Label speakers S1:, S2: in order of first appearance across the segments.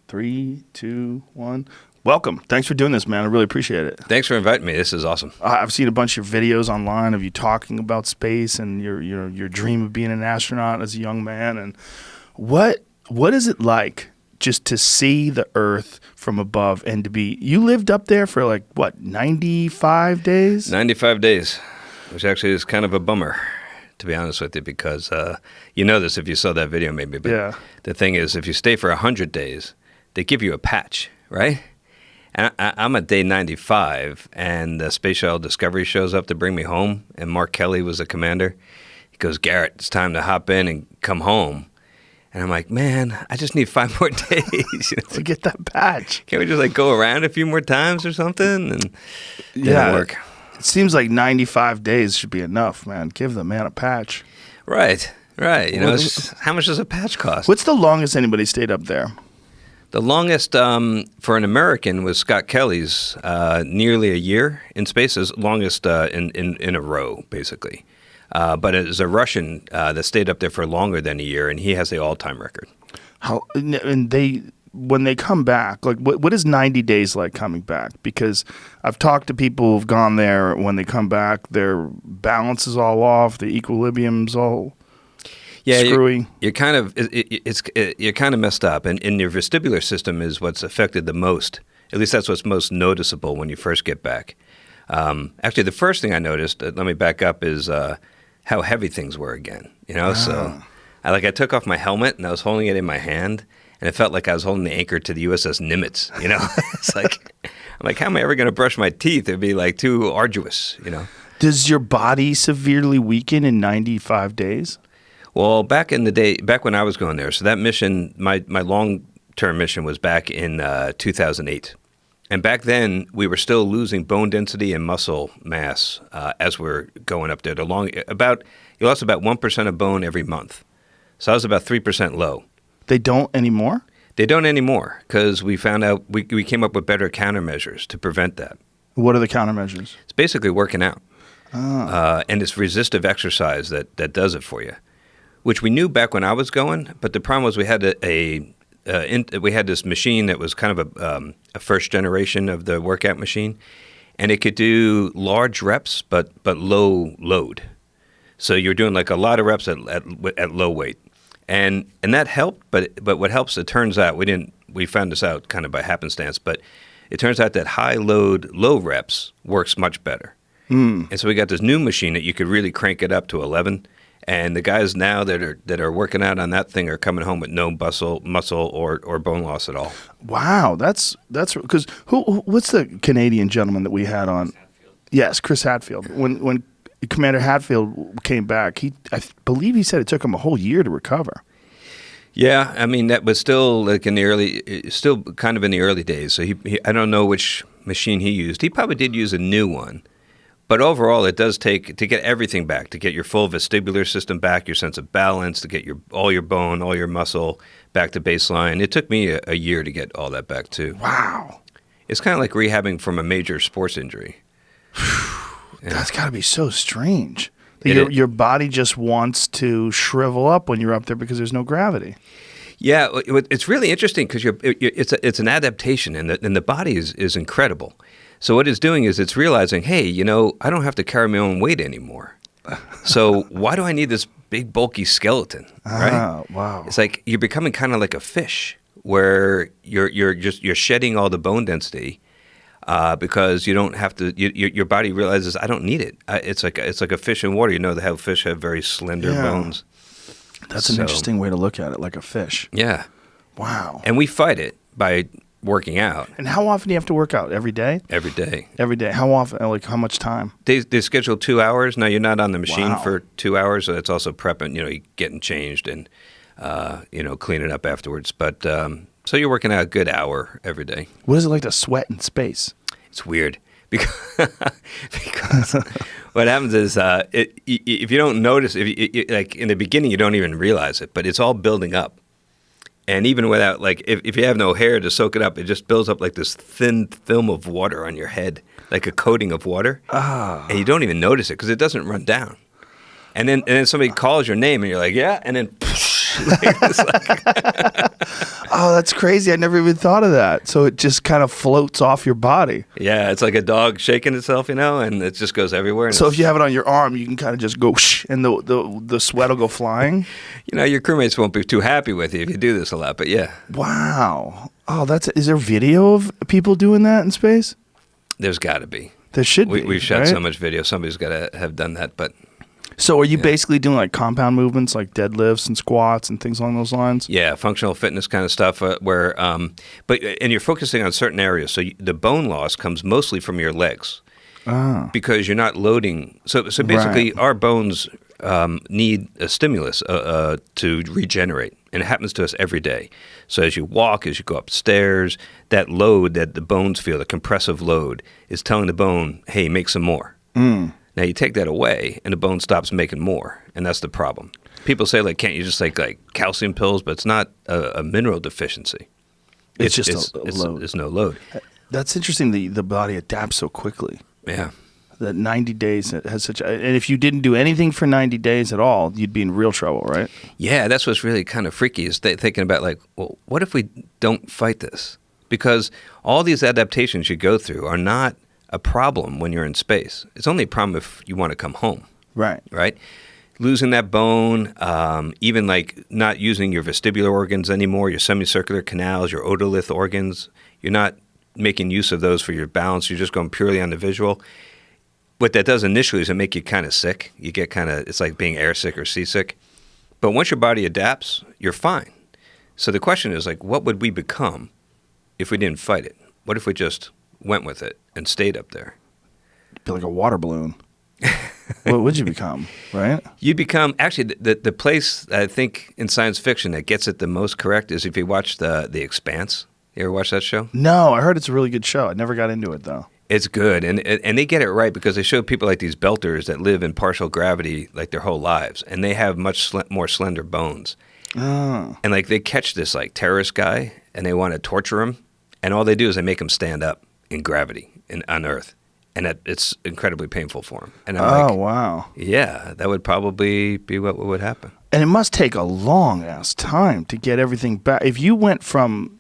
S1: 3, 2, 1. Welcome. Thanks for doing this, man. I really appreciate it.
S2: Thanks for inviting me. This is awesome.
S1: I've seen a bunch of your videos online of you talking about space and your dream of being an astronaut as a young man. And what is it like just to see the Earth from above and to be? You lived up there for like what, 95 days?
S2: 95 days, which actually is kind of a bummer, to be honest with you, because you know this if you saw that video maybe. But
S1: yeah.
S2: The thing is, if you stay for 100 days, they give you a patch, right? And I'm at day 95, and the Space Shuttle Discovery shows up to bring me home, and Mark Kelly was the commander. He goes, "Garrett, it's time to hop in and come home." And I'm like, man, I just need 5 more days
S1: to get that patch.
S2: Can't we just like go around a few more times or something? And
S1: yeah,
S2: didn't work.
S1: It seems like 95 days should be enough, man. Give the man a patch.
S2: Right. You know, how much does a patch cost?
S1: What's the longest anybody stayed up there?
S2: The longest for an American was Scott Kelly's, nearly a year in space, as longest in a row, basically. But it was a Russian that stayed up there for longer than a year, and he has the all-time record. When they come back, like what is 90 days like coming back? Because I've talked to people who've gone there. When they come back, their balance is all off, the equilibrium's all screwy. You're kind of you're kind of messed up, and your vestibular system is what's affected the most. At least that's what's most noticeable when you first get back. Actually, the first thing I noticed, let me back up, is how heavy things were again. You know, so I took off my helmet and I was holding it in my hand, and it felt like I was holding the anchor to the USS Nimitz. You know, it's like I'm like, how am I ever going to brush my teeth? It'd be like too arduous. You know.
S1: Does your body severely weaken in 95 days?
S2: Well, back in the day, back when I was going there, so that mission, my long-term mission was back in 2008. And back then, we were still losing bone density and muscle mass as we're going up there. You lost about 1% of bone every month. So I was about 3% low.
S1: They don't anymore?
S2: They don't anymore, because we found out, we came up with better countermeasures to prevent that.
S1: What are the countermeasures?
S2: It's basically working out. And it's resistive exercise that does it for you, which we knew back when I was going. But the problem was we had we had this machine that was kind of a first generation of the workout machine, and it could do large reps but low load. So you're doing like a lot of reps at low weight, and that helped. But what helps, it turns out, we found this out kind of by happenstance, but it turns out that high load, low reps works much better. And so we got this new machine that you could really crank it up to 11. And the guys now that are working out on that thing are coming home with no muscle or bone loss at all.
S1: Wow, that's because what's the Canadian gentleman that we had on? Yes, Chris Hadfield. When Commander Hadfield came back, I believe he said it took him a whole year to recover.
S2: Yeah, I mean that was still like still kind of in the early days. So he I don't know which machine he used. He probably did use a new one. But overall, it does take, to get everything back, to get your full vestibular system back, your sense of balance, to get all your bone, all your muscle back to baseline. It took me a year to get all that back, too.
S1: Wow.
S2: It's kind of like rehabbing from a major sports injury.
S1: That's got to be so strange. Your body just wants to shrivel up when you're up there because there's no gravity.
S2: Yeah, it's really interesting because it's an adaptation, and the body is incredible. So what it's doing is it's realizing, hey, you know, I don't have to carry my own weight anymore. So why do I need this big, bulky skeleton, right?
S1: Wow.
S2: It's like you're becoming kind of like a fish where you're shedding all the bone density because you don't have to. Your body realizes I don't need it. It's like a fish in water. You know how fish have very slender bones.
S1: That's an interesting way to look at it, like a fish.
S2: Yeah.
S1: Wow.
S2: And we fight it by working out.
S1: And how often do you have to work out? Every day?
S2: Every day.
S1: Every day. How often? Like how much time?
S2: They schedule 2 hours. Now you're not on the machine for 2 hours, so it's also prepping. You know, getting changed and cleaning up afterwards. But so you're working out a good hour every day.
S1: What is it like to sweat in space?
S2: It's weird because what happens is if you don't notice, like in the beginning you don't even realize it, but it's all building up. And even without, like, if you have no hair to soak it up, it just builds up like this thin film of water on your head, like a coating of water. And you don't even notice it because it doesn't run down. And then somebody calls your name and you're like, yeah, and then whoosh. It's like,
S1: Oh, that's crazy. I never even thought of that. So it just kind of floats off your body.
S2: yeah, it's like a dog shaking itself, and it just goes everywhere. And
S1: So if you have it on your arm, you can kind of just go whoosh, and the sweat will go flying.
S2: your crewmates won't be too happy with you if you do this a lot, but yeah.
S1: Wow. Oh, is there video of people doing that in space?
S2: There's got to be.
S1: There should be.
S2: We've shot
S1: right?
S2: so much video. Somebody's got to have done that, but...
S1: So are you basically doing like compound movements like deadlifts and squats and things along those lines?
S2: Yeah, functional fitness kind of stuff and you're focusing on certain areas. So the bone loss comes mostly from your legs because you're not loading. So basically our bones need a stimulus to regenerate, and it happens to us every day. So as you walk, as you go upstairs, that load that the bones feel, the compressive load, is telling the bone, hey, make some more. Now you take that away, and the bone stops making more, and that's the problem. People say, like, can't you just take like calcium pills? But it's not a mineral deficiency.
S1: It's just a load.
S2: It's no load.
S1: That's interesting. The body adapts so quickly.
S2: Yeah.
S1: That 90 days has such. And if you didn't do anything for 90 days at all, you'd be in real trouble, right?
S2: Yeah, that's what's really kind of freaky is thinking about like, well, what if we don't fight this? Because all these adaptations you go through are not a problem when you're in space. It's only a problem if you want to come home.
S1: Right.
S2: Right? Losing that bone, even like not using your vestibular organs anymore, your semicircular canals, your otolith organs, you're not making use of those for your balance. You're just going purely on the visual. What that does initially is it make you kind of sick. You get kind of, it's like being airsick or seasick. But once your body adapts, you're fine. So the question is like, what would we become if we didn't fight it? What if we just went with it and stayed up there?
S1: Be like a water balloon. What would you become, right?
S2: You become, actually, the place I think in science fiction that gets it the most correct is if you watch The Expanse. You ever watch that show?
S1: No, I heard it's a really good show. I never got into it, though.
S2: It's good, and they get it right because they show people like these belters that live in partial gravity like their whole lives, and they have much more slender bones.
S1: Oh.
S2: And like they catch this like terrorist guy, and they want to torture him, and all they do is they make him stand up in gravity on Earth, and it's incredibly painful for him. And I'm like,
S1: wow.
S2: Yeah, that would probably be what would happen.
S1: And it must take a long-ass time to get everything back. If you went from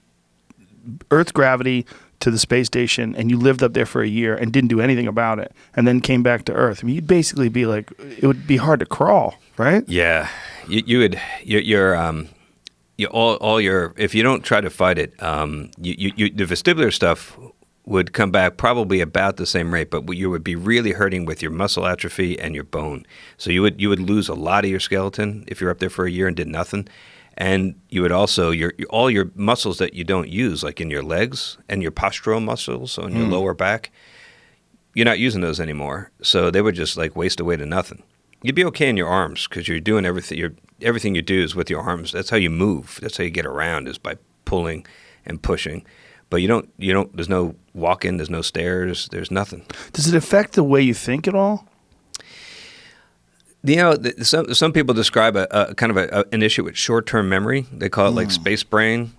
S1: Earth gravity to the space station and you lived up there for a year and didn't do anything about it and then came back to Earth, I mean, you'd basically be like, it would be hard to crawl, right?
S2: Yeah. You would, if you don't try to fight it, the vestibular stuff would come back probably about the same rate, but you would be really hurting with your muscle atrophy and your bone. So you would lose a lot of your skeleton if you're up there for a year and did nothing. And you would also, all your muscles that you don't use, like in your legs and your postural muscles, so in your lower back, you're not using those anymore. So they would just like waste away to nothing. You'd be okay in your arms because you're doing everything. Everything you do is with your arms. That's how you move. That's how you get around is by pulling and pushing. But you don't. There's no walk-in. There's no stairs. There's nothing.
S1: Does it affect the way you think at all?
S2: Some people describe a kind of an issue with short-term memory. They call it like space brain.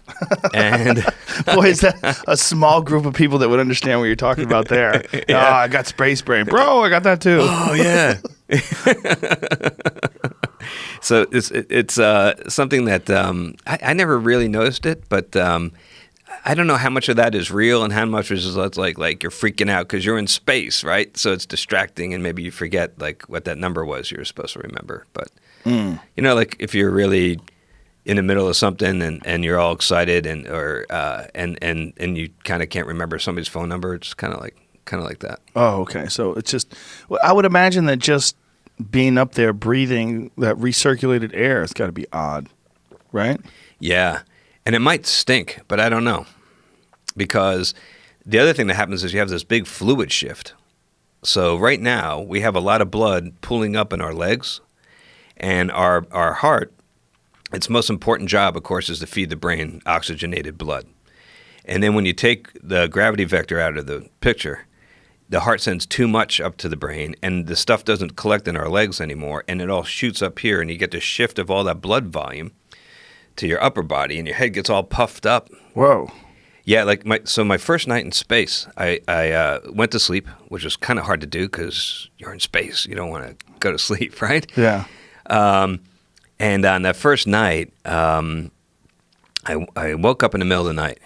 S2: And
S1: boy, is that a small group of people that would understand what you're talking about there. Yeah. Oh, I got space brain, bro. I got that too.
S2: Oh yeah. So it's something that I never really noticed it, but I don't know how much of that is real and how much is like you're freaking out because you're in space, right? So it's distracting and maybe you forget like what that number was you're supposed to remember. But like if you're really in the middle of something and you're all excited and you kind of can't remember somebody's phone number, it's kind of like that.
S1: Oh, okay. So it's just I would imagine that just being up there breathing that recirculated air has got to be odd, right?
S2: Yeah. And it might stink, but I don't know. Because the other thing that happens is you have this big fluid shift. So right now, we have a lot of blood pooling up in our legs. And our heart, its most important job, of course, is to feed the brain oxygenated blood. And then when you take the gravity vector out of the picture, the heart sends too much up to the brain, and the stuff doesn't collect in our legs anymore, and it all shoots up here, and you get the shift of all that blood volume to your upper body, and your head gets all puffed up.
S1: Whoa.
S2: Yeah, my first night in space, I went to sleep, which was kind of hard to do because you're in space. You don't want to go to sleep, right?
S1: Yeah.
S2: And on that first night, I woke up in the middle of the night,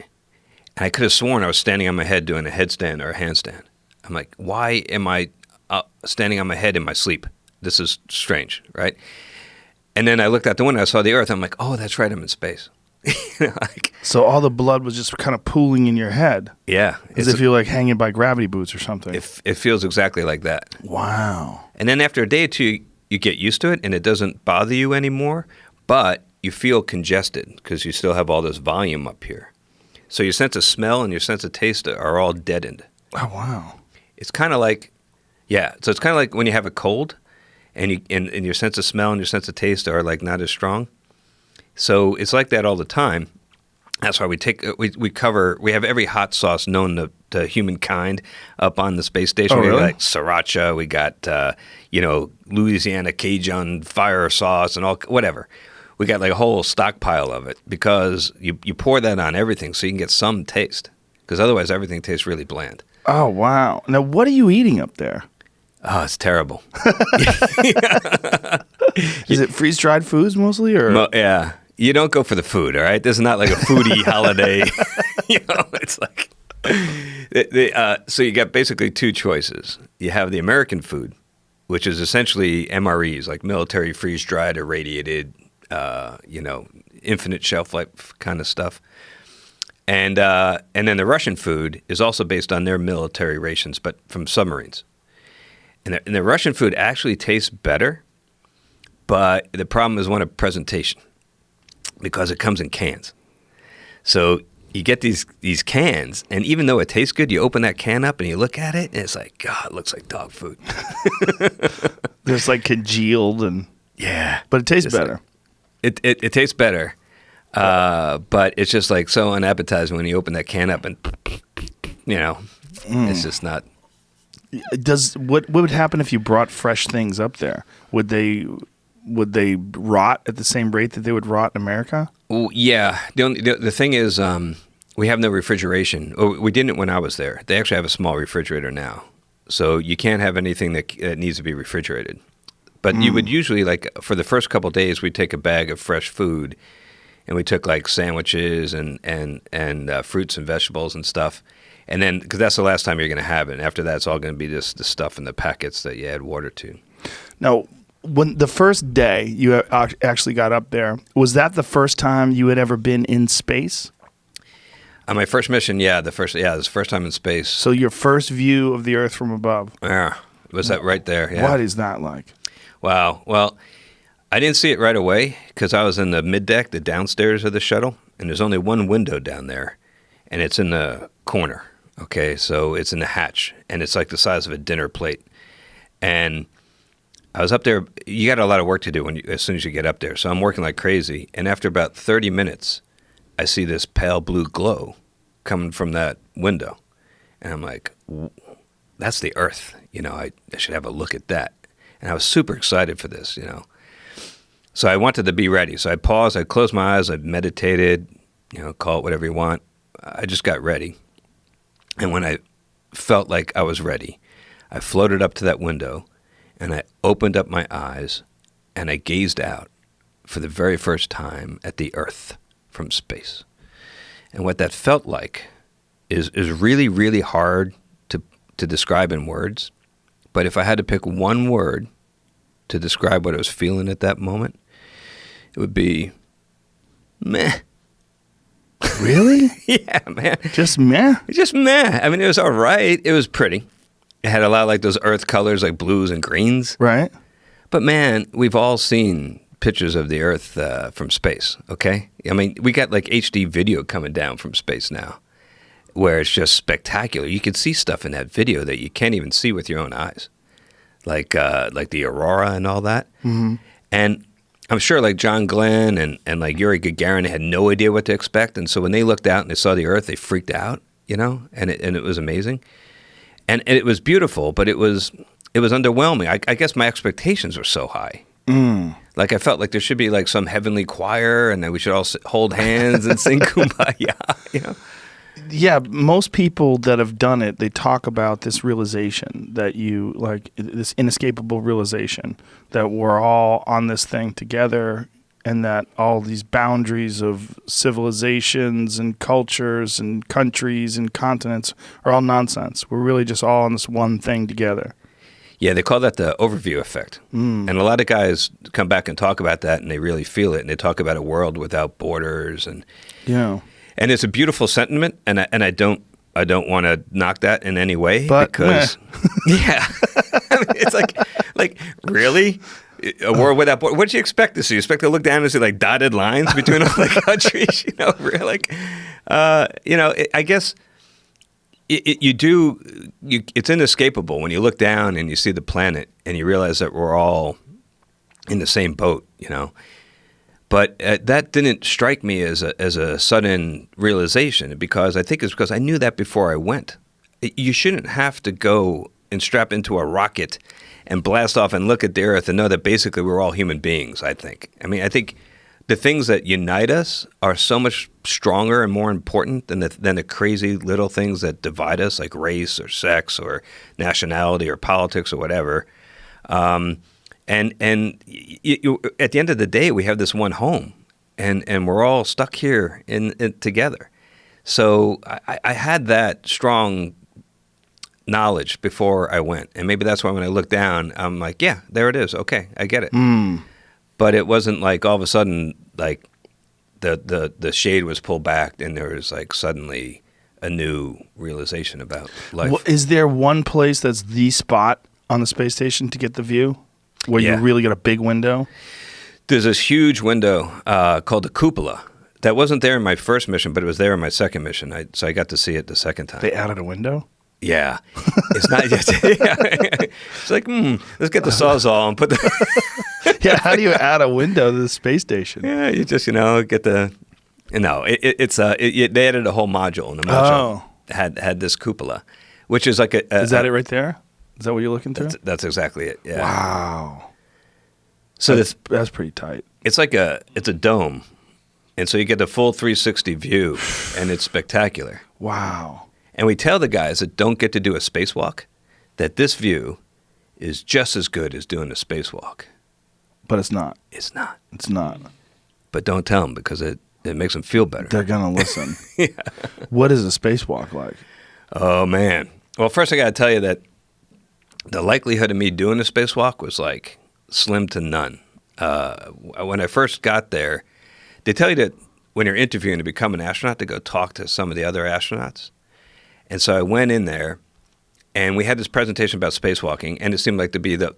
S2: and I could have sworn I was standing on my head doing a headstand or a handstand. I'm like, why am I standing on my head in my sleep? This is strange, right? And then I looked out the window, I saw the Earth. I'm like, oh, that's right, I'm in space.
S1: So all the blood was just kind of pooling in your head.
S2: Yeah.
S1: As if you're like hanging by gravity boots or something.
S2: It feels exactly like that.
S1: Wow.
S2: And then after a day or two, you get used to it, and it doesn't bother you anymore, but you feel congested because you still have all this volume up here. So your sense of smell and your sense of taste are all deadened.
S1: Oh, wow.
S2: It's kind of like, so it's kind of like when you have a cold, and your sense of smell and your sense of taste are like not as strong. So it's like that all the time. That's why we have every hot sauce known to humankind up on the space station.
S1: Oh, really?
S2: We got like sriracha, we got Louisiana Cajun fire sauce and all whatever. We got like a whole stockpile of it because you pour that on everything so you can get some taste. Because otherwise everything tastes really bland.
S1: Oh, wow. Now, what are you eating up there?
S2: Oh, it's terrible.
S1: Is it freeze-dried foods mostly? Or?
S2: Yeah. You don't go for the food, all right? This is not like a foodie holiday. It's like... so you got basically two choices. You have the American food, which is essentially MREs, like military freeze-dried, irradiated, infinite shelf life kind of stuff. And then the Russian food is also based on their military rations, but from submarines. And the Russian food actually tastes better, but the problem is one of presentation because it comes in cans. So you get these cans, and even though it tastes good, you open that can up and you look at it, and it's like, God, it looks like dog food.
S1: It's like congealed and
S2: yeah,
S1: but it tastes better.
S2: Like, it tastes better, but it's just like so unappetizing when you open that can up, and it's just not.
S1: What would happen if you brought fresh things up there? Would they rot at the same rate that they would rot in America?
S2: Well, yeah. The thing is, we have no refrigeration. We didn't when I was there. They actually have a small refrigerator now, so you can't have anything that needs to be refrigerated. But you would usually, like, for the first couple of days, we'd take a bag of fresh food, and we took like sandwiches and fruits and vegetables and stuff. And then, because that's the last time you're going to have it. And after that, it's all going to be just the stuff in the packets that you add water to.
S1: Now, when the first day you actually got up there, was that the first time you had ever been in space?
S2: On my first mission, it was the first time in space.
S1: So your first view of the Earth from above.
S2: Yeah, was that right there? Yeah.
S1: What is that like?
S2: Wow. Well, I didn't see it right away because I was in the middeck, the downstairs of the shuttle, and there's only one window down there, and it's in the corner. Okay, so it's in the hatch, and it's like the size of a dinner plate. And I was up there. You got a lot of work to do as soon as you get up there. So I'm working like crazy. And after about 30 minutes, I see this pale blue glow coming from that window. And I'm like, that's the Earth. I should have a look at that. And I was super excited for this, So I wanted to be ready. So I paused. I closed my eyes. I meditated, call it whatever you want. I just got ready. And when I felt like I was ready, I floated up to that window, and I opened up my eyes, and I gazed out for the very first time at the Earth from space. And what that felt like is really, really hard to describe in words. But if I had to pick one word to describe what I was feeling at that moment, it would be meh.
S1: Really?
S2: Yeah, man.
S1: Just meh?
S2: Just meh. I mean, it was all right. It was pretty. It had a lot of like those earth colors, like blues and greens.
S1: Right.
S2: But man, we've all seen pictures of the Earth from space, okay? I mean, we got like HD video coming down from space now where it's just spectacular. You can see stuff in that video that you can't even see with your own eyes, like the aurora and all that. Mm-hmm. And I'm sure like John Glenn and like Yuri Gagarin had no idea what to expect. And so when they looked out and they saw the Earth, they freaked out, and it was amazing. And it was beautiful, but it was underwhelming. I guess my expectations were so high. Mm. Like I felt like there should be like some heavenly choir and that we should all hold hands and sing Kumbaya,
S1: Yeah, most people that have done it, they talk about this realization that this inescapable realization that we're all on this thing together and that all these boundaries of civilizations and cultures and countries and continents are all nonsense. We're really just all on this one thing together.
S2: Yeah, they call that the overview effect. And a lot of guys come back and talk about that, and they really feel it, and they talk about a world without borders, and it's a beautiful sentiment, and I don't want to knock that in any way,
S1: but
S2: because yeah, I mean, it's like really. A world without borders. What do you expect to see? You expect to look down and see like dotted lines between all the countries? I guess it's inescapable when you look down and you see the planet and you realize that we're all in the same boat, But that didn't strike me as a sudden realization, because I think it's because I knew that before I went. You shouldn't have to go and strap into a rocket and blast off and look at the Earth and know that basically we're all human beings, I think. I mean, I think the things that unite us are so much stronger and more important than the crazy little things that divide us, like race or sex or nationality or politics or whatever. And at the end of the day, we have this one home, and we're all stuck here in together. So I had that strong knowledge before I went, and maybe that's why when I look down, I'm like, yeah, there it is. Okay, I get it. But it wasn't like all of a sudden like the shade was pulled back and there was like suddenly a new realization about life.
S1: Well, is there one place that's the spot on the space station to get the view where you really get a big window?
S2: There's this huge window called the cupola that wasn't there in my first mission, but it was there in my second mission. So I got to see it the second time.
S1: They added a window?
S2: Yeah. It's not yet. It's like, let's get the Sawzall and put the...
S1: Yeah, how do you add a window to the space station?
S2: Yeah, you just, get the... No, they added a whole module, and the module had this cupola, which is like a...
S1: Is that it right there? Is that what you're looking through?
S2: That's exactly it, yeah.
S1: Wow.
S2: So
S1: that's pretty tight.
S2: It's like it's a dome, and so you get the full 360 view, and it's spectacular.
S1: Wow.
S2: And we tell the guys that don't get to do a spacewalk that this view is just as good as doing a spacewalk.
S1: But it's not.
S2: It's not.
S1: It's not.
S2: But don't tell them, because it makes them feel better.
S1: They're going to listen. Yeah. What is a spacewalk like?
S2: Oh, man. Well, first I got to tell you that the likelihood of me doing a spacewalk was like slim to none. When I first got there, they tell you that when you're interviewing to become an astronaut, to go talk to some of the other astronauts. And so I went in there, and we had this presentation about spacewalking, and it seemed like to be the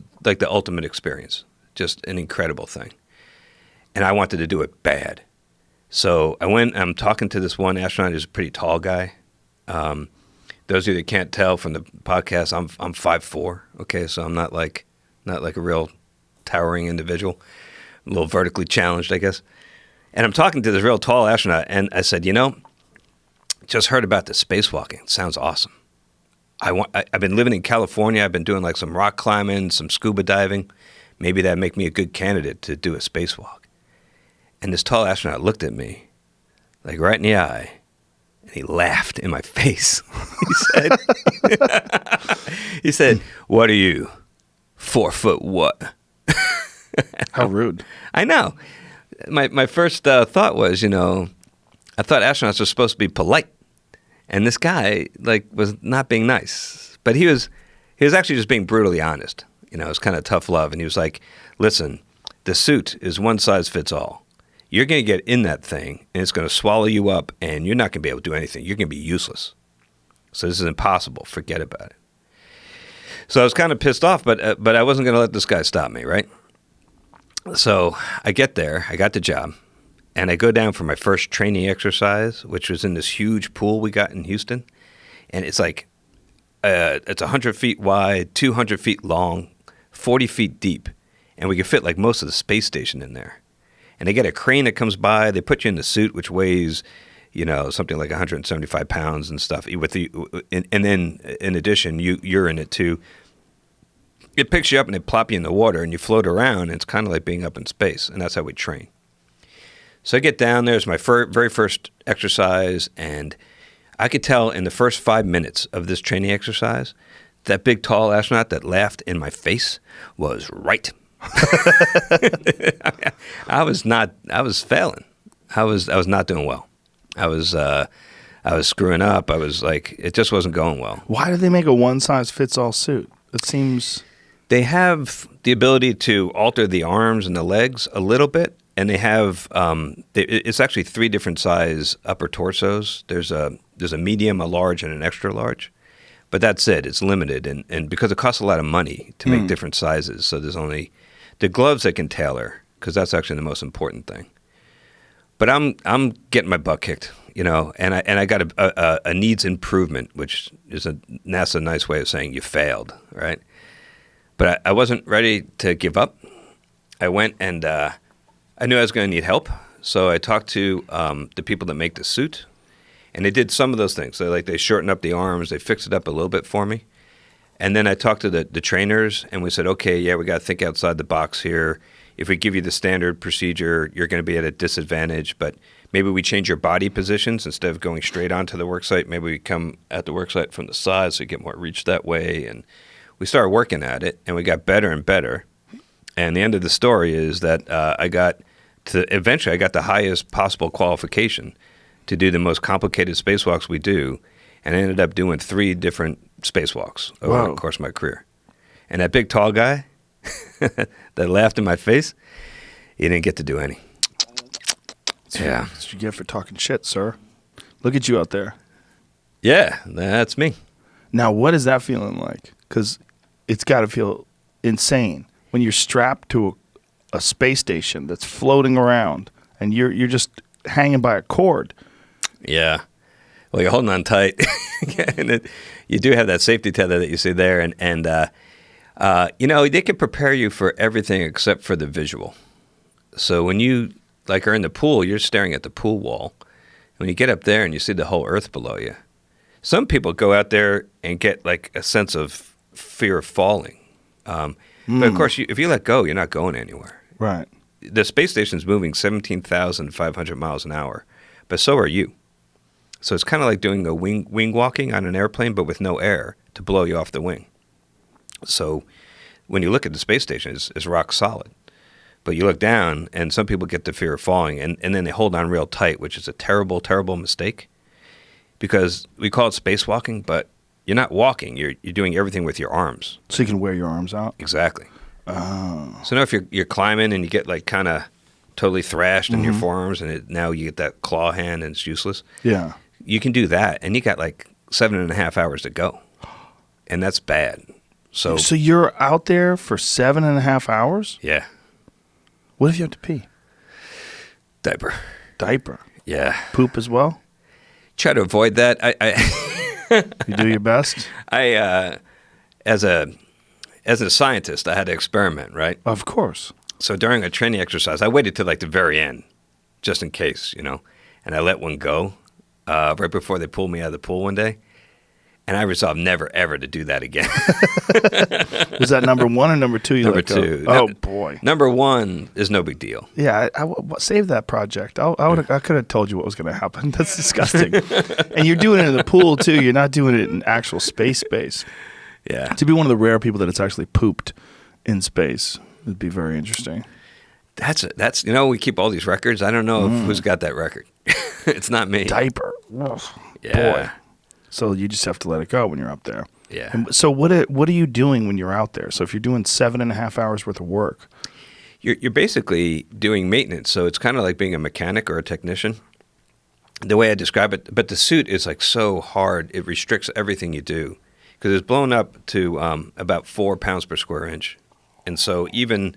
S2: ultimate experience, just an incredible thing. And I wanted to do it bad. So I went, I'm talking to this one astronaut who's a pretty tall guy. Those of you that can't tell from the podcast, I'm 5'4", okay? So I'm not like a real towering individual. I'm a little vertically challenged, I guess. And I'm talking to this real tall astronaut, and I said, just heard about the spacewalking. It sounds awesome. I've been living in California. I've been doing like some rock climbing, some scuba diving. Maybe that'd make me a good candidate to do a spacewalk. And this tall astronaut looked at me, like right in the eye, and he laughed in my face. He said, "What are you, 4 foot what?"
S1: How rude.
S2: I know. My first thought was, I thought astronauts were supposed to be polite, and this guy was not being nice. But he was actually just being brutally honest. It was kind of tough love, and he was like, "Listen, the suit is one size fits all. You're going to get in that thing, and it's going to swallow you up, and you're not going to be able to do anything. You're going to be useless. So this is impossible. Forget about it." So I was kind of pissed off, but I wasn't going to let this guy stop me, right? So I get there. I got the job. And I go down for my first training exercise, which was in this huge pool we got in Houston. And it's like, it's 100 feet wide, 200 feet long, 40 feet deep. And we could fit like most of the space station in there. And they get a crane that comes by. They put you in the suit, which weighs, something like 175 pounds and stuff. And then, in addition, you're in it too. It picks you up and they plop you in the water and you float around. And it's kind of like being up in space. And that's how we train. So I get down there. It's my very first exercise, and I could tell in the first 5 minutes of this training exercise, that big, tall astronaut that laughed in my face was right. I was failing. I was not doing well. I was screwing up. I was like, it just wasn't going well.
S1: Why do they make a one-size-fits-all suit? It seems...
S2: They have the ability to alter the arms and the legs a little bit, and they have it's actually 3 different size upper torsos. There's a medium, a large, and an extra large. But that's it. It's limited, and because it costs a lot of money to make different sizes, so there's only the gloves they can tailor, because that's actually the most important thing. But I'm getting my butt kicked, and I got a needs improvement, which is a NASA nice way of saying you failed, right? But I wasn't ready to give up. I went and I knew I was going to need help. So I talked to the people that make the suit, and they did some of those things. So they shortened up the arms. They fixed it up a little bit for me. And then I talked to the trainers, and we said, okay, yeah, we got to think outside the box here. If we give you the standard procedure, you're going to be at a disadvantage. But maybe we change your body positions instead of going straight onto the work site. Maybe we come at the work site from the side so you get more reach that way. And we started working at it, and we got better and better. And the end of the story is that eventually I got the highest possible qualification to do the most complicated spacewalks we do, and I ended up doing 3 different spacewalks over the course of my career. And that big tall guy that laughed in my face, he didn't get to do any.
S1: That's what you get for talking shit, sir. Look at you out there.
S2: Yeah, that's me.
S1: Now, what is that feeling like? Because it's got to feel insane when you're strapped to a space station that's floating around and you're just hanging by a cord.
S2: Yeah. Well, you're holding on tight. And you do have that safety tether that you see there. And they can prepare you for everything except for the visual. So when you are in the pool, you're staring at the pool wall. When you get up there and you see the whole Earth below you, some people go out there and get a sense of fear of falling. But of course, if you let go, you're not going anywhere.
S1: Right.
S2: The space station's moving 17,500 miles an hour, but so are you. So it's kind of like doing a wing walking on an airplane, but with no air to blow you off the wing. So when you look at the space station, it's rock solid. But you look down, and some people get the fear of falling, and then they hold on real tight, which is a terrible, terrible mistake. Because we call it spacewalking, but you're not walking. You're doing everything with your arms.
S1: So you can wear your arms out?
S2: Exactly. Oh. So now if you're climbing and you get kind of totally thrashed in your forearms, and now you get that claw hand and it's useless.
S1: Yeah.
S2: You can do that, and you got 7.5 hours to go. And that's bad. So
S1: you're out there for 7.5 hours?
S2: Yeah.
S1: What if you have to pee?
S2: Diaper. Yeah.
S1: Poop as well?
S2: Try to avoid that.
S1: You do your best?
S2: As a scientist, I had to experiment, right?
S1: Of course.
S2: So during a training exercise, I waited till the very end, just in case, and I let one go right before they pulled me out of the pool one day. And I resolved never, ever to do that again.
S1: Was that number 1 or number 2 you
S2: Number
S1: let go?
S2: 2.
S1: Oh, boy.
S2: Number 1 is no big deal.
S1: Yeah, I save that project. I could have told you what was going to happen. That's disgusting. And you're doing it in the pool, too. You're not doing it in actual space.
S2: Yeah.
S1: To be one of the rare people that it's actually pooped in space would be very interesting.
S2: That's we keep all these records. I don't know who's got that record. It's not me.
S1: Diaper. Ugh,
S2: yeah.
S1: Boy. So you just have to let it go when you're up there.
S2: Yeah.
S1: And so what are you doing when you're out there? So if you're doing 7.5 hours worth of work,
S2: you're basically doing maintenance. So it's kind of like being a mechanic or a technician. The way I describe it, but the suit is so hard. It restricts everything you do because it's blown up to about 4 pounds per square inch, and so even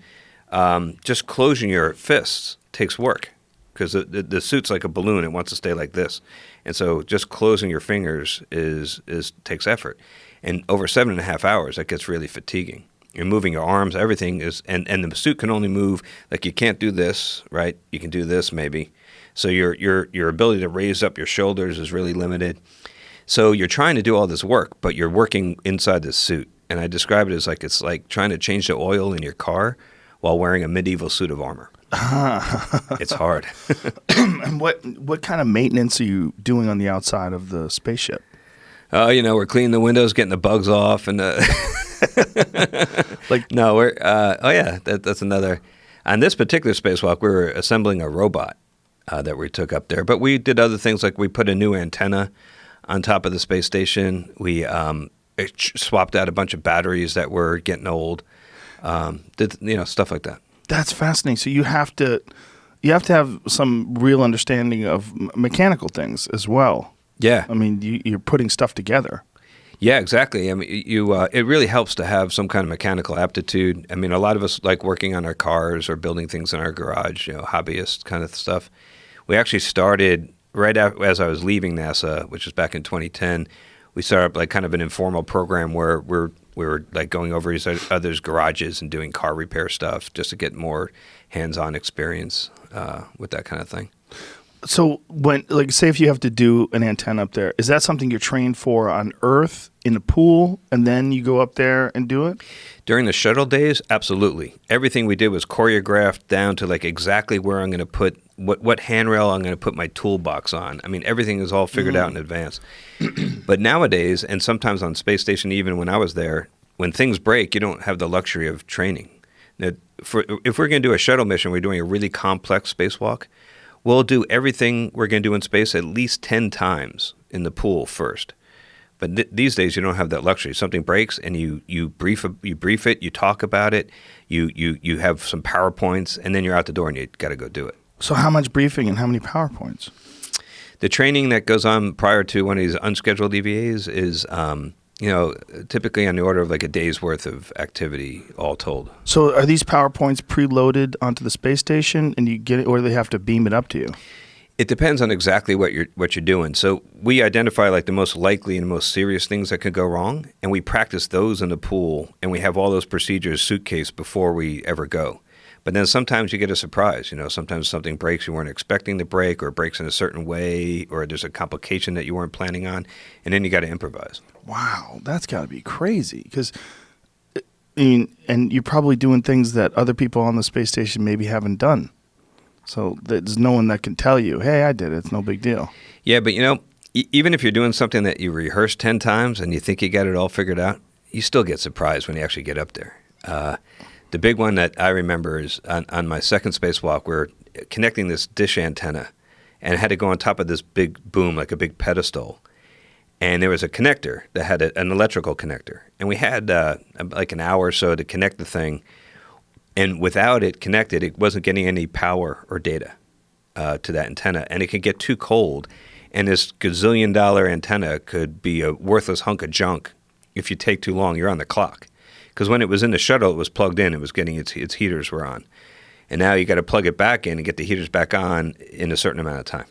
S2: just closing your fists takes work. Because the suit's like a balloon, it wants to stay like this, and so just closing your fingers takes effort, and over 7.5 hours that gets really fatiguing. You're moving your arms, everything is, and the suit can only move you can't do this, right? You can do this maybe, so your ability to raise up your shoulders is really limited. So you're trying to do all this work, but you're working inside this suit, and I describe it as it's like trying to change the oil in your car while wearing a medieval suit of armor. It's hard.
S1: And what kind of maintenance are you doing on the outside of the spaceship?
S2: We're cleaning the windows, getting the bugs off, and
S1: Like,
S2: No, we're that's another. On this particular spacewalk, we were assembling a robot that we took up there, but we did other things like we put a new antenna on top of the space station. We swapped out a bunch of batteries that were getting old. Did stuff like that.
S1: that's fascinating. So you have to have some real understanding of mechanical things as well.
S2: Yeah.
S1: I mean, you're putting stuff together.
S2: Yeah, exactly. I mean, it really helps to have some kind of mechanical aptitude. I mean, a lot of us like working on our cars or building things in our garage, hobbyist kind of stuff. We actually started right as I was leaving NASA, which was back in 2010. We started up like kind of an informal program where we were like going over each other's garages and doing car repair stuff just to get more hands-on experience with that kind of thing.
S1: So when, like, say if you have to do an antenna up there, is that something you're trained for on Earth in the pool, and then you go up there and do it?
S2: During the shuttle days, absolutely. Everything we did was choreographed down to like exactly where I'm going to put what handrail I'm going to put my toolbox on. I mean, everything is all figured out in advance. But nowadays, and sometimes on space station, even when I was there, when things break, you don't have the luxury of training. Now, if we're going to do a shuttle mission, we're doing a really complex spacewalk. We'll do everything we're going to do in space at least 10 times in the pool first. But these days, you don't have that luxury. Something breaks, and you brief it, you talk about it, you have some PowerPoints, and then you're out the door, and you got to go do it.
S1: So how much briefing and how many PowerPoints?
S2: The training that goes on prior to one of these unscheduled EVAs is, typically on the order of like a day's worth of activity, all told.
S1: So are these PowerPoints preloaded onto the space station, and you get it, or do they have to beam it up to you?
S2: It depends on exactly what you're doing. So we identify like the most likely and most serious things that could go wrong, and we practice those in the pool, and we have all those procedures suitcase before we ever go. But then sometimes you get a surprise. Sometimes something breaks you weren't expecting to break, or it breaks in a certain way, or there's a complication that you weren't planning on, and then you got to improvise.
S1: Wow, that's got to be crazy. Because, I mean, and you're probably doing things that other people on the space station maybe haven't done. So there's no one that can tell you, hey, I did it. It's no big deal.
S2: Yeah, but even if you're doing something that you rehearsed 10 times and you think you got it all figured out, you still get surprised when you actually get up there. The big one that I remember is on my second spacewalk, we're connecting this dish antenna, and it had to go on top of this big boom, like a big pedestal. And there was a connector that had an electrical connector. And we had like an hour or so to connect the thing. And without it connected, it wasn't getting any power or data to that antenna. And it could get too cold. And this gazillion-dollar antenna could be a worthless hunk of junk. If you take too long, you're on the clock. Because when it was in the shuttle, it was plugged in. It was getting its heaters were on. And now you got to plug it back in and get the heaters back on in a certain amount of time.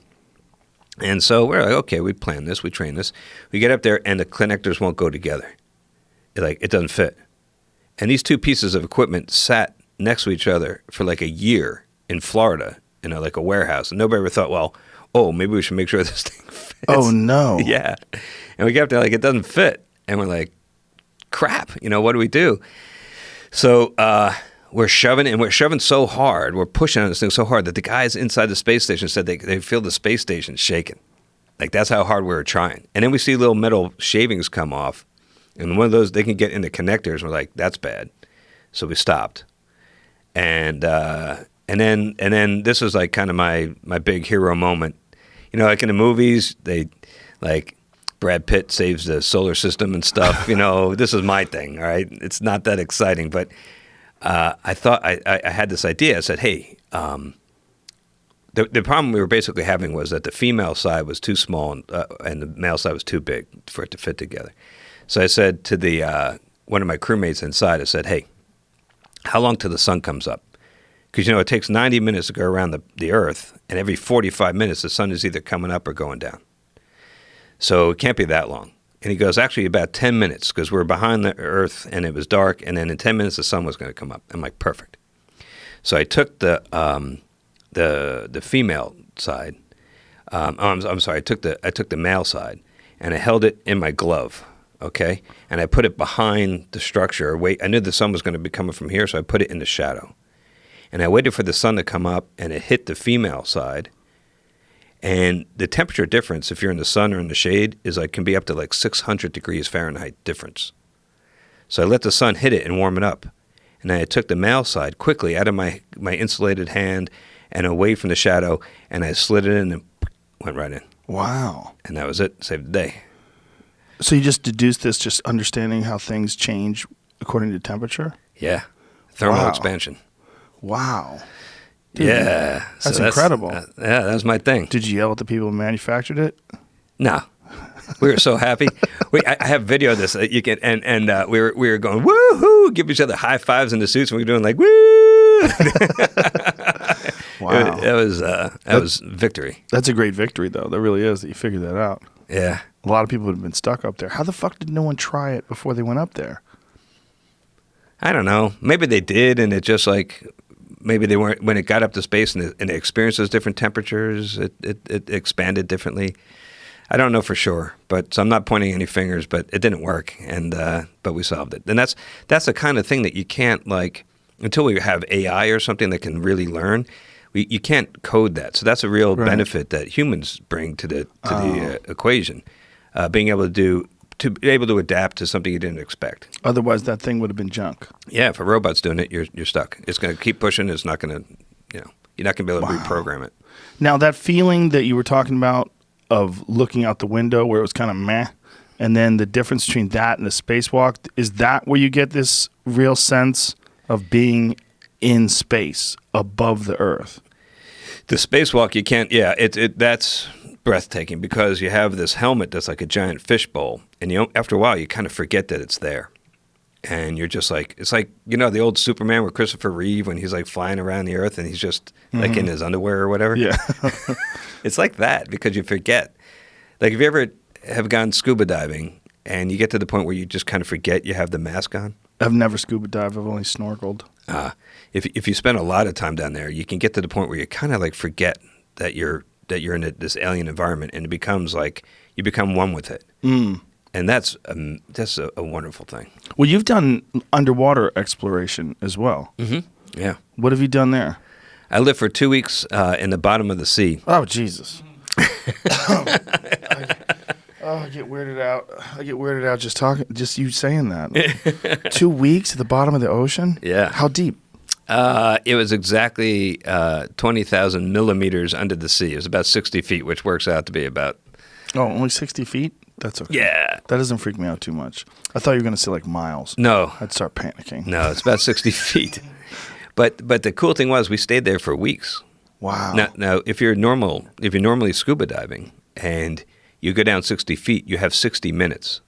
S2: And so we're like, okay, we planned this, we trained this. We get up there, and the connectors won't go together. It doesn't fit. And these two pieces of equipment sat next to each other for like a year in Florida, like a warehouse. And nobody ever thought, maybe we should make sure this thing fits.
S1: Oh, no.
S2: Yeah. And we get up there, like, it doesn't fit. And we're like, crap, what do we do? So we're shoving so hard, we're pushing on this thing so hard that the guys inside the space station said they feel the space station shaking. Like, that's how hard we were trying. And then we see little metal shavings come off, and one of those, they can get in the connectors. We're like, that's bad. So we stopped. And then this was like kind of my big hero moment. Like in the movies, they like Brad Pitt saves the solar system and stuff. This is my thing. All right, it's not that exciting, but I thought I had this idea. I said, hey, the problem we were basically having was that the female side was too small and the male side was too big for it to fit together. So I said to the one of my crewmates inside, I said, hey, how long till the sun comes up? Because, it takes 90 minutes to go around the Earth, and every 45 minutes the sun is either coming up or going down. So it can't be that long. And he goes, actually, about 10 minutes, because we're behind the Earth, and it was dark, and then in 10 minutes the sun was going to come up. I'm like, perfect. So I took the female side. I'm sorry. I took the male side, and I held it in my glove. Okay, and I put it behind the structure. I knew the sun was going to be coming from here, so I put it in the shadow. And I waited for the sun to come up, and it hit the female side. And the temperature difference, if you're in the sun or in the shade, can be up to like 600 degrees Fahrenheit difference. So I let the sun hit it and warm it up. And then I took the male side quickly out of my insulated hand and away from the shadow, and I slid it in and went right in.
S1: Wow.
S2: And that was it. Saved the day.
S1: So you just deduced this just understanding how things change according to temperature?
S2: Yeah. Thermal
S1: Wow.
S2: expansion.
S1: Wow. Dude,
S2: Yeah.
S1: That's incredible.
S2: Yeah, that was my thing.
S1: Did you yell at the people who manufactured it?
S2: No. We were so happy. I have video of this. You can and we were going woohoo, give each other high fives in the suits, and we were doing like woo.
S1: Wow,
S2: that was victory.
S1: That's a great victory, though. That really is that you figured that out.
S2: Yeah,
S1: a lot of people would have been stuck up there. How the fuck did no one try it before they went up there?
S2: I don't know. Maybe they did, and it just like maybe they weren't when it got up to space and it experiences different temperatures. It expanded differently. I don't know for sure, so I'm not pointing any fingers, but it didn't work, but we solved it. And that's the kind of thing that you can't, like, until we have AI or something that can really learn, you can't code that. So that's a real benefit that humans bring to the equation, being able to be able to adapt to something you didn't expect.
S1: Otherwise, that thing would have been junk.
S2: Yeah, if a robot's doing it, you're stuck. It's going to keep pushing. It's not going to, you're not going to be able to reprogram it.
S1: Now, that feeling that you were talking about of looking out the window where it was kind of meh, and then the difference between that and the spacewalk, is that where you get this real sense of being in space above the Earth?
S2: The spacewalk, you can't, that's breathtaking because you have this helmet that's like a giant fishbowl, and after a while you kind of forget that it's there. And you're just like, it's like, the old Superman with Christopher Reeve when he's like flying around the Earth and he's just like in his underwear or whatever.
S1: Yeah.
S2: It's like that because you forget. Like if you ever have gone scuba diving and you get to the point where you just kind of forget you have the mask on.
S1: I've never scuba dived. I've only snorkeled.
S2: If you spend a lot of time down there, you can get to the point where you kind of like forget that you're in this alien environment, and it becomes like you become one with it. And that's a wonderful thing.
S1: Well, you've done underwater exploration as well.
S2: Mm-hmm. Yeah.
S1: What have you done there?
S2: I lived for 2 weeks in the bottom of the sea.
S1: Oh, Jesus. I get weirded out. I get weirded out just you saying that. 2 weeks at the bottom of the ocean?
S2: Yeah.
S1: How deep?
S2: It was exactly 20,000 millimeters under the sea. It was about 60 feet, which works out to be about...
S1: Oh, only 60 feet? That's okay.
S2: Yeah.
S1: That doesn't freak me out too much. I thought you were going to say like miles.
S2: No.
S1: I'd start panicking.
S2: No, it's about 60 feet. But the cool thing was we stayed there for weeks.
S1: Wow.
S2: Now if you're normally scuba diving and you go down 60 feet, you have 60 minutes.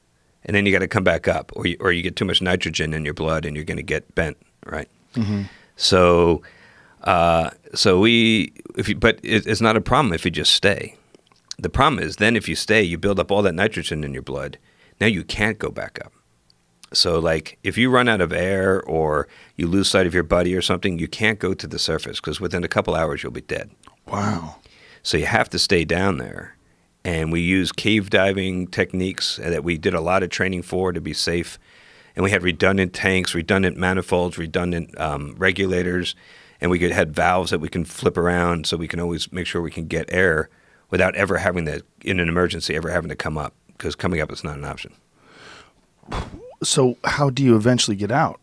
S2: And then you got to come back up or you get too much nitrogen in your blood and you're going to get bent, right?
S1: Mm-hmm.
S2: So it's not a problem if you just stay. The problem is then if you stay, you build up all that nitrogen in your blood. Now you can't go back up. So like if you run out of air or you lose sight of your buddy or something, you can't go to the surface because within a couple hours you'll be dead.
S1: Wow.
S2: So you have to stay down there. And we use cave diving techniques that we did a lot of training for to be safe. And we had redundant tanks, redundant manifolds, redundant regulators. And we had valves that we can flip around so we can always make sure we can get air without ever having to, in an emergency, ever having to come up. Because coming up is not an option.
S1: So how do you eventually get out?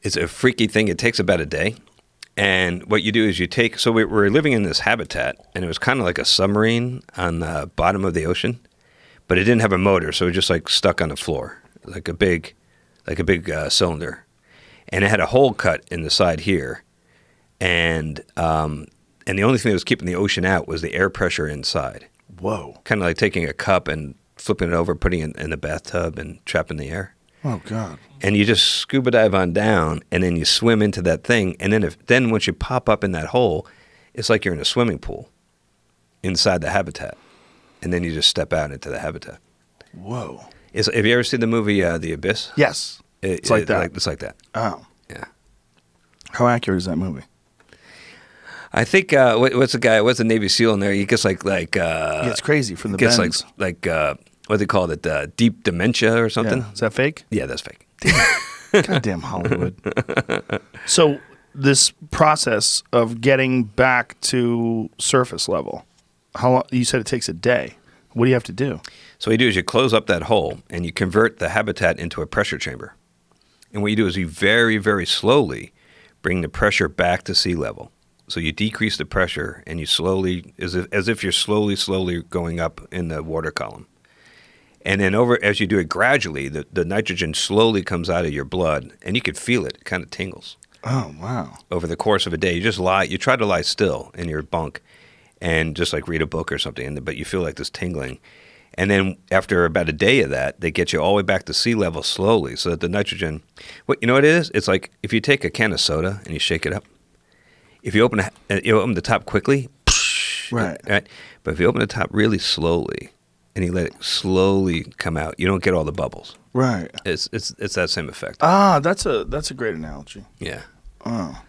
S2: It's a freaky thing. It takes about a day. And what you do is so we were living in this habitat, and it was kind of like a submarine on the bottom of the ocean, but it didn't have a motor, so it was just like stuck on the floor, like a big cylinder. And it had a hole cut in the side here. And the only thing that was keeping the ocean out was the air pressure inside.
S1: Whoa.
S2: Kind of like taking a cup and flipping it over, putting it in the bathtub and trapping the air.
S1: Oh, God.
S2: And you just scuba dive on down, and then you swim into that thing. And then once you pop up in that hole, it's like you're in a swimming pool inside the habitat. And then you just step out into the habitat.
S1: Whoa.
S2: Have you ever seen the movie The Abyss?
S1: Yes. It's like that.
S2: It's like that.
S1: Oh.
S2: Yeah.
S1: How accurate is that movie?
S2: I think what's the Navy SEAL in there? He gets like
S1: yeah, it's crazy from the
S2: gets
S1: bends.
S2: like what do they call it? Deep dementia or something?
S1: Yeah. Is that fake?
S2: Yeah, that's fake.
S1: Goddamn Hollywood. So this process of getting back to surface level, how long? You said it takes a day. What do you have to do?
S2: So what you do is you close up that hole and you convert the habitat into a pressure chamber. And what you do is you very, very slowly bring the pressure back to sea level. So you decrease the pressure and you slowly, as if you're slowly going up in the water column. And then as you do it gradually, the nitrogen slowly comes out of your blood and you can feel it. It kind of tingles.
S1: Oh, wow.
S2: Over the course of a day. You try to lie still in your bunk and just like read a book or something, but you feel like this tingling. And then after about a day of that, they get you all the way back to sea level slowly so that the nitrogen, you know what it is? It's like if you take a can of soda and you shake it up, if you open the top quickly,
S1: right?
S2: But if you open the top really slowly and you let it slowly come out, you don't get all the bubbles.
S1: Right.
S2: It's that same effect.
S1: Ah, that's a great analogy.
S2: Yeah.
S1: Oh.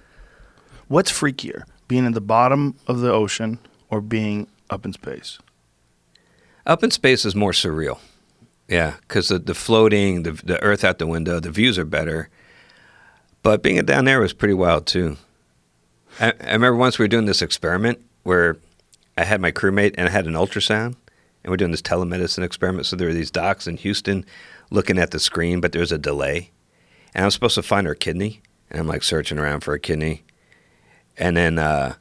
S1: What's freakier, being at the bottom of the ocean or being up in space?
S2: Up in space is more surreal. Yeah, because the floating, the Earth out the window, the views are better. But being down there was pretty wild, too. I remember once we were doing this experiment where I had my crewmate and I had an ultrasound, and we're doing this telemedicine experiment. So there were these docs in Houston looking at the screen, but there's a delay. And I'm supposed to find her kidney, and I'm like searching around for a kidney. And then I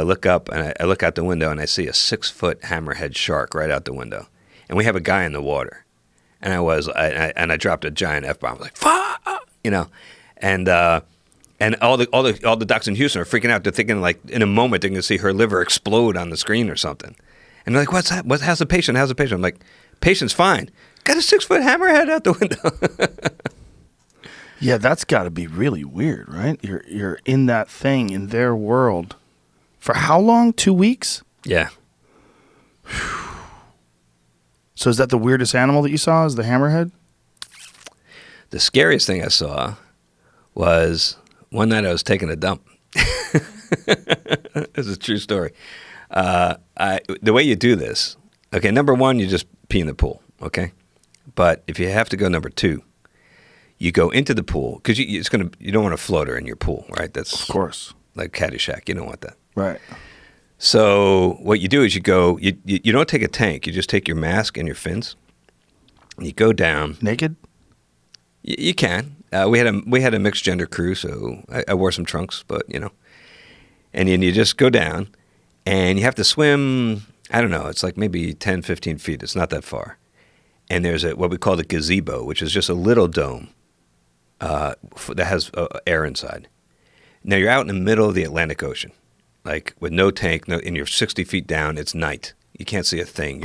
S2: look up and I look out the window and I see a 6-foot hammerhead shark right out the window, and we have a guy in the water, and I dropped a giant F-bomb, like fuck, and all the docs in Houston are freaking out. They're thinking like in a moment they're going to see her liver explode on the screen or something, and they're like, what's that? How's the patient? I'm like, patient's fine. Got a 6-foot hammerhead out the window.
S1: Yeah, that's got to be really weird, right? You're in that thing in their world. For how long? 2 weeks?
S2: Yeah.
S1: So is that the weirdest animal that you saw, is the hammerhead?
S2: The scariest thing I saw was one night I was taking a dump. This is a true story. The way you do this, okay, number one, you just pee in the pool, okay? But if you have to go number two, you go into the pool, because you don't want a floater in your pool, right? That's,
S1: of course,
S2: like Caddyshack. You don't want that.
S1: Right.
S2: So what you do is you don't take a tank. You just take your mask and your fins. And you go down.
S1: Naked?
S2: You can. We had a mixed gender crew, so I wore some trunks, but and then you just go down, and you have to swim. I don't know. It's like maybe 10, 15 feet. It's not that far. And there's what we call the gazebo, which is just a little dome that has air inside. Now you're out in the middle of the Atlantic Ocean, like with no tank, and you're 60 feet down. It's night. You can't see a thing.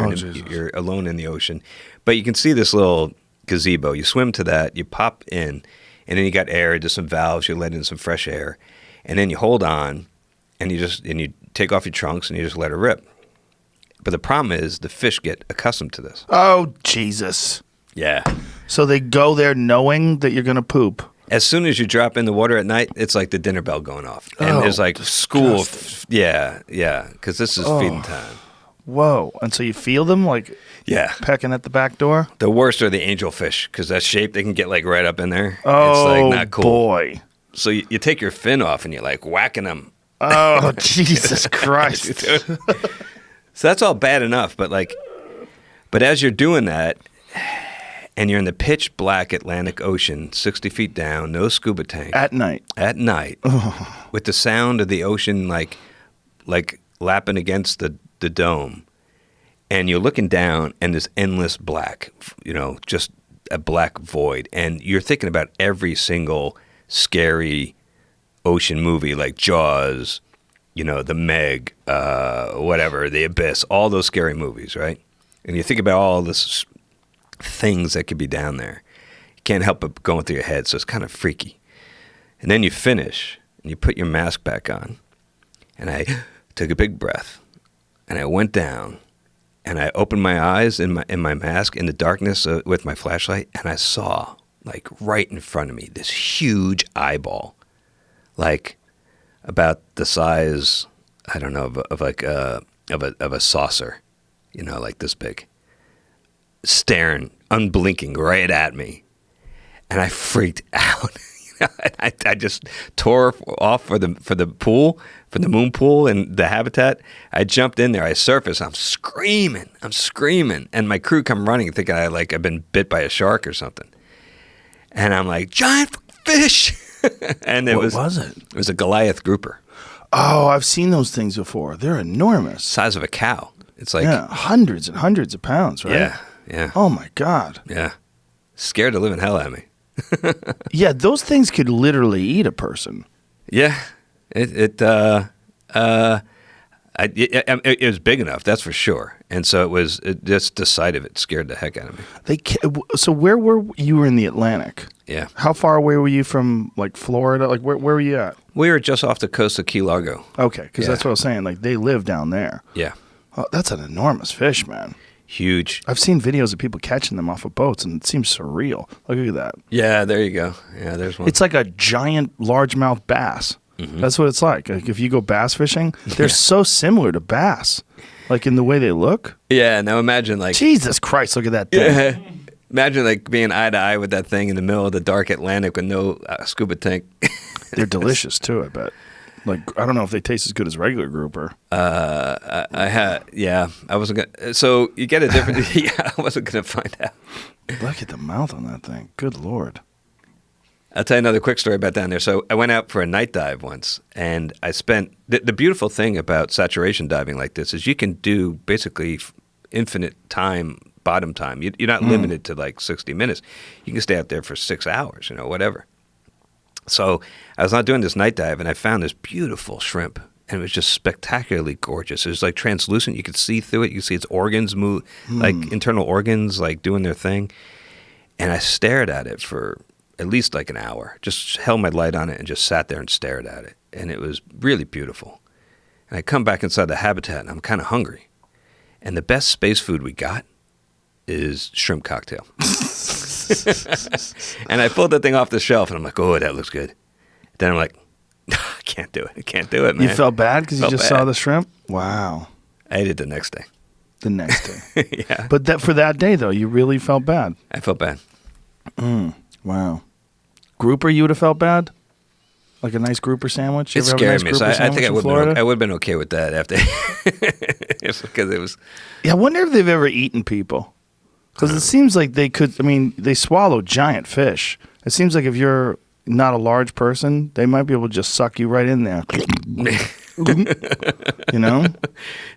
S2: You're alone in the ocean, but you can see this little gazebo. You swim to that. You pop in, and then you got air. Just some valves. You let in some fresh air, and then you hold on, and you take off your trunks, and you just let it rip. But the problem is the fish get accustomed to this.
S1: Oh, Jesus.
S2: Yeah.
S1: So they go there knowing that you're going to poop.
S2: As soon as you drop in the water at night, it's like the dinner bell going off. And there's like
S1: disgusting.
S2: school. Yeah, because this is feeding time.
S1: Whoa. And so you feel them like pecking at the back door?
S2: The worst are the angelfish, because that shape, they can get like right up in there.
S1: Oh,
S2: it's like not cool.
S1: Boy.
S2: So you take your fin off and you're like whacking them.
S1: Oh, Jesus Christ.
S2: So that's all bad enough, but as you're doing that, and you're in the pitch black Atlantic Ocean, 60 feet down, no scuba tank.
S1: At night,
S2: with the sound of the ocean like lapping against the dome, and you're looking down, and there's endless black, just a black void, and you're thinking about every single scary ocean movie like Jaws, The Meg, whatever, The Abyss, all those scary movies, right? And you think about all this things that could be down there. You can't help but going through your head, so it's kind of freaky. And then you finish, and you put your mask back on, and I took a big breath, and I went down, and I opened my eyes in my mask in the darkness with my flashlight, and I saw, like right in front of me, this huge eyeball, like about the size, I don't know, of a saucer, like this big, staring, unblinking right at me. And I freaked out. I just tore off for the pool, for the moon pool and the habitat. I jumped in there. I surfaced. I'm screaming. And my crew come running thinking I've been bit by a shark or something. And I'm like, giant fish. And
S1: What was it?
S2: It was a Goliath grouper.
S1: Oh, I've seen those things before. They're enormous.
S2: Size of a cow. It's like
S1: hundreds and hundreds of pounds, right?
S2: Yeah.
S1: Oh my God.
S2: Yeah. Scared the living hell out of me.
S1: Yeah, those things could literally eat a person.
S2: Yeah. It was big enough, that's for sure. And so just the sight of it scared the heck out of me.
S1: So where were you? Were in the Atlantic?
S2: Yeah.
S1: How far away were you from like Florida? Like where were you at?
S2: We were just off the coast of Key Largo.
S1: Okay, because that's what I was saying. Like they live down there.
S2: Yeah.
S1: Oh, that's an enormous fish, man.
S2: Huge.
S1: I've seen videos of people catching them off of boats, and it seems surreal. Look at that.
S2: Yeah, there you go. Yeah, there's one.
S1: It's like a giant largemouth bass. Mm-hmm. That's what it's like. Like if you go bass fishing, they're so similar to bass, like in the way they look.
S2: Yeah. Now imagine like
S1: Jesus Christ, look at that thing.
S2: Yeah. Imagine like being eye to eye with that thing in the middle of the dark Atlantic with no scuba tank.
S1: They're delicious too, I bet. Like I don't know if they taste as good as regular grouper.
S2: I wasn't gonna. So you get a different. Yeah, I wasn't gonna find out.
S1: Look at the mouth on that thing. Good Lord.
S2: I'll tell you another quick story about down there. So I went out for a night dive once, and I spent the beautiful thing about saturation diving like this is you can do basically infinite time, bottom time. You're not limited to like 60 minutes. You can stay out there for 6 hours, whatever. So I was out doing this night dive, and I found this beautiful shrimp, and it was just spectacularly gorgeous. It was like translucent. You could see through it. You could see its organs move, like internal organs, like doing their thing. And I stared at it for at least like an hour, just held my light on it and just sat there and stared at it. And it was really beautiful. And I come back inside the habitat, and I'm kind of hungry. And the best space food we got is shrimp cocktail. And I pulled that thing off the shelf, and I'm like, oh, that looks good. Then I'm like, I can't do it. I can't do it, man.
S1: You felt bad because you just saw the shrimp? Wow.
S2: I ate it the next day.
S1: The next day.
S2: Yeah.
S1: But for that day, though, you really felt bad.
S2: I felt bad.
S1: Wow. Grouper, you would have felt bad? Like a nice grouper sandwich?
S2: It scared me. So I think I would have been okay with that after. It's because it was.
S1: Yeah, I wonder if they've ever eaten people. Because it seems like they could. I mean, they swallow giant fish. It seems like if you're not a large person, they might be able to just suck you right in there.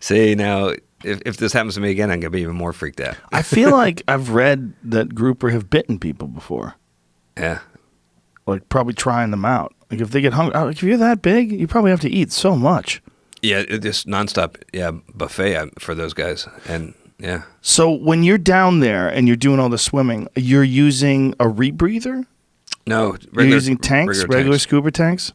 S2: See, now, if this happens to me again, I'm going to be even more freaked out.
S1: I feel like I've read that grouper have bitten people before.
S2: Yeah.
S1: Like probably trying them out. Like if they get hungry, like if you're that big, you probably have to eat so much. Yeah,
S2: just nonstop, buffet for those guys. And yeah.
S1: So when you're down there and you're doing all the swimming, you're using a rebreather?
S2: No,
S1: you're using tanks, regular scuba tanks.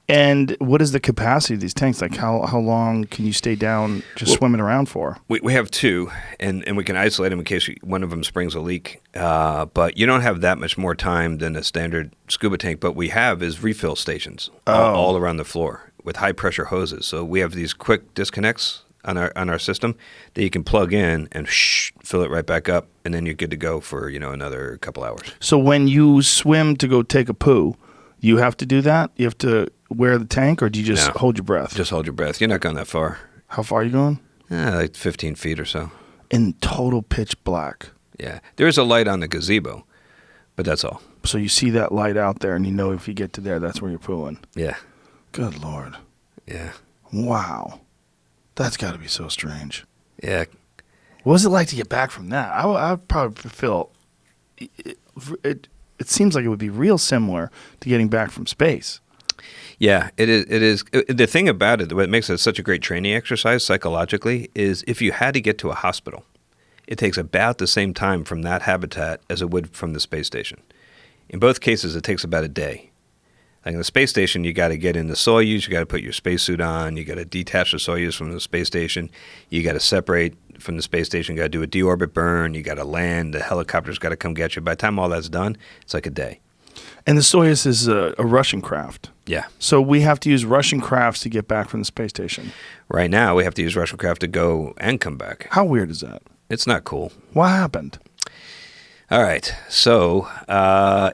S1: And what is the capacity of these tanks? Like how long can you stay down just swimming around for?
S2: We have two, and we can isolate them in case one of them springs a leak. But you don't have that much more time than a standard scuba tank. But we have is refill stations all around the floor with high pressure hoses. So we have these quick disconnects on our system that you can plug in and fill it right back up, and then you're good to go for another couple hours.
S1: So when you swim to go take a poo, you have to do that? You have to wear the tank, or do you just hold your breath?
S2: Just hold your breath. You're not going that far.
S1: How far are you going?
S2: Like 15 feet or so.
S1: In total pitch black.
S2: Yeah. There is a light on the gazebo, but that's all.
S1: So you see that light out there, and you know if you get to there, that's where you're pooing.
S2: Yeah.
S1: Good Lord.
S2: Yeah.
S1: Wow. That's got to be so strange.
S2: Yeah.
S1: What was it like to get back from that? I would probably feel... It seems like it would be real similar to getting back from space.
S2: Yeah, it is. The thing about it, what makes it such a great training exercise psychologically, is if you had to get to a hospital, it takes about the same time from that habitat as it would from the space station. In both cases, it takes about a day. Like in the space station, you got to get in the Soyuz, you got to put your spacesuit on, you got to detach the Soyuz from the space station, you got to separate from the space station, you got to do a deorbit burn, you got to land, the helicopter's got to come get you. By the time all that's done, it's like a day.
S1: And the Soyuz is a Russian craft.
S2: Yeah.
S1: So we have to use Russian crafts to get back from the space station.
S2: Right now, we have to use Russian craft to go and come back.
S1: How weird is that?
S2: It's not cool.
S1: What happened?
S2: All right. So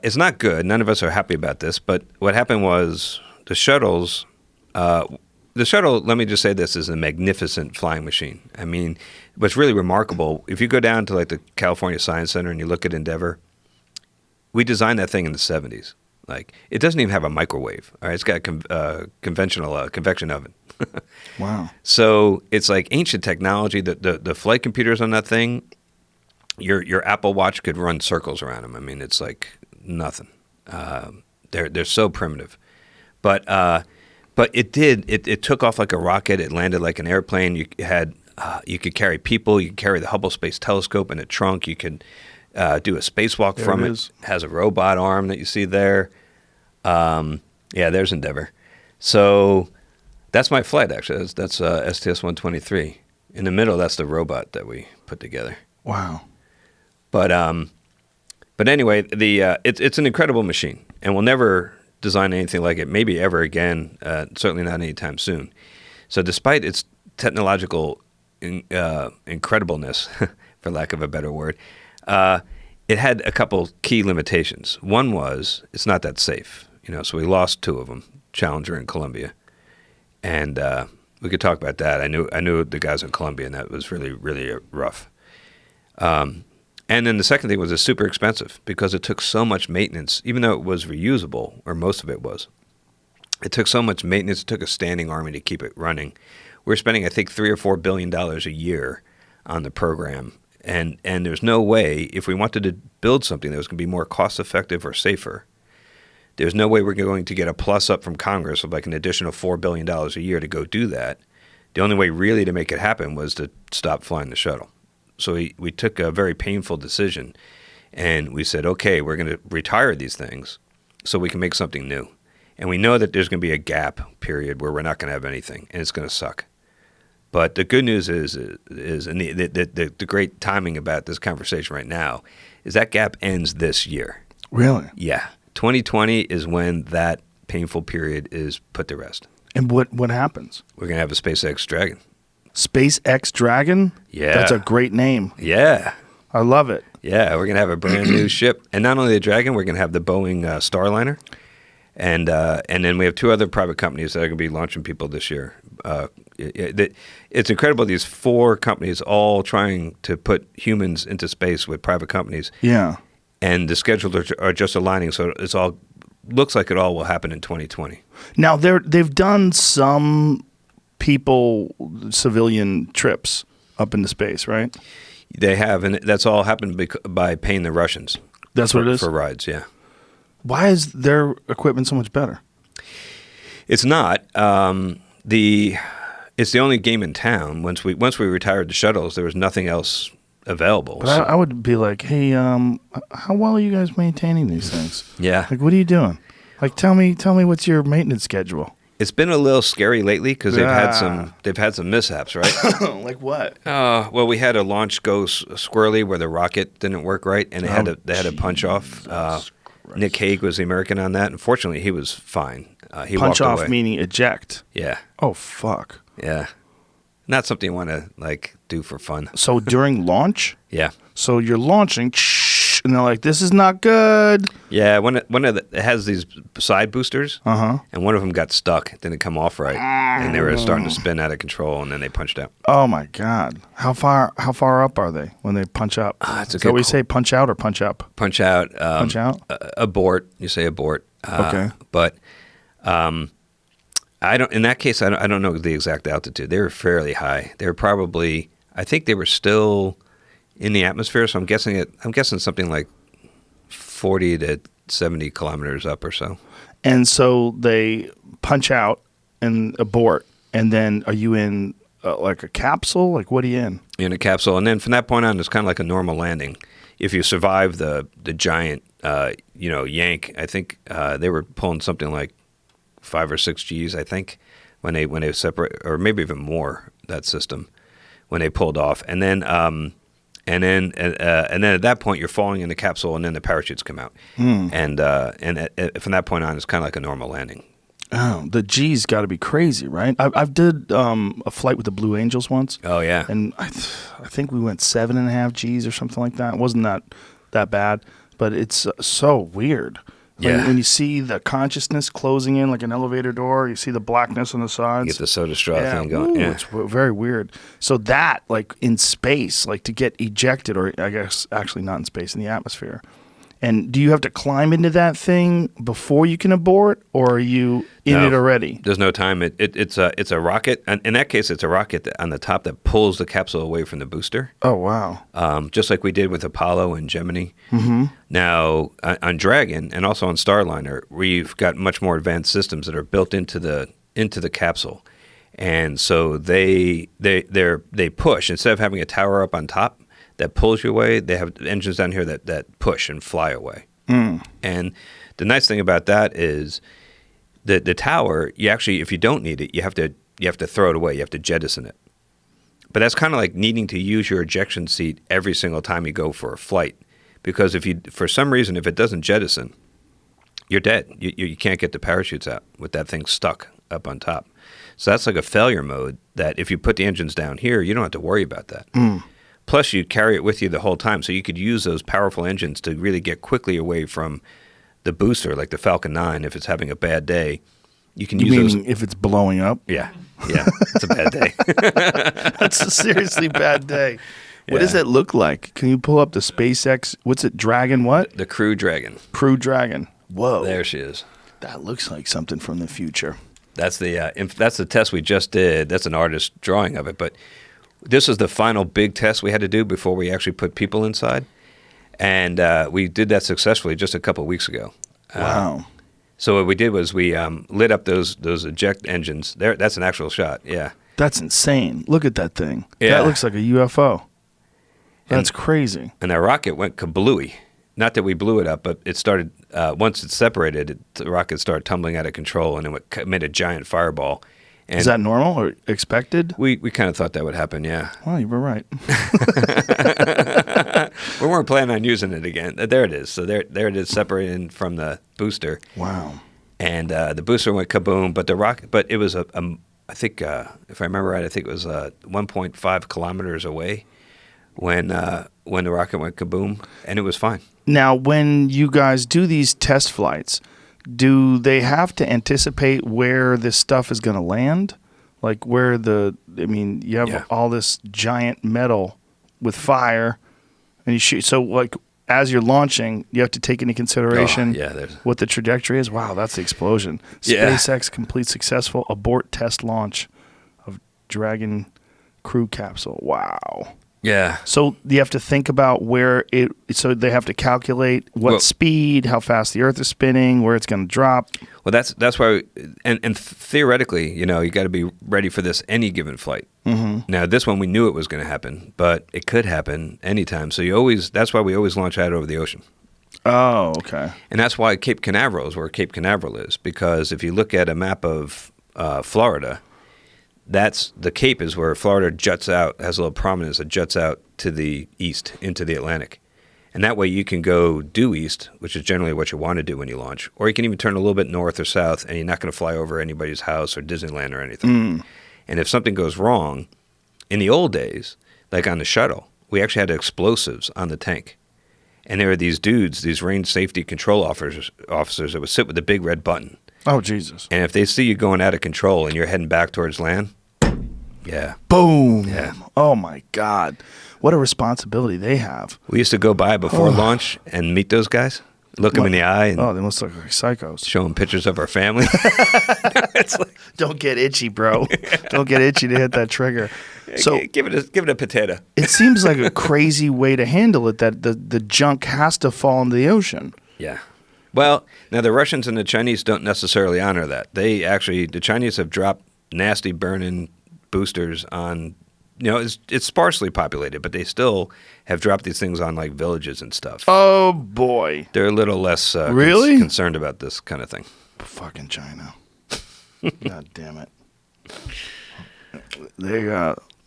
S2: it's not good. None of us are happy about this. But what happened was the shuttles, let me just say this, is a magnificent flying machine. I mean, what's really remarkable, if you go down to like the California Science Center and you look at Endeavour, we designed that thing in the 70s. Like, it doesn't even have a microwave. All right, it's got a conventional convection oven.
S1: Wow.
S2: So it's like ancient technology. The flight computers on that thing, your Apple Watch could run circles around them. I mean, it's like nothing. They're so primitive, but it took off like a rocket. It landed like an airplane. You could carry people. You could carry the Hubble Space Telescope in a trunk. You could do a spacewalk from it. Has a robot arm that you see there. There's Endeavour. So that's my flight, actually. That's STS-123. In the middle, that's the robot that we put together.
S1: Wow.
S2: But anyway, it's an incredible machine, and we'll never design anything like it, maybe ever again, certainly not anytime soon. So despite its technological incredibleness, for lack of a better word, it had a couple key limitations. One was it's not that safe. So we lost two of them, Challenger and Columbia. And we could talk about that. I knew the guys in Columbia, and that was really, really rough. And then the second thing was it's super expensive because it took so much maintenance, even though it was reusable, or most of it was. It took so much maintenance. It took a standing army to keep it running. We're spending, I think, $3 or $4 billion a year on the program. And there's no way, if we wanted to build something that was going to be more cost-effective or safer, there's no way we're going to get a plus up from Congress of like an additional $4 billion a year to go do that. The only way really to make it happen was to stop flying the shuttle. So we took a very painful decision, and we said, okay, we're going to retire these things so we can make something new. And we know that there's going to be a gap period where we're not going to have anything, and it's going to suck. But the good news is and the great timing about this conversation right now is that gap ends this year.
S1: Really?
S2: Yeah. 2020 is when that painful period is put to rest.
S1: And what happens?
S2: We're going to have a SpaceX Dragon.
S1: SpaceX Dragon?
S2: Yeah.
S1: That's a great name.
S2: Yeah.
S1: I love it.
S2: Yeah, we're going to have a brand new ship. And not only the Dragon, we're going to have the Boeing Starliner. And then we have two other private companies that are going to be launching people this year. It's incredible, these four companies all trying to put humans into space with private companies.
S1: Yeah.
S2: And the schedules are just aligning, so it's all looks like it all will happen in 2020. Now,
S1: they've done some civilian trips up into space, right?
S2: They have, and that's all happened by paying the Russians.
S1: That's what it is?
S2: For rides, yeah.
S1: Why is their equipment so much better?
S2: It's not. It's the only game in town. Once we retired the shuttles, there was nothing else available.
S1: But I would be like, hey, how well are you guys maintaining these things?
S2: Yeah.
S1: Like, what are you doing? Like, tell me what's your maintenance schedule?
S2: It's been a little scary lately because they've had some mishaps, right?
S1: Like what?
S2: Well, we had a launch go squirrely where the rocket didn't work right, and they had to punch off. Nick Hague was the American on that. Unfortunately, he was fine. He
S1: punch
S2: walked
S1: off
S2: away.
S1: Meaning eject.
S2: Yeah.
S1: Oh fuck.
S2: Yeah. Not something you want to like do for fun.
S1: So during launch?
S2: Yeah.
S1: So you're launching, and they're like, "This is not good."
S2: Yeah. It has these side boosters, and one of them got stuck. It didn't come off right, and they were starting to spin out of control, and then they punched out.
S1: Oh my god! How far up are they when they punch up? So we say punch out or punch up?
S2: Punch out.
S1: Punch out.
S2: Abort. You say abort.
S1: Okay.
S2: But I don't. In that case, I don't know the exact altitude. They were fairly high. They were probably. I think they were still in the atmosphere. So I'm guessing something like 40 to 70 kilometers up or so.
S1: And so they punch out and abort. And then are you in like a capsule? Like what are you in?
S2: You're in a capsule, and then from that point on, it's kind of like a normal landing. If you survive the giant, yank, I think they were pulling something like 5 or 6 Gs, I think, when they separate, or maybe even more, that system, when they pulled off. And then at that point, you're falling in the capsule, and then the parachutes come out. And from that point on, it's kind of like a normal landing.
S1: Oh, the G's got to be crazy, right? I've did a flight with the Blue Angels once.
S2: Oh yeah,
S1: and I think we went 7.5 G's or something like that. It wasn't that bad, but it's so weird.
S2: Yeah.
S1: When you see the consciousness closing in like an elevator door, you see the blackness on the sides.
S2: You get the soda straw thing going. Yeah,
S1: it's very weird. So that, like in space, like to get ejected, or I guess actually not in space, in the atmosphere, And do you have to climb into that thing before you can abort, or are you in it already?
S2: There's no time. It's a rocket. And in that case, it's a rocket on the top that pulls the capsule away from the booster.
S1: Oh, wow.
S2: Just like we did with Apollo and Gemini.
S1: Mm-hmm.
S2: Now, on Dragon and also on Starliner, we've got much more advanced systems that are built into the capsule. And so they push. Instead of having a tower up on top that pulls you away, they have engines down here that push and fly away. Mm. And the nice thing about that is the tower, you actually, if you don't need it, you have to throw it away. You have to jettison it. But that's kind of like needing to use your ejection seat every single time you go for a flight. Because if you, for some reason, if it doesn't jettison, you're dead. You can't get the parachutes out with that thing stuck up on top. So that's like a failure mode that if you put the engines down here, you don't have to worry about that. Mm. Plus, you carry it with you the whole time, so you could use those powerful engines to really get quickly away from the booster, like the Falcon 9. If it's having a bad day, you can use those.
S1: If it's blowing up?
S2: Yeah, it's a bad day.
S1: That's a seriously bad day. What does that look like? Can you pull up the SpaceX? What's it? Dragon what?
S2: The Crew Dragon.
S1: Crew Dragon. Whoa.
S2: There she is.
S1: That looks like something from the future.
S2: That's the test we just did. That's an artist drawing of it, but this is the final big test we had to do before we actually put people inside, and we did that successfully just a couple of weeks ago.
S1: Wow!
S2: So what we did was we lit up those eject engines. There, that's an actual shot. Yeah,
S1: that's insane. Look at that thing.
S2: Yeah.
S1: That looks like a UFO. That's crazy.
S2: And that rocket went kablooey. Not that we blew it up, but it started once it separated. The rocket started tumbling out of control, and it made a giant fireball. And
S1: is that normal or expected?
S2: We kind of thought that would happen, yeah.
S1: Well, you were right.
S2: We weren't planning on using it again. There it is. So there it is, separating from the booster.
S1: Wow.
S2: And the booster went kaboom, but the rocket, but it was I think if I remember right, I think it was 1.5 kilometers away when the rocket went kaboom, and it was fine. Now,
S1: when you guys do these test flights, do they have to anticipate where this stuff is going to land? Like where you have all this giant metal with fire, and you shoot. So, like, as you're launching, you have to take into consideration what the trajectory is. Wow, that's the explosion.
S2: Yeah.
S1: SpaceX complete successful abort test launch of Dragon crew capsule. Wow.
S2: Yeah.
S1: So you have to think about so they have to calculate what speed, how fast the Earth is spinning, where it's going to drop.
S2: Well, that's why, and theoretically, you got to be ready for this any given flight. Mm-hmm. Now, this one we knew it was going to happen, but it could happen anytime. So that's why we always launch out over the ocean.
S1: Oh, okay.
S2: And that's why Cape Canaveral is where Cape Canaveral is, because if you look at a map of Florida, the Cape is where Florida juts out, has a little prominence that juts out to the east into the Atlantic. And that way you can go due east, which is generally what you want to do when you launch, or you can even turn a little bit north or south, and you're not going to fly over anybody's house or Disneyland or anything. Mm. And if something goes wrong, in the old days, like on the shuttle, we actually had explosives on the tank. And there were these dudes, these range safety control officers that would sit with the big red button.
S1: Oh, Jesus.
S2: And if they see you going out of control and you're heading back towards land,
S1: boom.
S2: Yeah.
S1: Oh, my God. What a responsibility they have.
S2: We used to go by before launch and meet those guys, look them in the eye. And
S1: they must look like psychos.
S2: Show them pictures of our family.
S1: It's like, don't get itchy, bro. Don't get itchy to hit that trigger. So
S2: give it a potato.
S1: It seems like a crazy way to handle it, that the junk has to fall into the ocean.
S2: Yeah. Well, now the Russians and the Chinese don't necessarily honor that. The Chinese have dropped nasty burning boosters on, it's sparsely populated, but they still have dropped these things on like villages and stuff.
S1: Oh, boy.
S2: They're a little less
S1: really
S2: concerned about this kind of thing.
S1: Fucking China. God damn it.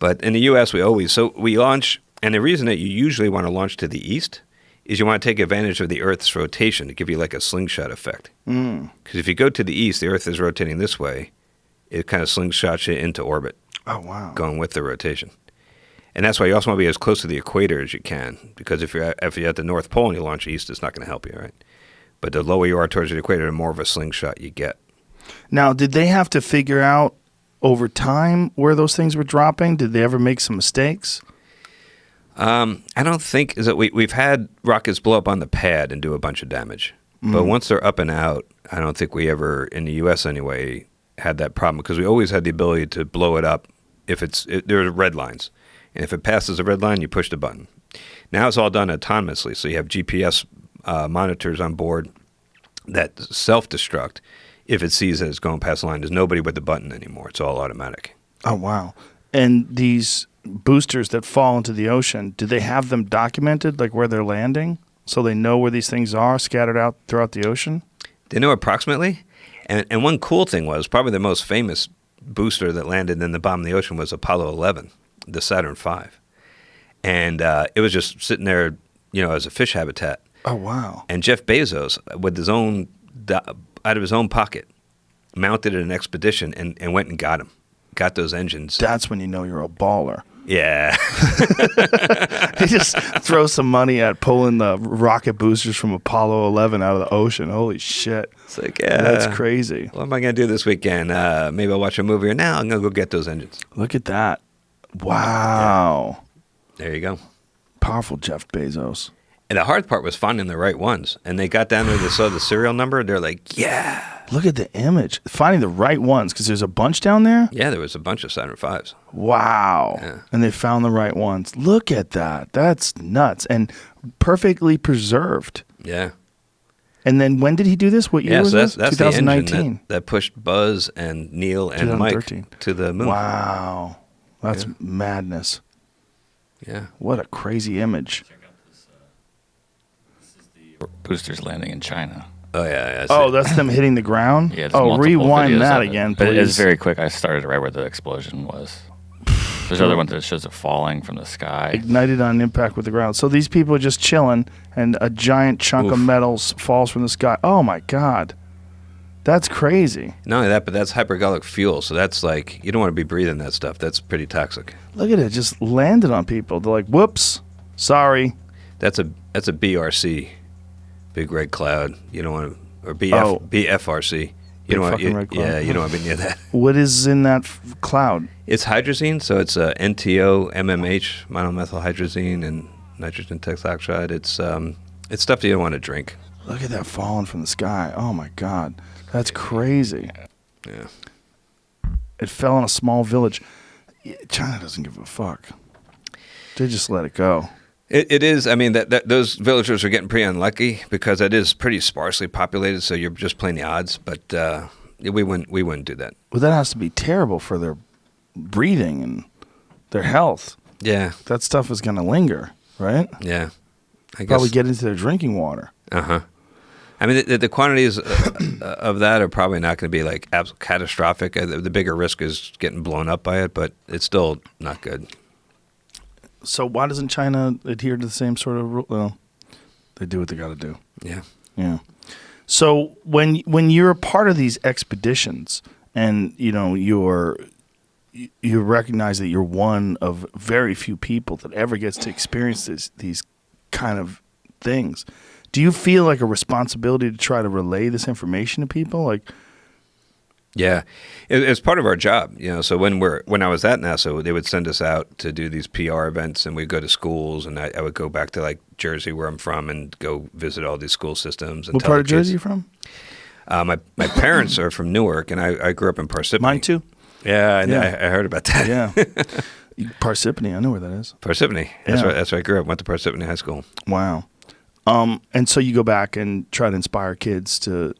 S2: But in the U.S., we launch, and the reason that you usually want to launch to the east is you want to take advantage of the Earth's rotation to give you like a slingshot effect. Because if you go to the east, the Earth is rotating this way, it kind of slingshots you into orbit.
S1: Oh, wow.
S2: Going with the rotation. And that's why you also want to be as close to the equator as you can, because if you're at the North Pole and you launch east, it's not going to help you, right? But the lower you are towards the equator, the more of a slingshot you get.
S1: Now, did they have to figure out over time where those things were dropping? Did they ever make some mistakes?
S2: I don't think is that we've had rockets blow up on the pad and do a bunch of damage, but once they're up and out, I don't think we ever in the U.S. anyway had that problem because we always had the ability to blow it up if there are red lines, and if it passes a red line, you push the button. Now it's all done autonomously, so you have GPS monitors on board that self-destruct if it sees that it's going past the line. There's nobody with the button anymore. It's all automatic.
S1: Oh, wow. And these boosters that fall into the ocean, do they have them documented, like where they're landing, so they know where these things are scattered out throughout the ocean?
S2: They know approximately. And one cool thing was probably the most famous booster that landed in the bottom of the ocean was Apollo 11, the Saturn V. And it was just sitting there, as a fish habitat.
S1: Oh, wow.
S2: And Jeff Bezos, with his own, out of his own pocket, mounted an expedition and went and got those engines.
S1: That's when you know you're a baller.
S2: Yeah.
S1: He just throws some money at pulling the rocket boosters from Apollo 11 out of the ocean. Holy shit.
S2: It's like, yeah.
S1: That's crazy.
S2: What am I going to do this weekend? Maybe I'll watch a movie, or now I'm going to go get those engines.
S1: Look at that. Wow.
S2: Yeah. There you go.
S1: Powerful Jeff Bezos.
S2: And the hard part was finding the right ones. And they got down there, they saw the serial number, they're like, yeah.
S1: Look at the image. Finding the right ones, because there's a bunch down there?
S2: Yeah, there was a bunch of Saturn Vs.
S1: Wow.
S2: Yeah.
S1: And they found the right ones. Look at that. That's nuts. And perfectly preserved.
S2: Yeah.
S1: And then when did he do this? What year was this?
S2: That's
S1: 2019.
S2: the engine that pushed Buzz and Neil and Mike to the moon.
S1: Wow. That's madness.
S2: Yeah.
S1: What a crazy image.
S3: Check out this. This is the boosters landing in China.
S2: Oh, yeah.
S1: That's them hitting the ground?
S3: Yeah. there's
S1: Oh,
S3: multiple
S1: rewind
S3: videos
S1: that
S3: of it.
S1: again,
S3: But
S1: please.
S3: it's very quick. I started right where the explosion was. There's other one that shows it falling from the sky.
S1: Ignited on impact with the ground. So these people are just chilling, and a giant chunk of metals falls from the sky. Oh, my God. That's crazy.
S2: Not only that, but that's hypergolic fuel. So that's like, you don't want to be breathing that stuff. That's pretty toxic.
S1: Look at it. Just landed on people. They're like, whoops, sorry.
S2: That's a BRC, big red cloud. You don't want to, or BFRC.
S1: Big fucking red cloud.
S2: Yeah, you don't want to be near that.
S1: What is in that cloud?
S2: It's hydrazine, so it's NTO, MMH, monomethylhydrazine, and nitrogen tetroxide. It's stuff that you don't want to drink.
S1: Look at that falling from the sky. Oh, my God. That's crazy.
S2: Yeah.
S1: It fell in a small village. China doesn't give a fuck. They just let it go.
S2: It is. I mean, that those villagers are getting pretty unlucky because it is pretty sparsely populated. So you're just playing the odds. But we wouldn't do that.
S1: Well, that has to be terrible for their breathing and their health.
S2: Yeah.
S1: That stuff is going to linger, right?
S2: Yeah. I guess.
S1: Probably get into their drinking water.
S2: Uh-huh. I mean, the quantities of that are probably not going to be like catastrophic. The bigger risk is getting blown up by it, but it's still not good.
S1: So why doesn't China adhere to the same sort of rule? Well, they do what they got to do.
S2: Yeah.
S1: Yeah. So when you're a part of these expeditions, and you recognize that you're one of very few people that ever gets to experience these kind of things, do you feel like a responsibility to try to relay this information to people? Like,
S2: yeah, it's part of our job, So when I was at NASA, they would send us out to do these PR events, and we'd go to schools, and I would go back to like Jersey, where I'm from, and go visit all these school systems. And
S1: what part of Jersey are you from?
S2: My parents are from Newark, and I grew up in Parsippany.
S1: Mine too.
S2: Yeah, I heard about that.
S1: Yeah, Parsippany, I know where that is.
S2: Parsippany. That's where I grew up. Went to Parsippany High School.
S1: Wow. And so you go back and try to inspire kids to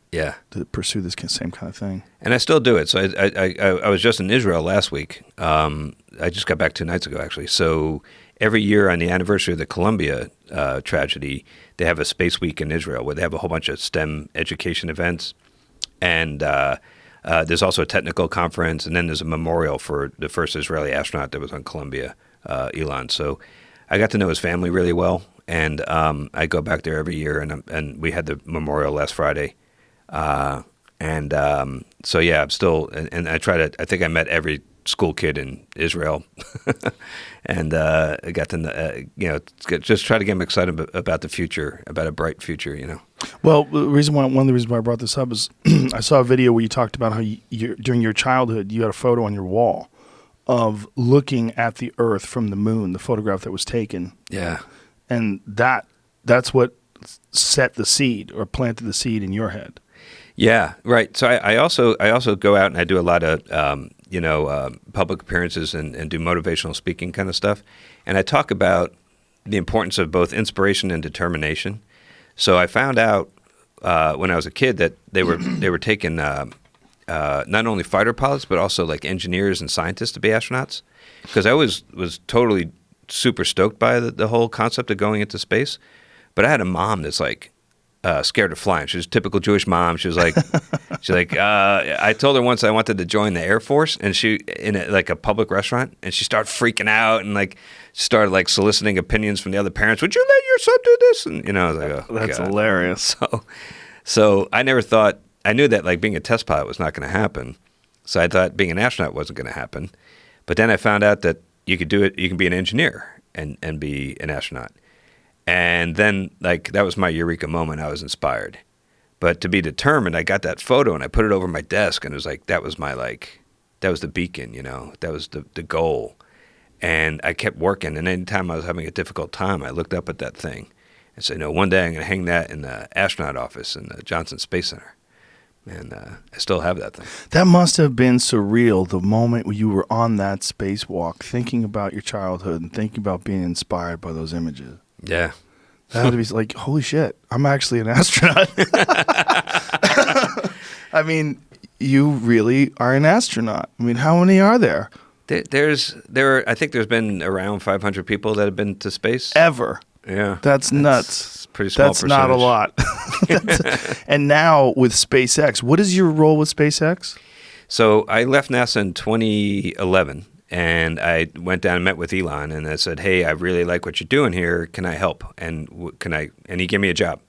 S1: pursue this same kind of thing.
S2: And I still do it. So I was just in Israel last week. I just got back 2 nights ago, actually. So every year on the anniversary of the Columbia tragedy, they have a Space Week in Israel where they have a whole bunch of STEM education events. And there's also a technical conference, and then there's a memorial for the first Israeli astronaut that was on Columbia, Elon. So I got to know his family really well. And I go back there every year, and we had the memorial last Friday, so yeah, I'm still, and I think I met every school kid in Israel, and I got to just try to get them excited about the future, about a bright future,
S1: Well, one of the reasons why I brought this up is I saw a video where you talked about how during your childhood you had a photo on your wall of looking at the Earth from the moon, the photograph that was taken.
S2: Yeah.
S1: And that's what set the seed or planted the seed in your head.
S2: Yeah, right. So I also go out and I do a lot of public appearances and do motivational speaking kind of stuff, and I talk about the importance of both inspiration and determination. So I found out when I was a kid that they were taking not only fighter pilots but also like engineers and scientists to be astronauts, because I was totally super stoked by the whole concept of going into space, but I had a mom that's like scared of flying. She was a typical Jewish mom. She was like, I told her once I wanted to join the Air Force, and she in a public restaurant, and she started freaking out and like started like soliciting opinions from the other parents. Would you let your son do this? And I was like, oh,
S1: that's
S2: God.
S1: hilarious.
S2: So I never thought, I knew that like being a test pilot was not going to happen. So I thought being an astronaut wasn't going to happen. But then I found out that you could do it. You can be an engineer and be an astronaut. And then, like, that was my eureka moment. I was inspired. But to be determined, I got that photo and I put it over my desk, and it was like, that was the beacon, that was the goal. And I kept working. And anytime I was having a difficult time, I looked up at that thing and said, one day I'm going to hang that in the astronaut office in the Johnson Space Center. And I still have that thing.
S1: That must have been surreal, the moment you were on that spacewalk, thinking about your childhood and thinking about being inspired by those images.
S2: Yeah.
S1: That had to be like, holy shit, I'm actually an astronaut. I mean, you really are an astronaut. I mean, how many are there?
S2: I think there's been around 500 people that have been to space.
S1: Ever.
S2: Yeah.
S1: That's nuts.
S2: It's a pretty small
S1: That's
S2: percentage.
S1: not a lot. And now with SpaceX, what is your role with SpaceX?
S2: So I left NASA in 2011, and I went down and met with Elon, and I said, hey, I really like what you're doing here. Can I help? And he gave me a job.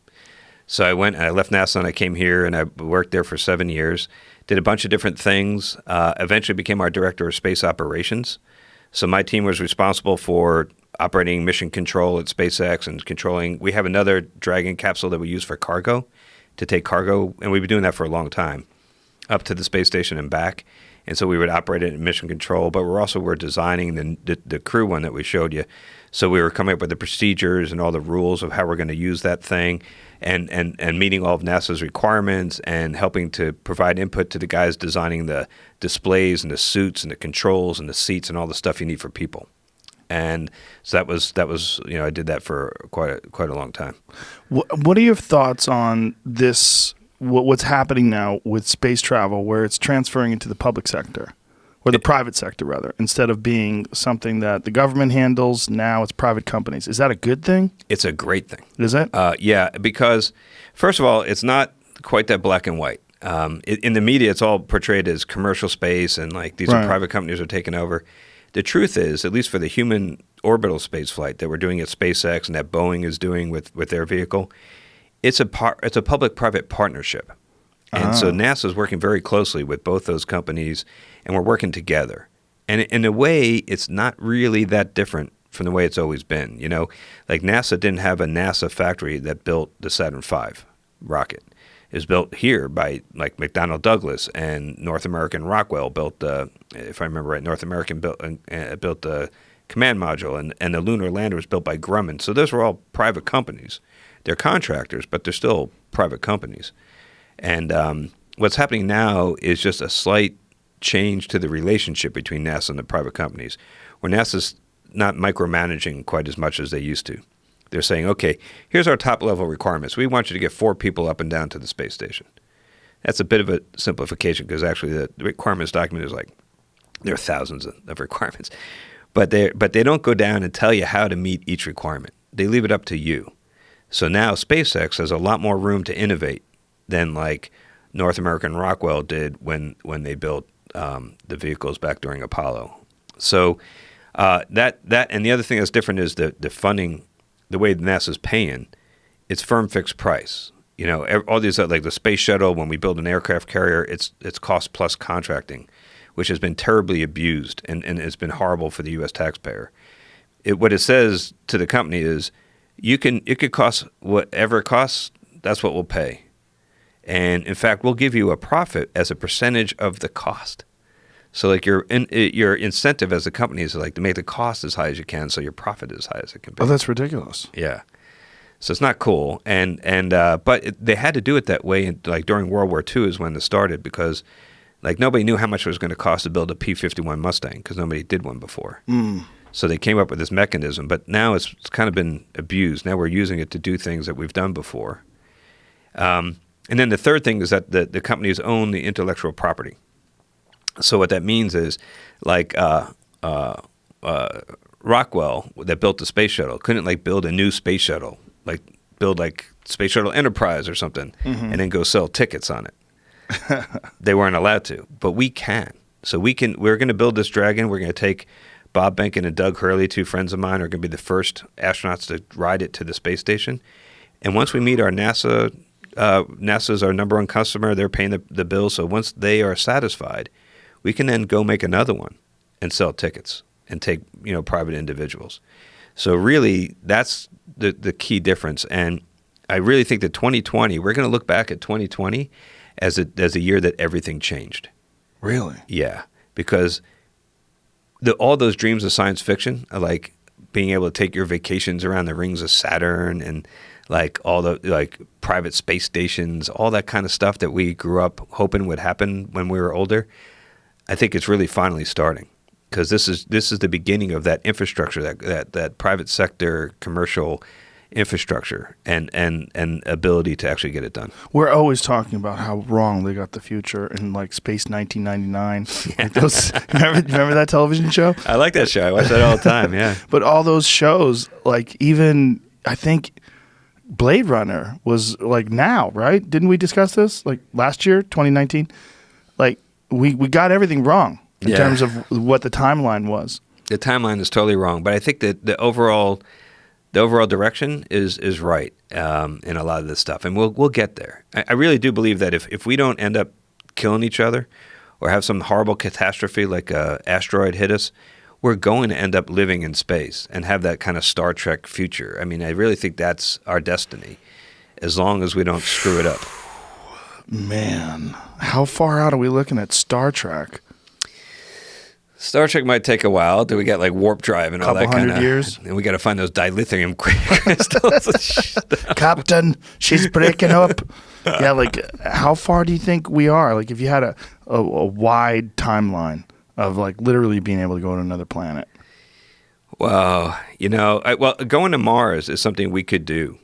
S2: So I went and I left NASA and I came here and I worked there for 7 years, did a bunch of different things, eventually became our director of space operations. So my team was responsible for operating mission control at SpaceX and controlling. We have another Dragon capsule that we use for cargo, to take cargo, and we've been doing that for a long time, up to the space station and back. And so we would operate it in mission control, but we're designing the crew one that we showed you. So we were coming up with the procedures and all the rules of how we're going to use that thing, and meeting all of NASA's requirements and helping to provide input to the guys designing the displays and the suits and the controls and the seats and all the stuff you need for people. And so that was I did that for quite a long time.
S1: What are your thoughts on this? What's happening now with space travel, where it's transferring into the public sector, or the private sector rather, instead of being something that the government handles? Now it's private companies. Is that a good thing?
S2: It's a great thing.
S1: Is it?
S2: Yeah, because first of all, it's not quite that black and white. In the media, it's all portrayed as commercial space and like these are private companies are taking over. The truth is, at least for the human orbital space flight that we're doing at SpaceX and that Boeing is doing with their vehicle, it's a public-private partnership. And so NASA is working very closely with both those companies, and we're working together. And in a way, it's not really that different from the way it's always been. Like NASA didn't have a NASA factory that built the Saturn V rocket. It was built here by like McDonnell Douglas, and North American Rockwell built, if I remember right, North American built the command module, and the lunar lander was built by Grumman. So those were all private companies. They're contractors, but they're still private companies. And what's happening now is just a slight change to the relationship between NASA and the private companies, where NASA's not micromanaging quite as much as they used to. They're saying, okay, here's our top-level requirements. We want you to get 4 people up and down to the space station. That's a bit of a simplification, because actually the requirements document is like, there are thousands of requirements. But they don't go down and tell you how to meet each requirement. They leave it up to you. So now SpaceX has a lot more room to innovate than like North American Rockwell did when they built the vehicles back during Apollo. So that and the other thing that's different is the funding. The way NASA's paying, it's firm fixed price. All these like the space shuttle, when we build an aircraft carrier, it's cost plus contracting, which has been terribly abused and it's been horrible for the U.S. taxpayer. What it says to the company is, it could cost whatever it costs. That's what we'll pay, and in fact, we'll give you a profit as a percentage of the cost. So like your incentive as a company is like to make the cost as high as you can, so your profit is as high as it can be.
S1: Oh, that's ridiculous.
S2: Yeah. So it's not cool, but they had to do it that way. And like during World War II is when it started, because like nobody knew how much it was going to cost to build a P-51 Mustang, because nobody did one before. So they came up with this mechanism, but now it's kind of been abused. Now we're using it to do things that we've done before. And then the third thing is that the companies own the intellectual property. So what that means is, like Rockwell that built the space shuttle couldn't like build a new space shuttle, like build like Space Shuttle Enterprise or something, and then go sell tickets on it. They weren't allowed to, but we can. So we're going to build this Dragon. We're going to take Bob Behnken and Doug Hurley, two friends of mine, are going to be the first astronauts to ride it to the space station. And once we meet our NASA's our number one customer. They're paying the bill. So once they are satisfied, we can then go make another one and sell tickets and take private individuals. So really, that's the key difference. And I really think that 2020, we're going to look back at 2020 as a year that everything changed.
S1: Really?
S2: Yeah, because all those dreams of science fiction, like being able to take your vacations around the rings of Saturn and like all the like private space stations, all that kind of stuff that we grew up hoping would happen when we were older, I think it's really finally starting, because this is the beginning of that infrastructure, that private sector commercial infrastructure and ability to actually get it done.
S1: We're always talking about how wrong they got the future in like Space 1999. Like those, remember that television show?
S2: I like that show. I watch that all the time. Yeah.
S1: But all those shows, like even I think Blade Runner was like now, right? Didn't we discuss this like last year, 2019? Like we got everything wrong in terms of what the timeline was.
S2: The timeline is totally wrong, but I think that the overall direction is right in a lot of this stuff, and we'll get there. I really do believe that if we don't end up killing each other or have some horrible catastrophe like a asteroid hit us, we're going to end up living in space and have that kind of Star Trek future. I mean, I really think that's our destiny, as long as we don't screw it up.
S1: Man, how far out are we looking at Star Trek?
S2: Star Trek might take a while. Do we get like warp drive and all that kind of
S1: years?
S2: And we got to find those dilithium crystals.
S1: Captain, she's breaking up. Yeah, like how far do you think we are? Like if you had a wide timeline of like literally being able to go to another planet.
S2: Well, going to Mars is something we could do.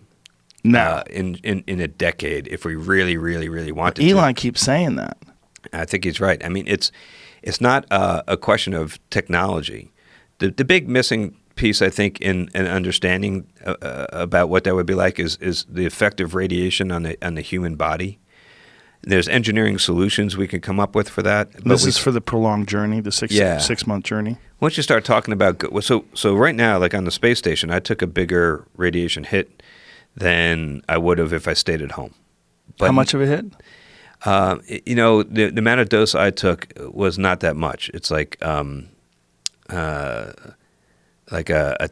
S1: No,
S2: in a decade if we really, really, really wanted to.
S1: Elon keeps saying that.
S2: I think he's right. I mean, it's not a question of technology. The big missing piece, I think, in understanding about what that would be like is the effect of radiation on the human body. There's engineering solutions we could come up with for that.
S1: This is for the prolonged journey, the 6 month journey.
S2: Once you start talking about so right now, like on the space station, I took a bigger radiation hit than I would have if I stayed at home. But,
S1: how much of a hit?
S2: The amount of dose I took was not that much. It's like a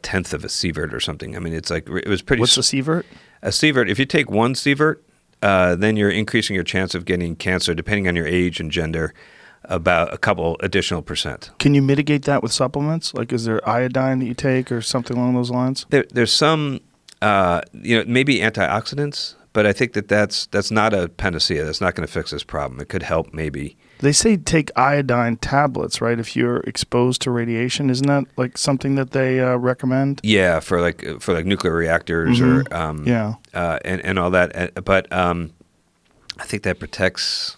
S2: tenth of a sievert or something. I mean, it's like it was pretty.
S1: What's a sievert?
S2: A sievert. If you take one sievert, then you're increasing your chance of getting cancer, depending on your age and gender, about a couple additional %.
S1: Can you mitigate that with supplements? Like, is there iodine that you take or something along those lines?
S2: There's some, maybe antioxidants. But I think that's not a panacea. That's not going to fix this problem. It could help maybe.
S1: They say take iodine tablets, right? If you're exposed to radiation, isn't that like something that they recommend?
S2: Yeah, for nuclear reactors or and all that. But I think that protects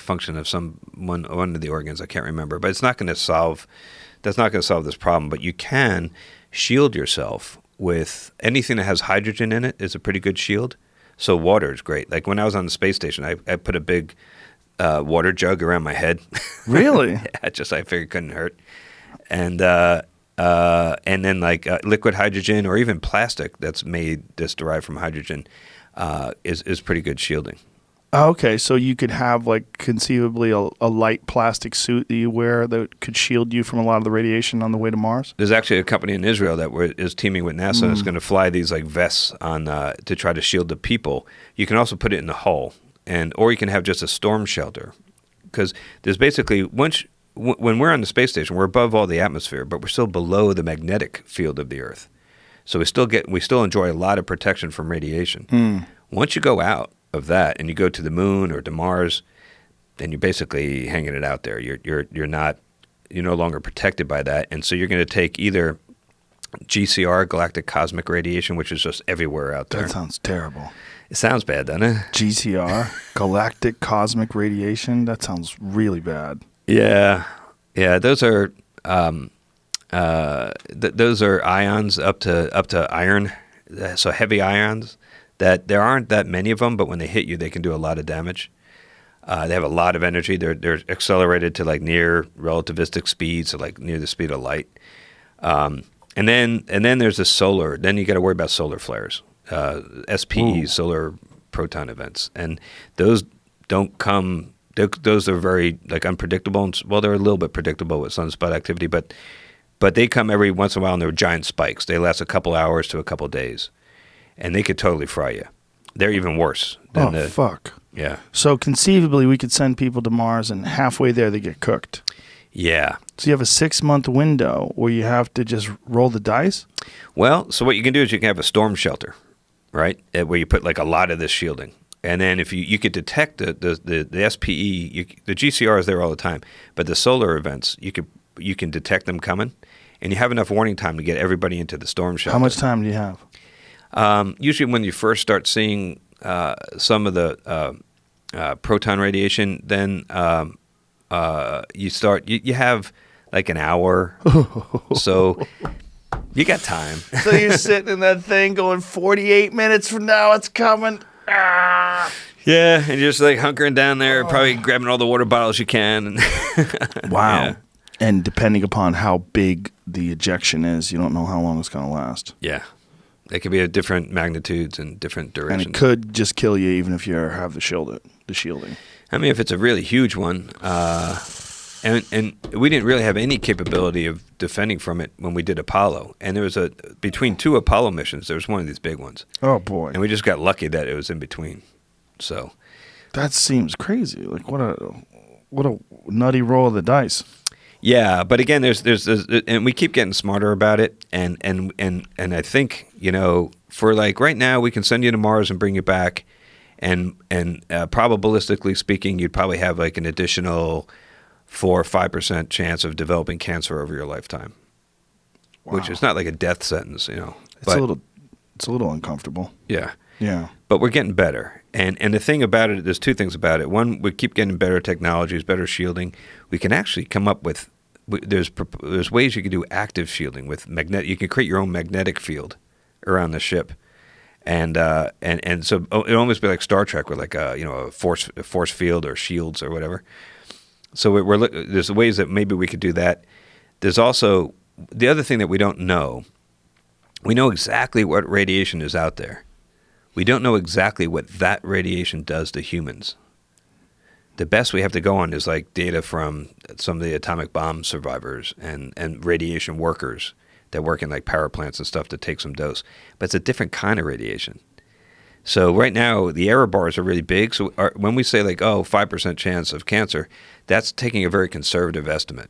S2: function of one of the organs. I can't remember, but it's not going to solve. That's not going to solve this problem. But you can shield yourself with anything that has hydrogen in it is a pretty good shield. So water is great. Like when I was on the space station, I put a big water jug around my head.
S1: Really?
S2: Yeah, I figured it couldn't hurt. And then like liquid hydrogen or even plastic that's derived from hydrogen is pretty good shielding.
S1: Okay, so you could have like conceivably a light plastic suit that you wear that could shield you from a lot of the radiation on the way to Mars?
S2: There's actually a company in Israel that is teaming with NASA and is going to fly these like vests on to try to shield the people. You can also put it in the hull, or you can have just a storm shelter. because there's basically when we're on the space station, we're above all the atmosphere, but we're still below the magnetic field of the Earth. So we still enjoy a lot of protection from radiation. Once you go out of that and you go to the moon or to Mars, then you're basically hanging it out there. You're no longer protected by that, and so you're going to take either GCR, galactic cosmic radiation, which is just everywhere out there.
S1: That sounds terrible.
S2: It sounds bad, doesn't it?
S1: GCR, galactic cosmic radiation. That sounds really bad.
S2: Yeah. Those are those are ions up to iron, so heavy ions. That there aren't that many of them, but when they hit you, they can do a lot of damage. They have a lot of energy. They're accelerated to like near relativistic speed, so like near the speed of light. And then there's the solar. Then you got to worry about solar flares, SPEs, solar proton events, and those don't come. Those are very like unpredictable. Well, they're a little bit predictable with sunspot activity, but they come every once in a while, and they're giant spikes. They last a couple hours to a couple days, and they could totally fry you. They're even worse than
S1: fuck.
S2: Yeah.
S1: So conceivably, we could send people to Mars, and halfway there, they get cooked.
S2: Yeah.
S1: So you have a 6-month window where you have to just roll the dice?
S2: Well, so what you can do is you can have a storm shelter, right, where you put like a lot of this shielding. And then if you could detect the SPE, the GCR is there all the time, but the solar events, you can detect them coming, and you have enough warning time to get everybody into the storm shelter.
S1: How much time do you have?
S2: Usually when you first start seeing some of the proton radiation, then you have like an hour, so you got time.
S1: So you're sitting in that thing going 48 minutes from now, it's coming.
S2: Yeah, and you're just like hunkering down there, probably grabbing all the water bottles you can.
S1: Wow.
S2: Yeah.
S1: And depending upon how big the ejection is, you don't know how long it's going to last.
S2: Yeah. They could be at different magnitudes and different durations.
S1: And it could just kill you even if you have the shielding.
S2: I mean, if it's a really huge one, and we didn't really have any capability of defending from it when we did Apollo. And there was between 2 Apollo missions, there was one of these big ones.
S1: Oh, boy.
S2: And we just got lucky that it was in between. So
S1: that seems crazy. Like, what a nutty roll of the dice.
S2: Yeah, but again, there's and we keep getting smarter about it, and I think, for like right now, we can send you to Mars and bring you back, and probabilistically speaking, you'd probably have like an additional 4 or 5% chance of developing cancer over your lifetime, which is not like a death sentence,
S1: It's a little uncomfortable.
S2: Yeah.
S1: Yeah.
S2: But we're getting better. And the thing about it, there's 2 things about it. One, we keep getting better technologies, better shielding. We can actually come up with there's ways you can do active shielding with magnet. You can create your own magnetic field around the ship, and so it almost be like Star Trek with like a force field or shields or whatever. So there's ways that maybe we could do that. There's also the other thing that we don't know. We know exactly what radiation is out there. We don't know exactly what that radiation does to humans. The best we have to go on is like data from some of the atomic bomb survivors and radiation workers that work in like power plants and stuff to take some dose. But it's a different kind of radiation. So right now, the error bars are really big. So when we say like, 5% chance of cancer, that's taking a very conservative estimate.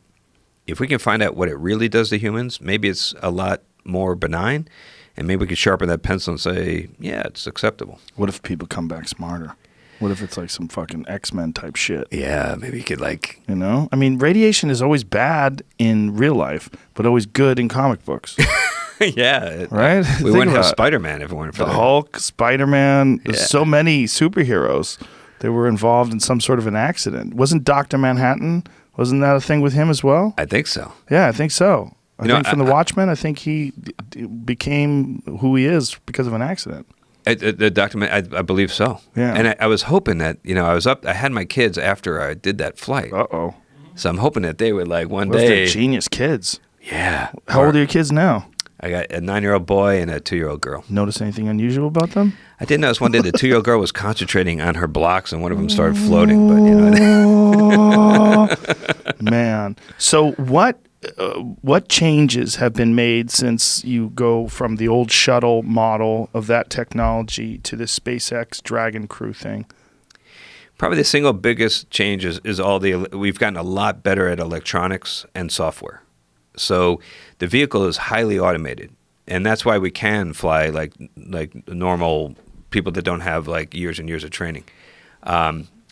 S2: If we can find out what it really does to humans, maybe it's a lot more benign, and maybe we could sharpen that pencil and say, yeah, it's acceptable.
S1: What if people come back smarter? What if it's like some fucking X-Men type shit?
S2: Yeah, maybe you could like...
S1: I mean, radiation is always bad in real life, but always good in comic books.
S2: Yeah.
S1: Right?
S2: We wouldn't have Spider-Man if it weren't for
S1: the Hulk, Spider-Man, there's so many superheroes that were involved in some sort of an accident. Wasn't Dr. Manhattan, wasn't that a thing with him as well?
S2: I think so.
S1: Yeah, I think so. I think from
S2: The
S1: Watchmen, I think he became who he is because of an accident.
S2: The document, I believe so.
S1: Yeah.
S2: And I was hoping that, I was up, I had my kids after I did that flight.
S1: Uh-oh.
S2: So I'm hoping that they would like one
S1: Those
S2: day.
S1: are genius kids.
S2: Yeah.
S1: How old are your kids now?
S2: I got a 9-year-old boy and a 2-year-old girl.
S1: Notice anything unusual about them?
S2: I did notice one day the 2-year-old girl was concentrating on her blocks and one of them started floating. But
S1: Man. So what changes have been made since you go from the old shuttle model of that technology to the SpaceX Dragon Crew thing?
S2: Probably the single biggest change is we've gotten a lot better at electronics and software. So the vehicle is highly automated, and that's why we can fly like normal people that don't have like years and years of training,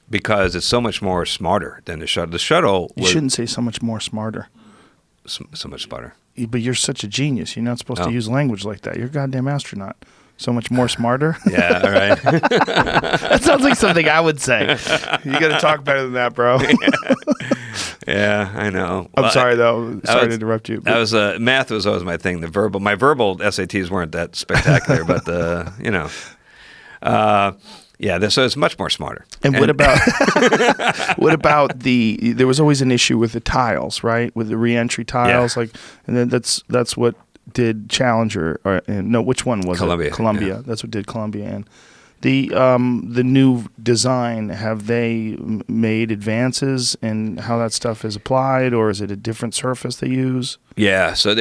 S2: because it's so much more smarter than the shuttle. The shuttle.
S1: You shouldn't say so much more smarter.
S2: So much smarter.
S1: But you're such a genius. You're not supposed to use language like that. You're a goddamn astronaut. So much more smarter.
S2: Yeah, all right.
S1: That sounds like something I would say. You got to talk better than that, bro.
S2: Yeah, I know.
S1: I'm sorry, though. Sorry to interrupt you.
S2: That was math was always my thing. My verbal SATs weren't that spectacular, but so it's much more smarter.
S1: And what about there was always an issue with the tiles, right? With the reentry tiles, and then that's what did Challenger, which one was it? Columbia. Yeah. That's what did Columbia. And the new design, have they made advances in how that stuff is applied, or is it a different surface they use?
S2: Yeah, so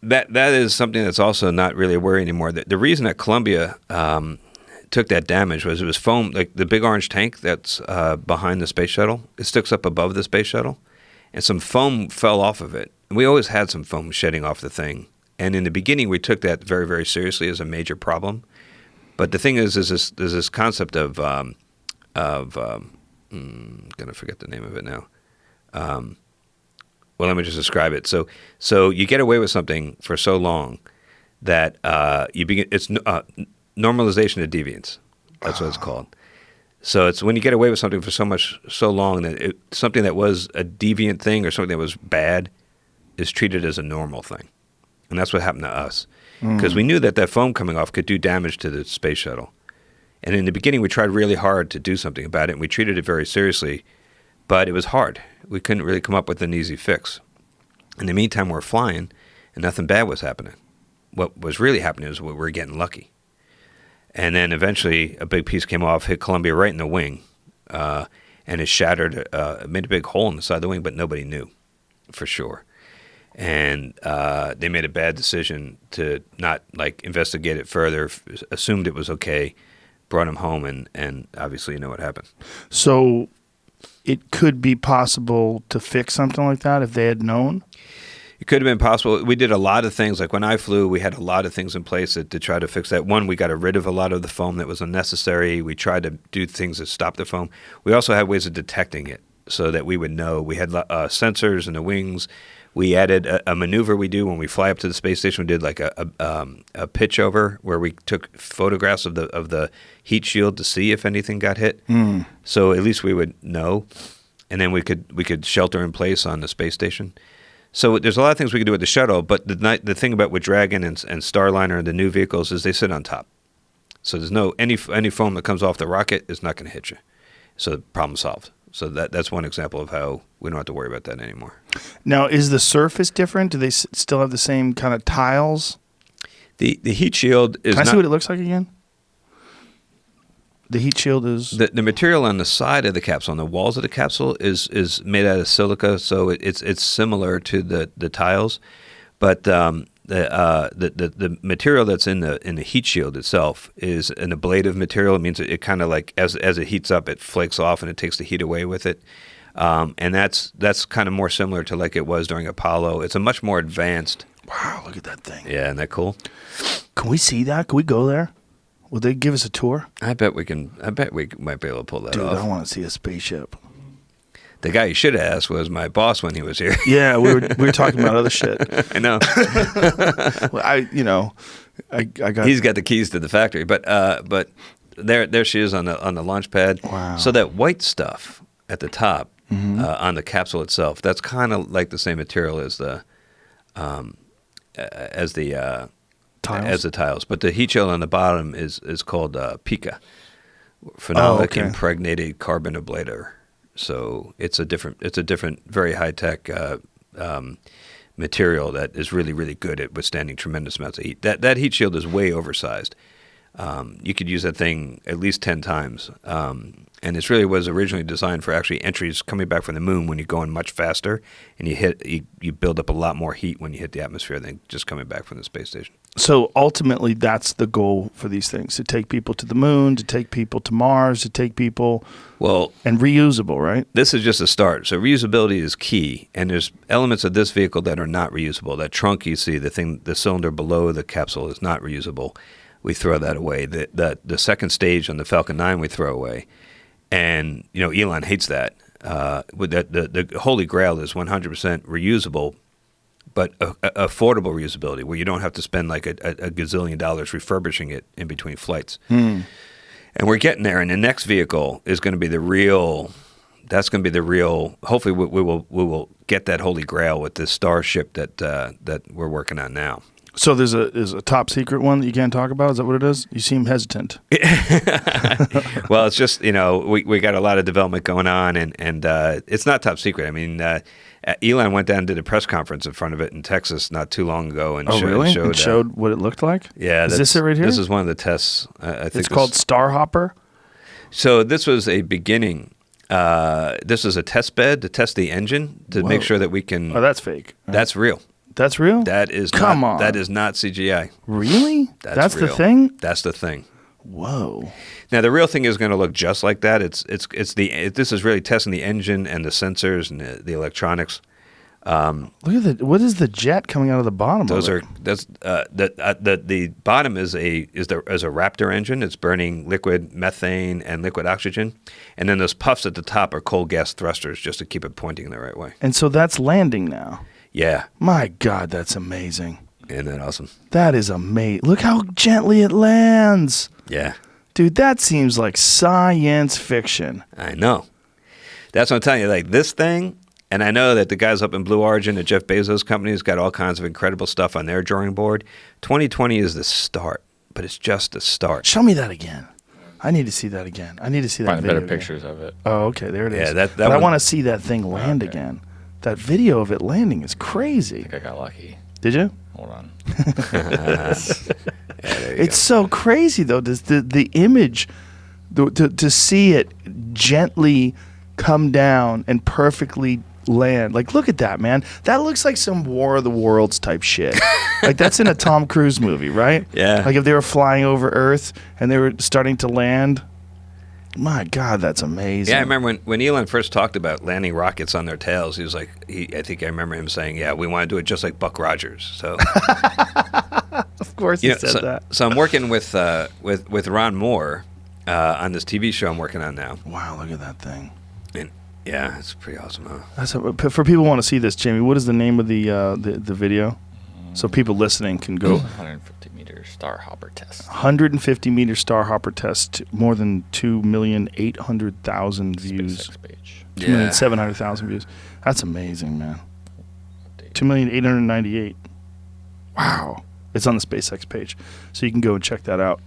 S2: that is something that's also not really a worry anymore. The reason that Columbia took that damage was it was foam, like the big orange tank that's behind the space shuttle. It sticks up above the space shuttle, and some foam fell off of it. And we always had some foam shedding off the thing. And in the beginning, we took that very, very seriously as a major problem. But the thing is this concept of I'm gonna forget the name of it now. Well, let me just describe it. So you get away with something for so long that you begin. It's normalization of deviance. That's what it's called. So it's when you get away with something for so long that something that was a deviant thing or something that was bad is treated as a normal thing. And that's what happened to us. Because we knew that foam coming off could do damage to the space shuttle. And in the beginning, we tried really hard to do something about it, and we treated it very seriously. But it was hard. We couldn't really come up with an easy fix. In the meantime, we're flying, and nothing bad was happening. What was really happening is we were getting lucky. And then eventually, a big piece came off, hit Columbia right in the wing, and it shattered, made a big hole in the side of the wing, but nobody knew for sure. And they made a bad decision to not investigate it further, assumed it was okay, brought him home, and obviously you know what happened.
S1: So it could be possible to fix something like that if they had known?
S2: It could have been possible. We did a lot of things. Like when I flew, we had a lot of things in place to try to fix that. One, we got rid of a lot of the foam that was unnecessary. We tried to do things to stop the foam. We also had ways of detecting it so that we would know. We had sensors in the wings. We added a maneuver we do when we fly up to the space station. We did like a pitch over where we took photographs of the heat shield to see if anything got hit. So at least we would know, and then we could shelter in place on the space station. So there's a lot of things we could do with the shuttle, but the thing about with Dragon and Starliner and the new vehicles is they sit on top. So there's any foam that comes off the rocket is not going to hit you. So the problem solved. So that's one example of how we don't have to worry about that anymore. Now,
S1: is the surface different? Do they still have the same kind of tiles?
S2: The heat shield is.
S1: Can I see what it looks like again? The heat shield is
S2: the material on the side of the capsule, on the walls of the capsule, is made out of silica, so it's similar to the tiles, but the material that's in the heat shield itself is an ablative material. It means it kind of like as it heats up, it flakes off and it takes the heat away with it, and that's kind of more similar to like it was during Apollo. It's a much more advanced.
S1: Wow! Look at that thing.
S2: Yeah, isn't that cool?
S1: Can we see that? Can we go there? Will they give us a tour?
S2: I bet we can. I bet we might be able to pull that off.
S1: Dude, I want to see a spaceship.
S2: The guy you should have asked was my boss when he was here.
S1: Yeah, we were talking about other shit.
S2: I know.
S1: Well, I got.
S2: He's got the keys to the factory, but there she is on the launch pad.
S1: Wow.
S2: So that white stuff at the top on the capsule itself, that's kind of like the same material as the tiles, but the heat shield on the bottom is called pica, phenolic impregnated carbon ablator. So it's a different, very high tech material that is really, really good at withstanding tremendous amounts of heat. That heat shield is way oversized. You could use that thing at least 10 times. And it really was originally designed for actually entries coming back from the moon when you're going much faster, and you build up a lot more heat when you hit the atmosphere than just coming back from the space station.
S1: So ultimately, that's the goal for these things: to take people to the moon, to take people to Mars, to take people.
S2: Well,
S1: and reusable, right?
S2: This is just a start. So reusability is key, and there's elements of this vehicle that are not reusable. That trunk you see, the cylinder below the capsule is not reusable. We throw that away. The second stage on the Falcon 9 we throw away. And, Elon hates that. The Holy Grail is 100% reusable, but affordable reusability, where you don't have to spend like a gazillion dollars refurbishing it in between flights. And we're getting there. And the next vehicle is going to be the real. That's going to be the real. Hopefully, we will get that Holy Grail with this Starship that we're working on now.
S1: So there's a top secret one that you can't talk about? Is that what it is? You seem hesitant.
S2: Well, it's just, we got a lot of development going on, and it's not top secret. I mean, Elon went down and did a press conference in front of it in Texas not too long ago. And
S1: showed what it looked like?
S2: Yeah.
S1: Is this it right here?
S2: This is one of the tests. I think
S1: it's called Starhopper?
S2: So this was a beginning. This is a test bed to test the engine to make sure that we can.
S1: Oh, that's fake.
S2: That's real.
S1: That's real?
S2: That is
S1: Come
S2: not,
S1: on.
S2: That is not CGI.
S1: Really? That's
S2: real.
S1: the thing?
S2: That's the thing.
S1: Whoa.
S2: Now the real thing is going to look just like that. This is really testing the engine and the sensors and the electronics.
S1: Look at what is the jet coming out of the bottom?
S2: The bottom is a Raptor engine. It's burning liquid methane and liquid oxygen, and then those puffs at the top are cold gas thrusters just to keep it pointing in the right way.
S1: And so that's landing now.
S2: Yeah.
S1: My God, that's amazing.
S2: Isn't that awesome?
S1: That is amazing. Look how gently it lands.
S2: Yeah.
S1: Dude, that seems like science fiction.
S2: I know. That's what I'm telling you. Like this thing, and I know that the guys up in Blue Origin at Jeff Bezos' company has got all kinds of incredible stuff on their drawing board. 2020 is the start, but it's just the start.
S1: Show me that again. I need to see that again. I need to see that video.
S3: Find better pictures of it.
S1: Oh, okay. There it is.
S2: Yeah,
S1: but I want to see that thing land again. That video of it landing is crazy.
S3: I think I got lucky.
S1: Did you?
S3: Hold on.
S1: It's so crazy, though. The image, to see it gently come down and perfectly land. Like, look at that, man. That looks like some War of the Worlds type shit. Like, that's in a Tom Cruise movie, right?
S2: Yeah.
S1: Like, if they were flying over Earth and they were starting to land. My God, that's amazing.
S2: Yeah, I remember when Elon first talked about landing rockets on their tails, he was like, I think I remember him saying, yeah, we want to do it just like Buck Rogers. So,
S1: of course he said that.
S2: So I'm working with Ron Moore on this TV show I'm working on now.
S1: Wow, look at that thing.
S2: And yeah, it's pretty awesome, huh?
S1: For people who want to see this, Jamie, what is the name of the video? So people listening can go.
S3: 150-meter Starhopper test.
S1: 150-meter Starhopper test, more than 2,800,000 views.
S3: SpaceX page.
S1: 2,700,000 views. That's amazing, man. 2,898,000. Wow. It's on the SpaceX page. So you can go and check that out.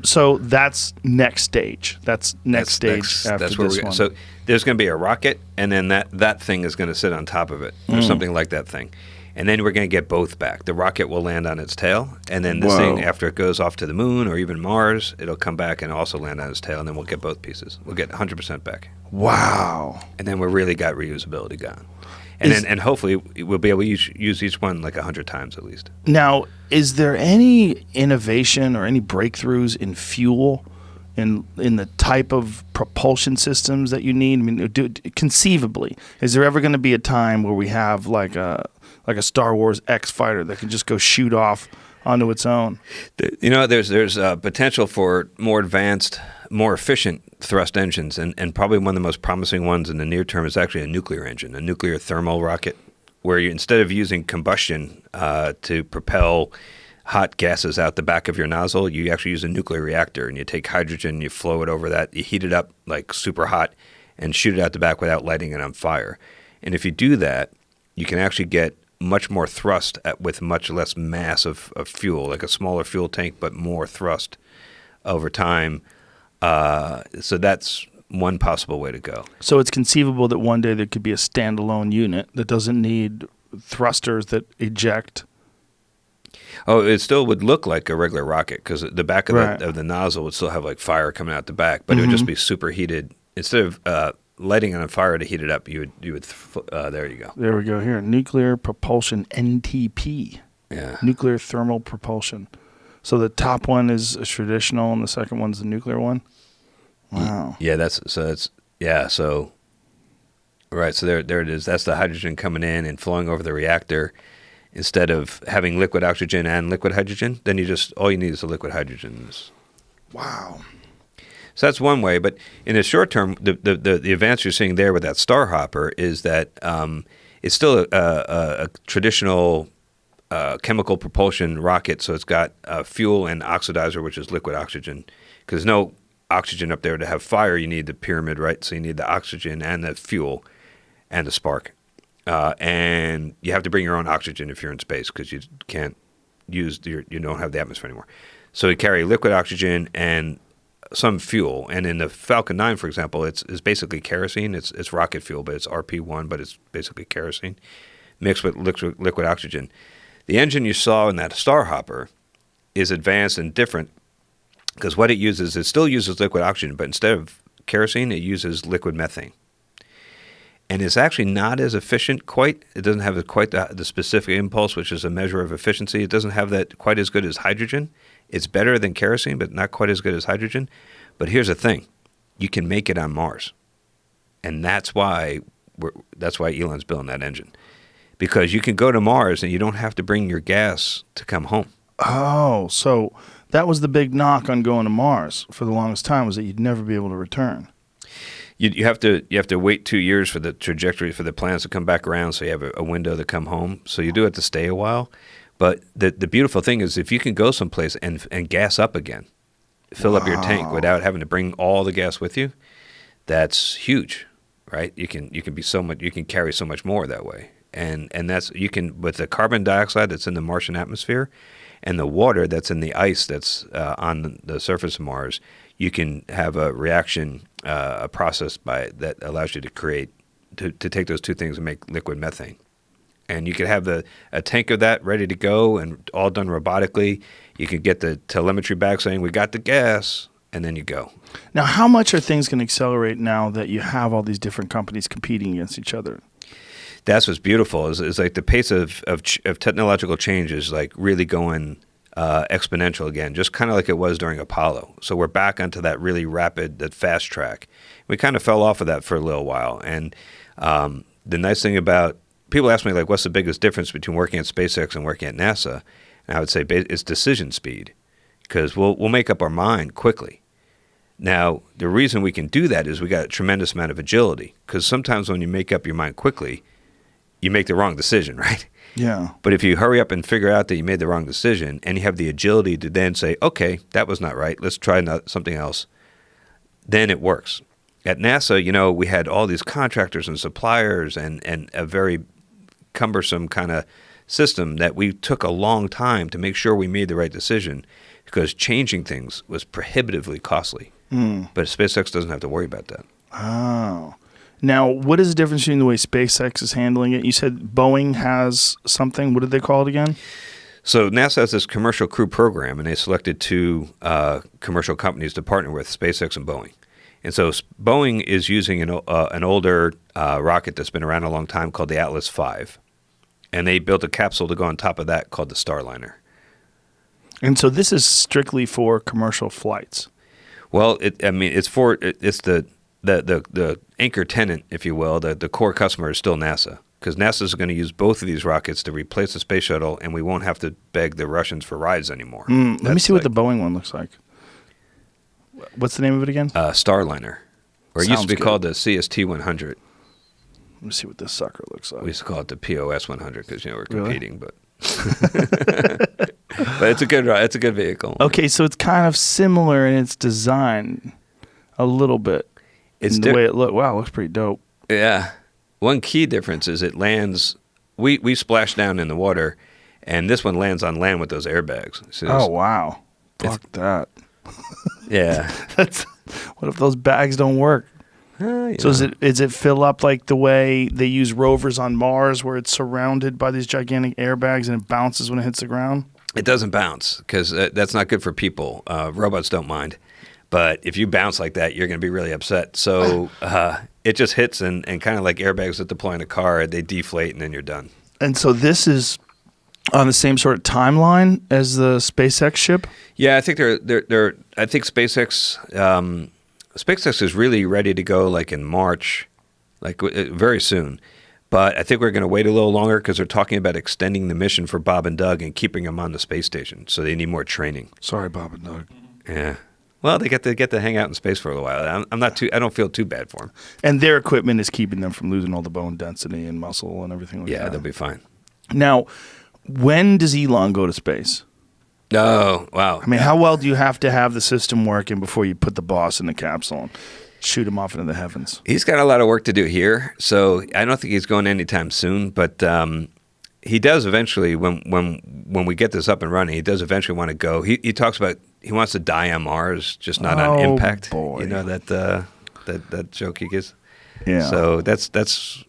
S1: So that's next stage. That's next stage after this one.
S2: So there's going to be a rocket, and then that thing is going to sit on top of it, or something like that thing. And then we're going to get both back. The rocket will land on its tail, and then this thing, after it goes off to the moon or even Mars, it'll come back and also land on its tail, and then we'll get both pieces. We'll get 100% back.
S1: Wow.
S2: And then we really got reusability gone. And hopefully we'll be able to use each one like 100 times at least.
S1: Now, is there any innovation or any breakthroughs in fuel, in the type of propulsion systems that you need? I mean, conceivably, is there ever going to be a time where we have like a Star Wars X fighter that can just go shoot off onto its own?
S2: There's potential for more advanced, more efficient thrust engines, and probably one of the most promising ones in the near term is actually a nuclear engine, a nuclear thermal rocket, where instead of using combustion to propel hot gases out the back of your nozzle, you actually use a nuclear reactor, and you take hydrogen, you flow it over that, you heat it up like super hot, and shoot it out the back without lighting it on fire. And if you do that, you can actually get much more thrust with much less mass of fuel, like a smaller fuel tank, but more thrust over time. So that's one possible way to go.
S1: So it's conceivable that one day there could be a standalone unit that doesn't need thrusters that eject.
S2: Oh, it still would look like a regular rocket because the back of,
S1: Right.
S2: of the nozzle would still have like fire coming out the back, but it would just be superheated. Instead of lighting it on fire to heat it up, you would there you go.
S1: There we go here. Nuclear propulsion, NTP.
S2: Yeah.
S1: Nuclear thermal propulsion. So the top one is a traditional and the second one's the nuclear one? Wow.
S2: Yeah, so right, so there it is. That's the hydrogen coming in and flowing over the reactor. Instead of having liquid oxygen and liquid hydrogen, then all you need is the liquid hydrogen.
S1: Wow.
S2: So that's one way, but in the short term, the advance you're seeing there with that Star Hopper is that it's still a traditional chemical propulsion rocket, so it's got fuel and oxidizer, which is liquid oxygen. Because there's no oxygen up there to have fire, you need the pyramid, right? So you need the oxygen and the fuel and the spark. And you have to bring your own oxygen if you're in space because you can't you don't have the atmosphere anymore. So you carry liquid oxygen and some fuel. And in the Falcon 9, for example, it's basically kerosene. It's rocket fuel, but it's RP1, but it's basically kerosene mixed with liquid oxygen. The engine you saw in that Star Hopper is advanced and different because what it still uses liquid oxygen, but instead of kerosene, it uses liquid methane. And it's actually not as efficient quite. It doesn't have quite the specific impulse, which is a measure of efficiency. It doesn't have that quite as good as hydrogen. It's better than kerosene, but not quite as good as hydrogen. But here's the thing. You can make it on Mars. And that's why Elon's building that engine. Because you can go to Mars and you don't have to bring your gas to come home.
S1: Oh, so that was the big knock on going to Mars for the longest time, was that you'd never be able to return.
S2: You have to wait 2 years for the trajectory for the planets to come back around, so you have a window to come home. So you do have to stay a while. But the beautiful thing is if you can go someplace and gas up again, fill up your tank without having to bring all the gas with you, that's huge, right? You can carry so much more that way. And that's with the carbon dioxide that's in the Martian atmosphere and the water that's in the ice that's on the surface of Mars, you can have a reaction, a process that allows you to take those two things and make liquid methane. And you could have a tank of that ready to go and all done robotically. You can get the telemetry back saying, we got the gas, and then you go.
S1: Now, how much are things going to accelerate now that you have all these different companies competing against each other?
S2: That's what's beautiful is like the pace of technological change is like really going exponential again, just kind of like it was during Apollo. So we're back onto that really rapid, that fast track. We kind of fell off of that for a little while. And the nice thing about people ask me, like, what's the biggest difference between working at SpaceX and working at NASA? And I would say it's decision speed, because we'll make up our mind quickly. Now, the reason we can do that is we got a tremendous amount of agility, because sometimes when you make up your mind quickly, you make the wrong decision, right?
S1: Yeah.
S2: But if you hurry up and figure out that you made the wrong decision and you have the agility to then say, okay, that was not right, let's try something else, then it works. At NASA, we had all these contractors and suppliers and a very cumbersome kind of system that we took a long time to make sure we made the right decision, because changing things was prohibitively costly. But SpaceX doesn't have to worry about that.
S1: Oh. Now, what is the difference between the way SpaceX is handling it? You said Boeing has something. What did they call it again?
S2: So NASA has this commercial crew program, and they selected two commercial companies to partner with, SpaceX and Boeing. And so Boeing is using an older rocket that's been around a long time called the Atlas V. And they built a capsule to go on top of that called the Starliner.
S1: And so this is strictly for commercial flights.
S2: Well, it's the anchor tenant, if you will. The core customer is still NASA, because NASA is going to use both of these rockets to replace the space shuttle, and we won't have to beg the Russians for rides anymore.
S1: Let me see what the Boeing one looks like. What's the name of it again?
S2: Starliner. Or it used to be called the CST-100.
S1: Let me see what this sucker looks like.
S2: We used to call it the POS 100 because we're competing, but but it's a good vehicle.
S1: Okay, so it's kind of similar in its design, a little bit. It's the way it looks. Wow, it looks pretty dope.
S2: Yeah, one key difference is it lands. We splash down in the water, and this one lands on land with those airbags.
S1: Oh wow! Fuck that.
S2: Yeah.
S1: What if those bags don't work? So is it fill up like the way they use rovers on Mars, where it's surrounded by these gigantic airbags and it bounces when it hits the ground?
S2: It doesn't bounce because that's not good for people. Robots don't mind. But if you bounce like that, you're going to be really upset. So it just hits and kind of like airbags that deploy in a car, they deflate and then you're done.
S1: And so this is on the same sort of timeline as the SpaceX ship?
S2: Yeah, I think I think SpaceX is really ready to go like in March, like very soon. But I think we're going to wait a little longer because they're talking about extending the mission for Bob and Doug and keeping them on the space station. So they need more training.
S1: Sorry, Bob and Doug.
S2: Yeah. Well, they get to hang out in space for a little while. I don't feel too bad for them.
S1: And their equipment is keeping them from losing all the bone density and muscle and everything like that.
S2: Yeah, they'll be fine.
S1: Now, when does Elon go to space?
S2: Oh, wow.
S1: I mean, how well do you have to have the system working before you put the boss in the capsule and shoot him off into the heavens?
S2: He's got a lot of work to do here, so I don't think he's going anytime soon. But he does eventually, when we get this up and running, he does eventually want to go. He talks about he wants to die on Mars, just not on impact.
S1: Boy.
S2: You know that joke he gives.
S1: Yeah.
S2: So that's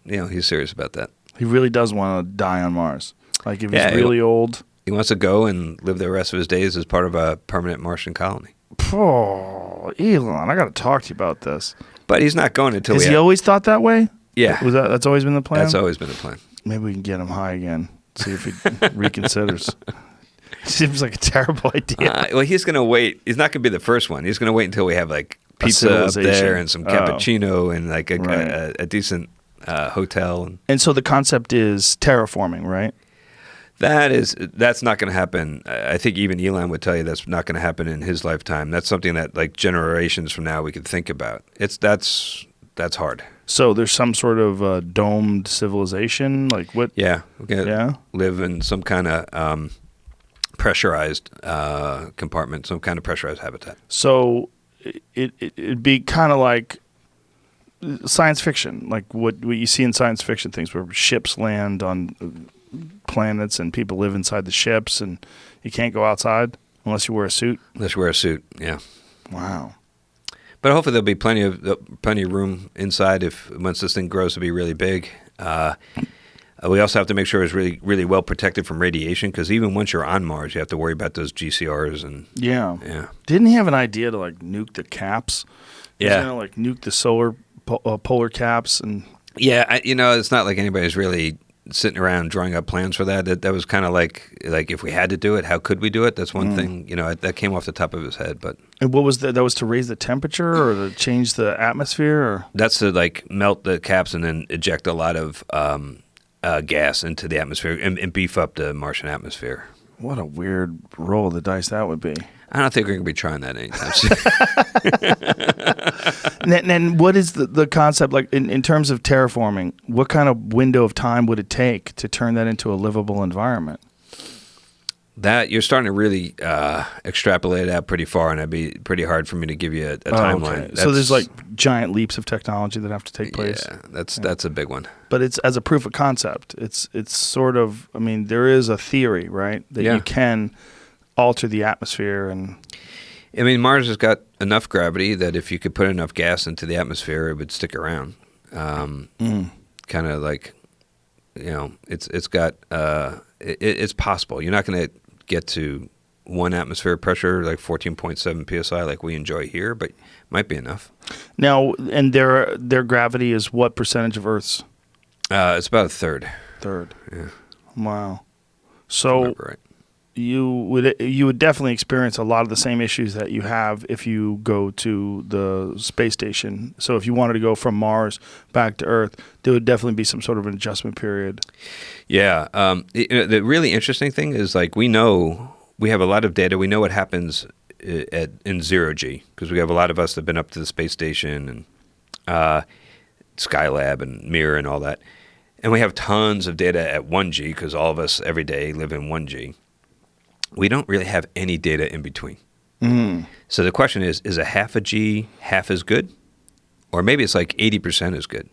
S2: he's serious about that.
S1: He really does want to die on Mars. Like if he's really old.
S2: He wants to go and live the rest of his days as part of a permanent Martian colony.
S1: Oh, Elon, I got to talk to you about this.
S2: But he's not going until
S1: Has he always thought that way?
S2: Yeah.
S1: That's always been the plan?
S2: That's always been the plan.
S1: Maybe we can get him high again. See if he reconsiders. Seems like a terrible idea.
S2: Well, he's going to wait. He's not going to be the first one. He's going to wait until we have like pizza up there and some cappuccino and like a decent hotel.
S1: And so the concept is terraforming, right?
S2: That's not going to happen. I think even Elon would tell you that's not going to happen in his lifetime. That's something that like generations from now we could think about. That's hard.
S1: So there's some sort of domed civilization, like what?
S2: Yeah, we're gonna live in some kind of pressurized compartment, some kind of pressurized habitat.
S1: So it'd be kind of like science fiction, like what you see in science fiction things, where ships land on planets and people live inside the ships, and you can't go outside unless you wear a suit.
S2: Unless you wear a suit, yeah.
S1: Wow.
S2: But hopefully there'll be plenty of room inside if once this thing grows to be really big. We also have to make sure it's really, really well protected from radiation, because even once you're on Mars, you have to worry about those GCRs and
S1: yeah. Didn't he have an idea to like nuke the caps?
S2: Yeah,
S1: like nuke the solar polar caps and.
S2: Yeah, it's not like anybody's really sitting around drawing up plans for that. That was kind of like if we had to do it, how could we do it? That's one thing, that came off the top of his head. But
S1: and what was that? That was to raise the temperature or to change the atmosphere? Or?
S2: That's to like melt the caps and then eject a lot of gas into the atmosphere and beef up the Martian atmosphere.
S1: What a weird roll of the dice that would be.
S2: I don't think we're going to be trying that anytime soon.
S1: And what is the concept, like in terms of terraforming, what kind of window of time would it take to turn that into a livable environment?
S2: That you're starting to really extrapolate it out pretty far, and it'd be pretty hard for me to give you a timeline.
S1: Okay. So there's like giant leaps of technology that have to take place.
S2: Yeah, that's a big one.
S1: But it's as a proof of concept. It's sort of, I mean, there is a theory, right, that you can alter the atmosphere and.
S2: I mean, Mars has got enough gravity that if you could put enough gas into the atmosphere, it would stick around. Kind of like, it's got it's possible. You're not going to get to one atmosphere pressure like 14.7 psi like we enjoy here, but might be enough.
S1: Now, and their gravity is what percentage of Earth's?
S2: It's about a third.
S1: Third.
S2: Yeah.
S1: Wow. So
S2: right.
S1: You would definitely experience a lot of the same issues that you have if you go to the space station. So if you wanted to go from Mars back to Earth, there would definitely be some sort of an adjustment period.
S2: Yeah. The really interesting thing is like we have a lot of data. We know what happens in 0G because we have a lot of us that have been up to the space station and Skylab and Mir and all that. And we have tons of data at 1G because all of us every day live in 1G. We don't really have any data in between. So the question is a half a G half as good? Or maybe it's like 80% as good.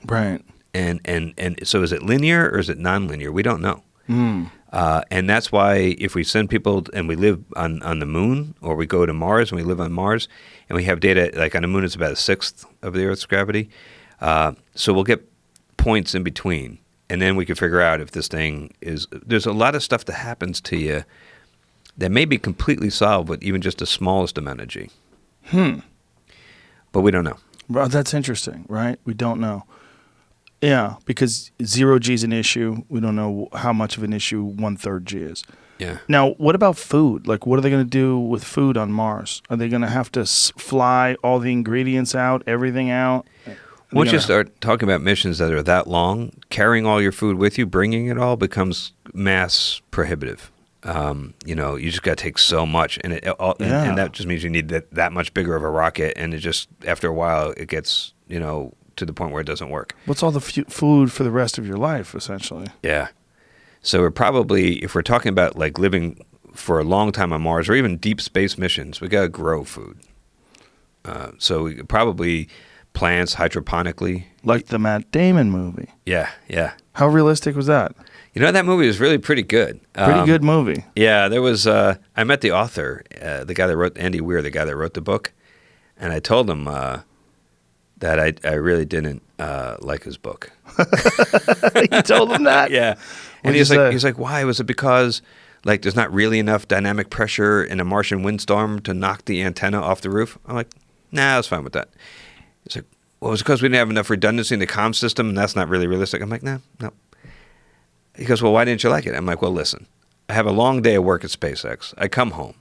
S1: Right.
S2: And so is it linear or is it nonlinear? We don't know. And that's why if we send people and we live on the moon, or we go to Mars and we live on Mars, and we have data, like on the moon it's about a sixth of the Earth's gravity. So we'll get points in between. And then we can figure out if this thing is – there's a lot of stuff that happens to you that may be completely solved with even just the smallest amount of G. But we don't know.
S1: Well, that's interesting, right? We don't know. Yeah, because 0 G is an issue. We don't know how much of an issue 1/3 G is.
S2: Yeah.
S1: Now, what about food? Like, what are they going to do with food on Mars? Are they going to have to fly all the ingredients out, everything out?
S2: Once you start talking about missions that are that long, carrying all your food with you, bringing it all becomes mass prohibitive. You just got to take so much, and and that just means you need that much bigger of a rocket, and it just after a while it gets to the point where it doesn't work.
S1: What's all the food for the rest of your life, essentially?
S2: Yeah. So we're probably, if we're talking about like living for a long time on Mars or even deep space missions, we got to grow food. So we probably plants hydroponically.
S1: Like the Matt Damon movie.
S2: Yeah, yeah.
S1: How realistic was that?
S2: That movie was really pretty good.
S1: Pretty good movie.
S2: Yeah, there was. I met the author, the guy that wrote Andy Weir, the guy that wrote the book, and I told him that I really didn't like his book.
S1: You told him that?
S2: Yeah. And he's like, why? Was it because like there's not really enough dynamic pressure in a Martian windstorm to knock the antenna off the roof? I'm like, nah, I was fine with that. He's like, well, it's because we didn't have enough redundancy in the comm system, and that's not really realistic. I'm like, no. He goes, well, why didn't you like it? I'm like, well, listen, I have a long day of work at SpaceX. I come home.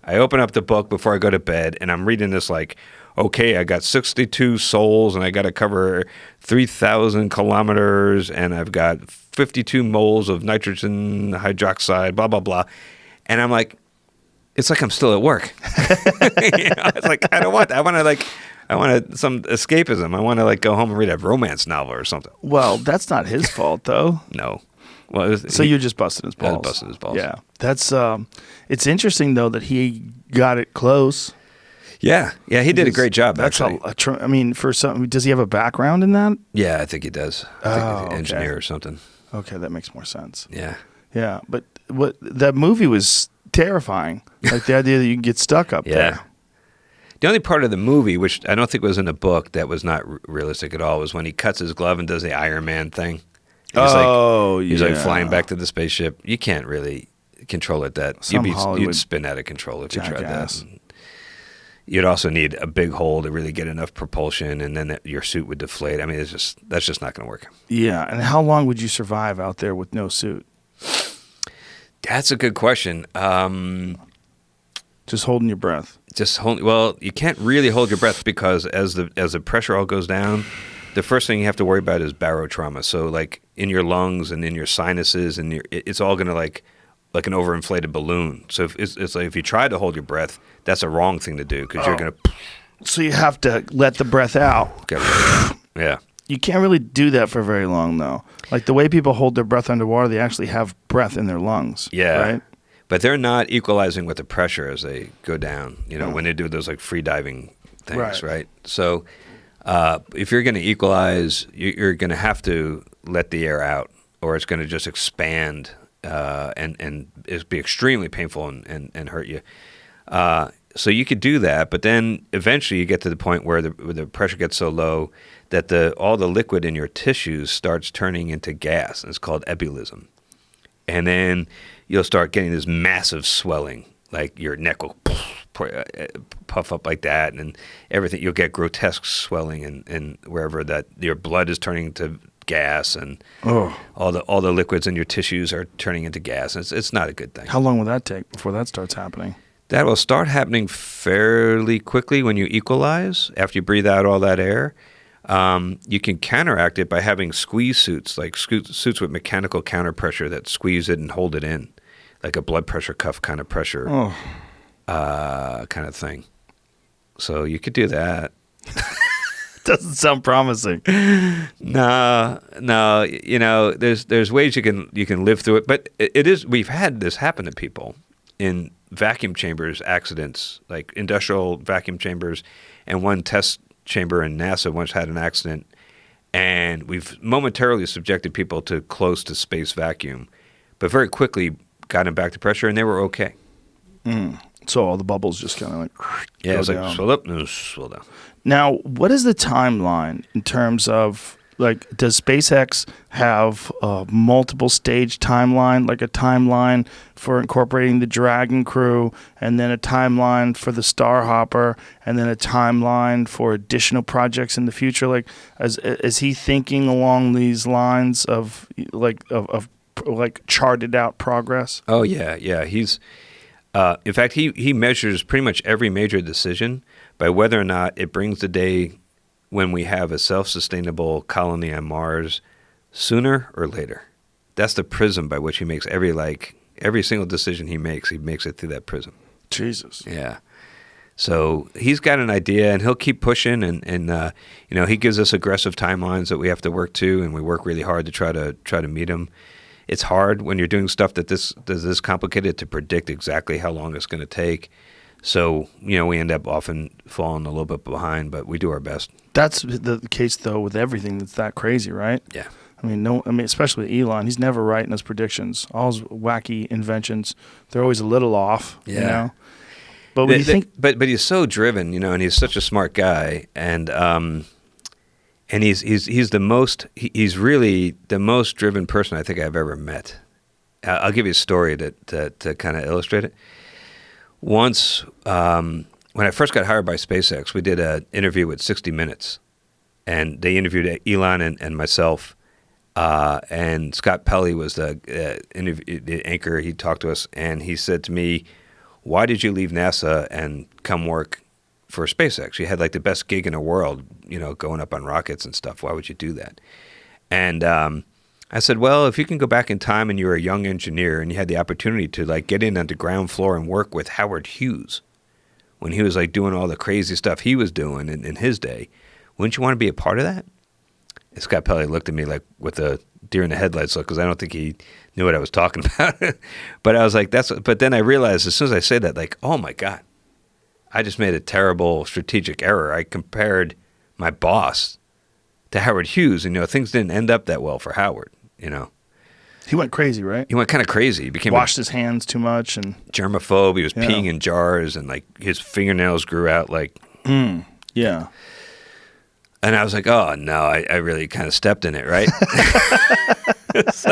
S2: I open up the book before I go to bed, and I'm reading this like, okay, I got 62 sols, and I got to cover 3,000 kilometers, and I've got 52 moles of nitrogen hydroxide, blah, blah, blah. And I'm like, it's like I'm still at work. It's like, I don't want that. I want some escapism. I want to like go home and read a romance novel or something.
S1: Well, that's not his fault, though.
S2: No. Well,
S1: you're just busting his balls.
S2: I was busting his balls.
S1: Yeah. That's it's interesting though that he got it close.
S2: Yeah, he did a great job.
S1: That's
S2: actually.
S1: for some, does he have a background in that?
S2: Yeah, I think he does. I think he's an engineer or something.
S1: Okay, that makes more sense.
S2: Yeah.
S1: Yeah, but that movie was terrifying. Like the idea that you can get stuck up there.
S2: The only part of the movie, which I don't think was in the book, that was not realistic at all, was when he cuts his glove and does the Iron Man thing. He's like flying back to the spaceship. You can't really control it that. You'd spin out of control if you tried that. You'd also need a big hole to really get enough propulsion, and then your suit would deflate. I mean, that's just not going to work.
S1: Yeah, and how long would you survive out there with no suit?
S2: That's a good question.
S1: Just holding your breath.
S2: Well, you can't really hold your breath because as the pressure all goes down, the first thing you have to worry about is barotrauma. So like in your lungs and in your sinuses, and it's all going to like an overinflated balloon. So it's like if you try to hold your breath, that's a wrong thing to do because you're going to.
S1: So you have to let the breath out.
S2: Yeah.
S1: You can't really do that for very long though. Like the way people hold their breath underwater, they actually have breath in their lungs.
S2: Yeah.
S1: Right.
S2: But they're not equalizing with the pressure as they go down, when they do those like free diving things, right? So if you're going to equalize, you're going to have to let the air out or it's going to just expand and it'll be extremely painful and hurt you. So you could do that, but then eventually you get to the point where the pressure gets so low that all the liquid in your tissues starts turning into gas, and it's called ebullition. And then you'll start getting this massive swelling, like your neck will puff up like that, and everything. You'll get grotesque swelling, and wherever that your blood is turning to gas, and all the liquids in your tissues are turning into gas. And it's not a good thing.
S1: How long will that take before that starts happening?
S2: That will start happening fairly quickly when you equalize after you breathe out all that air. You can counteract it by having squeeze suits, like suits with mechanical counterpressure that squeeze it and hold it in, like a blood pressure cuff kind of pressure kind of thing. So you could do that.
S1: Doesn't sound promising.
S2: No. There's ways you can live through it, but it is. We've had this happen to people in vacuum chambers accidents, like industrial vacuum chambers, and one test chamber in NASA once had an accident, and we've momentarily subjected people to close to space vacuum, but very quickly got them back to pressure, and they were okay.
S1: So all the bubbles just kind of like
S2: it's like swell up and swell down.
S1: Now, what is the timeline in terms of like, does SpaceX have a multiple stage timeline, like a timeline for incorporating the Dragon crew, and then a timeline for the Starhopper, and then a timeline for additional projects in the future? Like, is he thinking along these lines of charted out progress?
S2: Oh yeah. He's in fact he measures pretty much every major decision by whether or not it brings the day when we have a self-sustainable colony on Mars sooner or later. That's the prism by which he makes every single decision he makes it through that prism.
S1: Jesus.
S2: Yeah. So he's got an idea, and he'll keep pushing, and he gives us aggressive timelines that we have to work to, and we work really hard to try to meet them. It's hard when you're doing stuff that's this complicated to predict exactly how long it's going to take. So, we end up often falling a little bit behind, but we do our best.
S1: That's the case, though, with everything that's that crazy, right?
S2: Yeah.
S1: I mean, especially with Elon, he's never right in his predictions. All his wacky inventions, they're always a little off,
S2: Yeah.
S1: But when you think...
S2: But he's so driven, and he's such a smart guy, and he's really the most driven person I think I've ever met. I'll give you a story to kind of illustrate it. Once, when I first got hired by SpaceX, we did an interview with 60 Minutes, and they interviewed Elon and myself, and Scott Pelley was the anchor. He talked to us, and he said to me, "Why did you leave NASA and come work for SpaceX? You had like the best gig in the world, going up on rockets and stuff. Why would you do that?" And I said, well, if you can go back in time and you were a young engineer and you had the opportunity to like get in on the ground floor and work with Howard Hughes when he was like doing all the crazy stuff he was doing in his day, wouldn't you want to be a part of that? And Scott Pelley looked at me like with a deer in the headlights look, because I don't think he knew what I was talking about. But I was like, but then I realized as soon as I said that, like, oh my God, I just made a terrible strategic error. I compared my boss to Howard Hughes, and things didn't end up that well for Howard.
S1: He went crazy, right?
S2: He went kind of crazy. He became
S1: washed his hands too much and
S2: germaphobe. He was peeing in jars, and like his fingernails grew out like.
S1: Yeah.
S2: And I was like, oh no, I really kind of stepped in it, right? So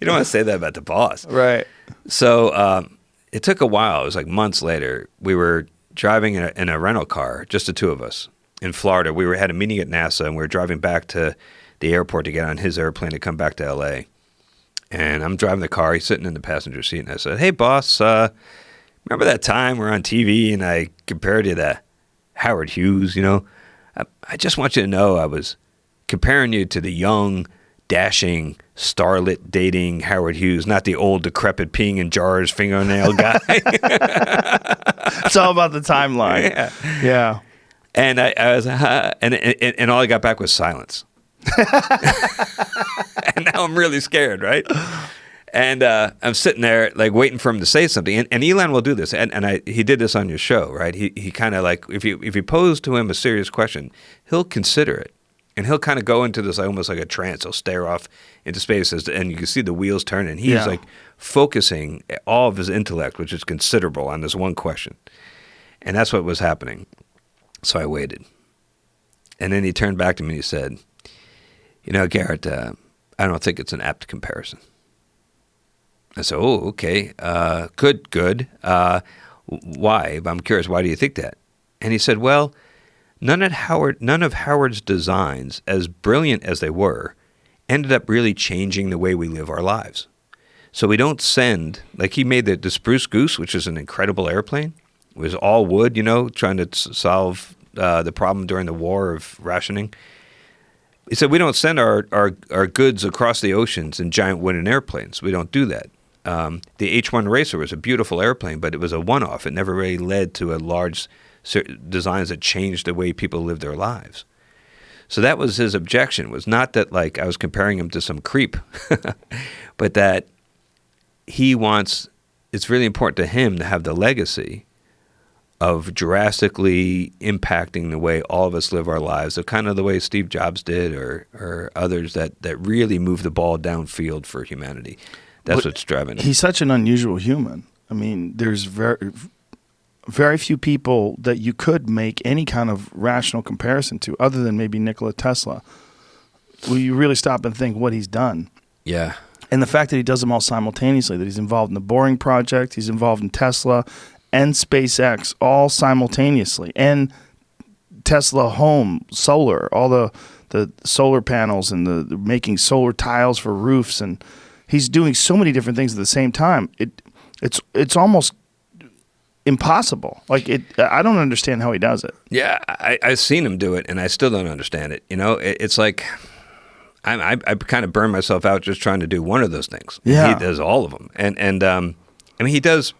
S2: you don't want to say that about the boss,
S1: right?
S2: So it took a while. It was like months later. We were driving in a rental car, just the two of us, in Florida. We had a meeting at NASA, and we were driving back to the airport to get on his airplane to come back to L.A. And I'm driving the car. He's sitting in the passenger seat, and I said, "Hey, boss, remember that time we're on TV and I compared you to Howard Hughes? I just want you to know I was comparing you to the young, dashing, starlet dating Howard Hughes, not the old, decrepit, peeing in jars, fingernail guy."
S1: It's all about the timeline. Yeah.
S2: And I was, and all I got back was silence. And now I'm really scared, right? And I'm sitting there like waiting for him to say something. And Elon will do this. And he did this on your show, right? He kind of like, if you pose to him a serious question, he'll consider it. And he'll kind of go into this almost like a trance. He'll stare off into space, and you can see the wheels turn. And he's like focusing all of his intellect, which is considerable, on this one question. And that's what was happening. So I waited. And then he turned back to me and he said, Garrett, I don't think it's an apt comparison. I said, oh, okay, good. Why? I'm curious, why do you think that? And he said, well, none of Howard's designs, as brilliant as they were, ended up really changing the way we live our lives. So we don't send, like he made the Spruce Goose, which is an incredible airplane. It was all wood, trying to solve the problem during the war of rationing. He said, we don't send our goods across the oceans in giant wooden airplanes. We don't do that. The H-1 Racer was a beautiful airplane, but it was a one-off. It never really led to a large designs that changed the way people live their lives. So that was his objection, was not that like I was comparing him to some creep, but that it's really important to him to have the legacy of drastically impacting the way all of us live our lives, of kind of the way Steve Jobs did or others that really move the ball downfield for humanity. That's what's driving him.
S1: He's such an unusual human. I mean, there's very few people that you could make any kind of rational comparison to other than maybe Nikola Tesla. you really stop and think what he's done.
S2: Yeah.
S1: And the fact that he does them all simultaneously, that he's involved in the Boring project, he's involved in Tesla and SpaceX all simultaneously, and Tesla home, solar, all the solar panels and the making solar tiles for roofs, and he's doing so many different things at the same time. It's almost impossible. Like I don't understand how he does it.
S2: Yeah, I've seen him do it, and I still don't understand it. It's like I kind of burn myself out just trying to do one of those things.
S1: Yeah.
S2: He does all of them, and I mean, he does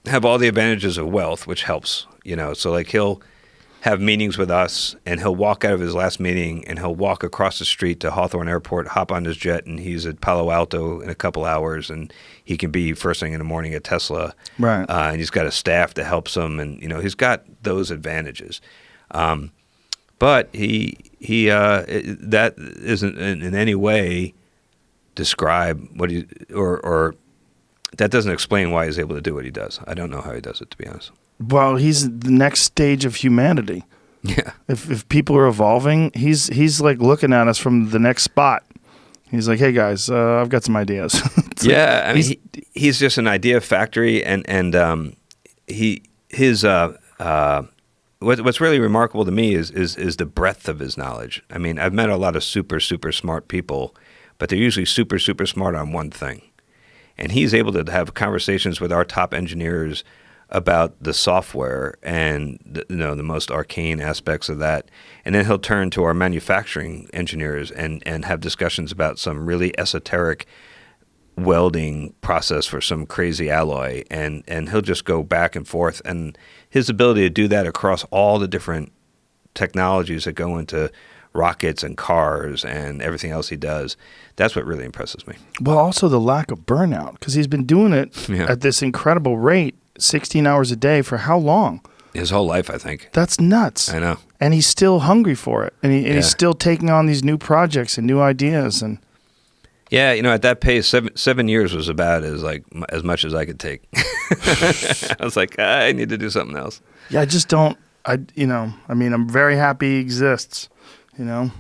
S2: have all the advantages of wealth, which helps. So like he'll have meetings with us, and he'll walk out of his last meeting, and he'll walk across the street to Hawthorne Airport, hop on his jet, and he's at Palo Alto in a couple hours, and he can be first thing in the morning at Tesla.
S1: Right.
S2: And he's got a staff that helps him, and he's got those advantages. But that isn't in any way describe what he or that doesn't explain why he's able to do what he does. I don't know how he does it, to be honest.
S1: Well, he's the next stage of humanity.
S2: Yeah.
S1: If people are evolving, he's like looking at us from the next spot. He's like, "Hey guys, I've got some ideas."
S2: Yeah, I mean, he's just an idea factory, and what's really remarkable to me is the breadth of his knowledge. I mean, I've met a lot of super smart people, but they're usually super smart on one thing, and he's able to have conversations with our top engineers about the software and the most arcane aspects of that, and then he'll turn to our manufacturing engineers and have discussions about some really esoteric welding process for some crazy alloy, and he'll just go back and forth, and his ability to do that across all the different technologies that go into rockets and cars and everything else he does, that's what really impresses me.
S1: Well, also the lack of burnout, because he's been doing it at this incredible rate, 16 hours a day for how long?
S2: His whole life, I think.
S1: That's nuts.
S2: I know.
S1: And he's still hungry for it. And he's still taking on these new projects and new ideas. And
S2: yeah, at that pace, 7 years was about as much as I could take. I was like, I need to do something else.
S1: Yeah, I just don't. I'm very happy he exists.
S2: Yeah.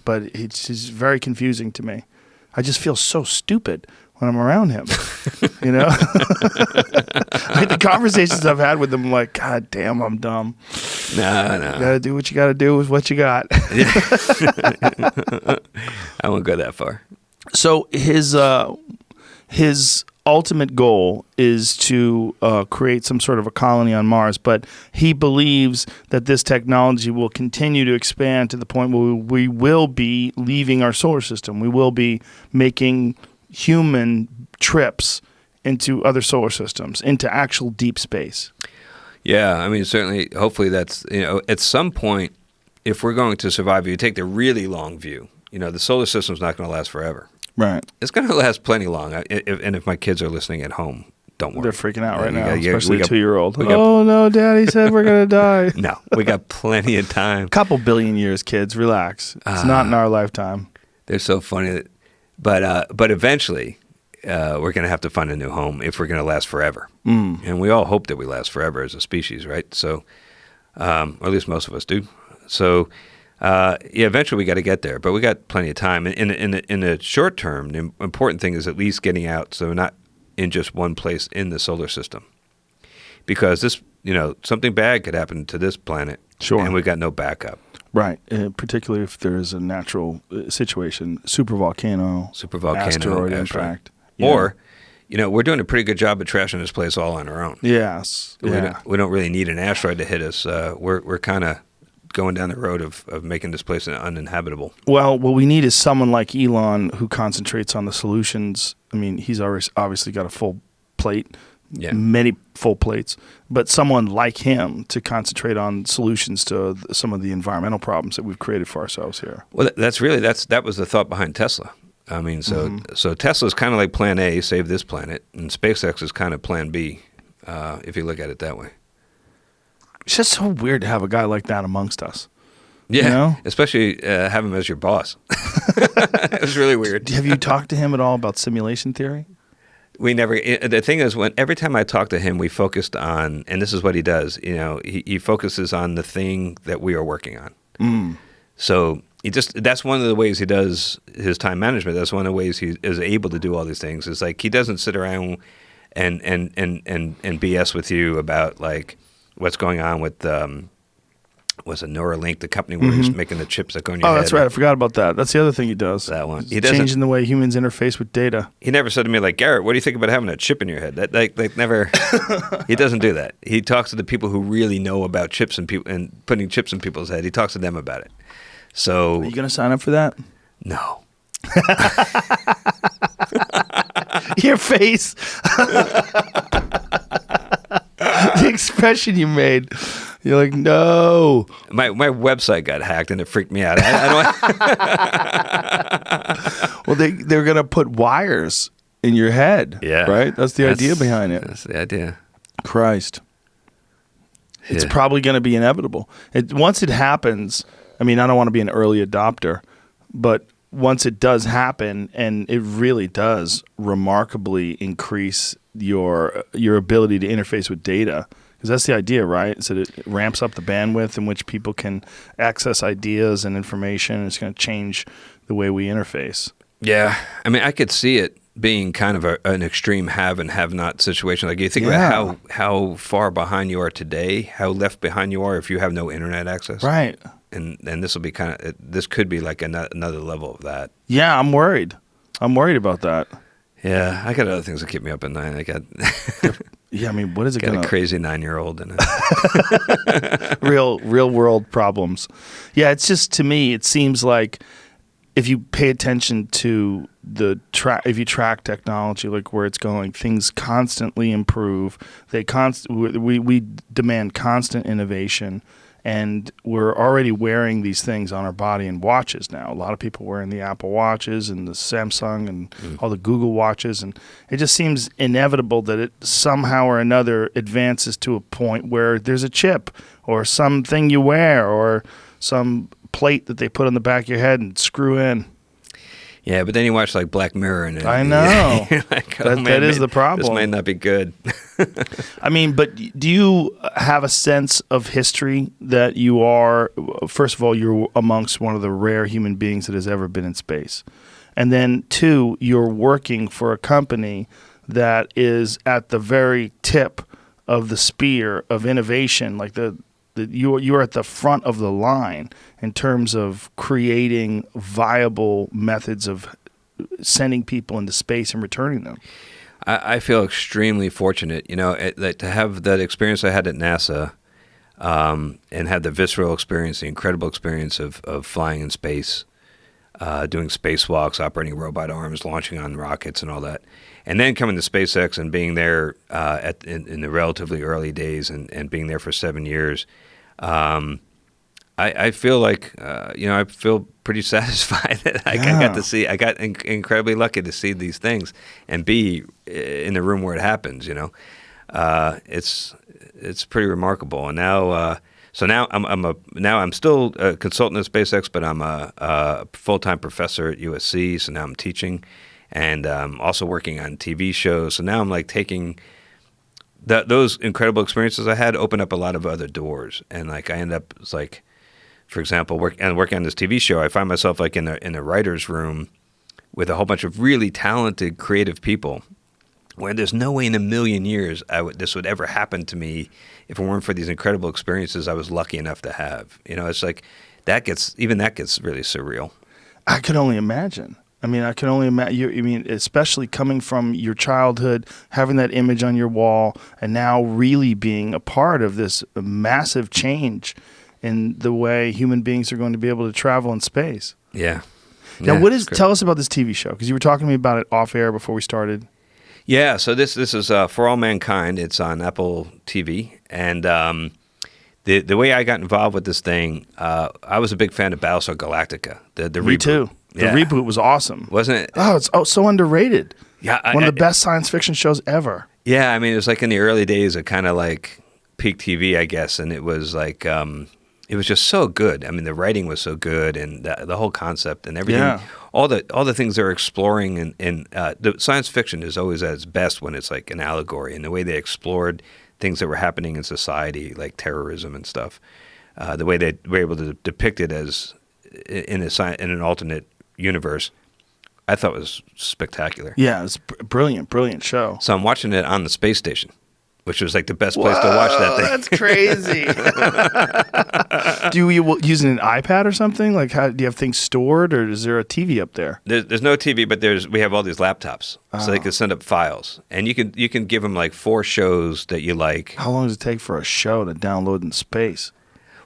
S1: But he's very confusing to me. I just feel so stupid when I'm around him. Like the conversations I've had with him, I'm like, God damn, I'm dumb.
S2: No.
S1: You gotta do what you gotta do with what you got.
S2: I won't go that far.
S1: So his ultimate goal is to create some sort of a colony on Mars, but he believes that this technology will continue to expand to the point where we will be leaving our solar system. We will be making human trips into other solar systems, into actual deep space.
S2: Yeah, I mean, certainly, hopefully that's, at some point, if we're going to survive, if you take the really long view, the solar system's not going to last forever.
S1: Right.
S2: It's going to last plenty long. And if my kids are listening at home, don't worry.
S1: They're freaking out right now,
S2: we
S1: especially a
S2: got
S1: 2-year-old. Oh, no, Daddy said we're going to die.
S2: No, we got plenty of time.
S1: Couple billion years, kids. Relax. It's not in our lifetime.
S2: They're so funny. But eventually, we're going to have to find a new home if we're going to last forever. And we all hope that we last forever as a species, right? So, or at least most of us do. So, eventually we got to get there, but we got plenty of time. In the short term, the important thing is at least getting out, so we're not in just one place in the solar system, because this, something bad could happen to this planet,
S1: sure, and
S2: we got no backup.
S1: Right, particularly if there is a natural situation, supervolcano, asteroid impact,
S2: or we're doing a pretty good job of trashing this place all on our own.
S1: Yes,
S2: we don't really need an asteroid to hit us. We're kind of going down the road of making this place uninhabitable.
S1: Well, what we need is someone like Elon who concentrates on the solutions. I mean, he's obviously got a full plate, many full plates, but someone like him to concentrate on solutions to some of the environmental problems that we've created for ourselves here.
S2: Well, that was the thought behind Tesla. I mean, so Tesla's kind of like Plan A, save this planet, and SpaceX is kind of Plan B, if you look at it that way.
S1: It's just so weird to have a guy like that amongst us.
S2: Yeah, especially have him as your boss. It was really weird.
S1: Have you talked to him at all about simulation theory?
S2: We never. The thing is, every time I talk to him, we focused on, and this is what he does. He focuses on the thing that we are working on. So that's one of the ways he does his time management. That's one of the ways he is able to do all these things. Is like he doesn't sit around and BS with you about like what's going on with was it Neuralink, the company where he's making the chips that go in your head.
S1: Oh, that's right. I forgot about that. That's the other thing he does.
S2: That one.
S1: He's changing the way humans interface with data.
S2: He never said to me like, Garrett, what do you think about having a chip in your head? That like never. He doesn't do that. He talks to the people who really know about chips and putting chips in people's head. He talks to them about it. So
S1: are you going to sign up for that?
S2: No.
S1: Your face. The expression you made. You're like, no.
S2: My website got hacked and it freaked me out.
S1: Well, they're going to put wires in your head.
S2: Yeah.
S1: Right? That's the idea behind it.
S2: That's the idea.
S1: Christ.
S2: Yeah.
S1: It's probably going to be inevitable. Once it happens, I mean, I don't want to be an early adopter, but once it does happen, and it really does remarkably increase your ability to interface with data, because that's the idea, right? So it ramps up the bandwidth in which people can access ideas and information. It's going to change the way we interface.
S2: Yeah. I mean, I could see it being kind of an extreme have and have not situation. Like you think about how far behind you are today, how left behind you are if you have no internet access.
S1: Right.
S2: And this will be this could be like another level of that.
S1: Yeah, I'm worried. I'm worried about that.
S2: Yeah, I got other things that keep me up at night. I got
S1: yeah, I mean, what is it
S2: got
S1: going
S2: a crazy 9-year-old and
S1: real world problems. Yeah, it's just, to me, it seems like if you pay attention to if you track technology, like where it's going, things constantly improve. We demand constant innovation. And we're already wearing these things on our body in watches now. A lot of people wearing the Apple Watches and the Samsung and all the Google Watches. And it just seems inevitable that it somehow or another advances to a point where there's a chip or something you wear or some plate that they put on the back of your head and screw in.
S2: Yeah, but then you watch like Black Mirror and
S1: I know.
S2: like,
S1: that is the problem.
S2: This might not be good.
S1: I mean, but do you have a sense of history that you are, first of all, you're amongst one of the rare human beings that has ever been in space. And then 2, you're working for a company that is at the very tip of the spear of innovation, like you're at the front of the line in terms of creating viable methods of sending people into space and returning them.
S2: I feel extremely fortunate, to have that experience I had at NASA and have the visceral experience, the incredible experience of flying in space, doing spacewalks, operating robot arms, launching on rockets and all that. And then coming to SpaceX and being there in the relatively early days and being there for 7 years, I feel like, I feel pretty satisfied that I got incredibly lucky to see these things and be in the room where it happens, It's pretty remarkable. And now, I'm still a consultant at SpaceX, but I'm a full-time professor at USC, so now I'm teaching and also working on TV shows. So now I'm like taking those incredible experiences I had open up a lot of other doors, and like I end up, it's like, for example, working on this TV show, I find myself like in a writer's room with a whole bunch of really talented, creative people, where there's no way in a million years this would ever happen to me if it weren't for these incredible experiences I was lucky enough to have. It's like that gets really surreal.
S1: I could only imagine. I mean, I can only imagine. Especially coming from your childhood, having that image on your wall, and now really being a part of this massive change in the way human beings are going to be able to travel in space.
S2: Yeah.
S1: Now, tell us about this TV show, because you were talking to me about it off air before we started.
S2: Yeah. So this is For All Mankind. It's on Apple TV, and the way I got involved with this thing, I was a big fan of Battlestar Galactica. The
S1: Me
S2: reboot.
S1: too. The reboot was awesome.
S2: Wasn't it?
S1: Oh, it's so underrated.
S2: Yeah.
S1: One of the best science fiction shows ever.
S2: Yeah. I mean, it was like in the early days of kind of like peak TV, I guess. And it was like, it was just so good. I mean, the writing was so good, and the whole concept and everything.
S1: Yeah.
S2: All the things they're exploring, and the science fiction is always at its best when it's like an allegory, and the way they explored things that were happening in society, like terrorism and stuff. The way they were able to depict it as in an alternate universe, I thought was spectacular.
S1: Yeah, it's brilliant show.
S2: So I'm watching it on the space station, which was like the best place to watch that thing.
S1: That's crazy. Do you using an iPad or something? Like, how do you have things stored, or is there a TV up there?
S2: There's no TV, but we have all these laptops, so they can send up files, and you can give them like 4 shows that you like.
S1: How long does it take for a show to download in space?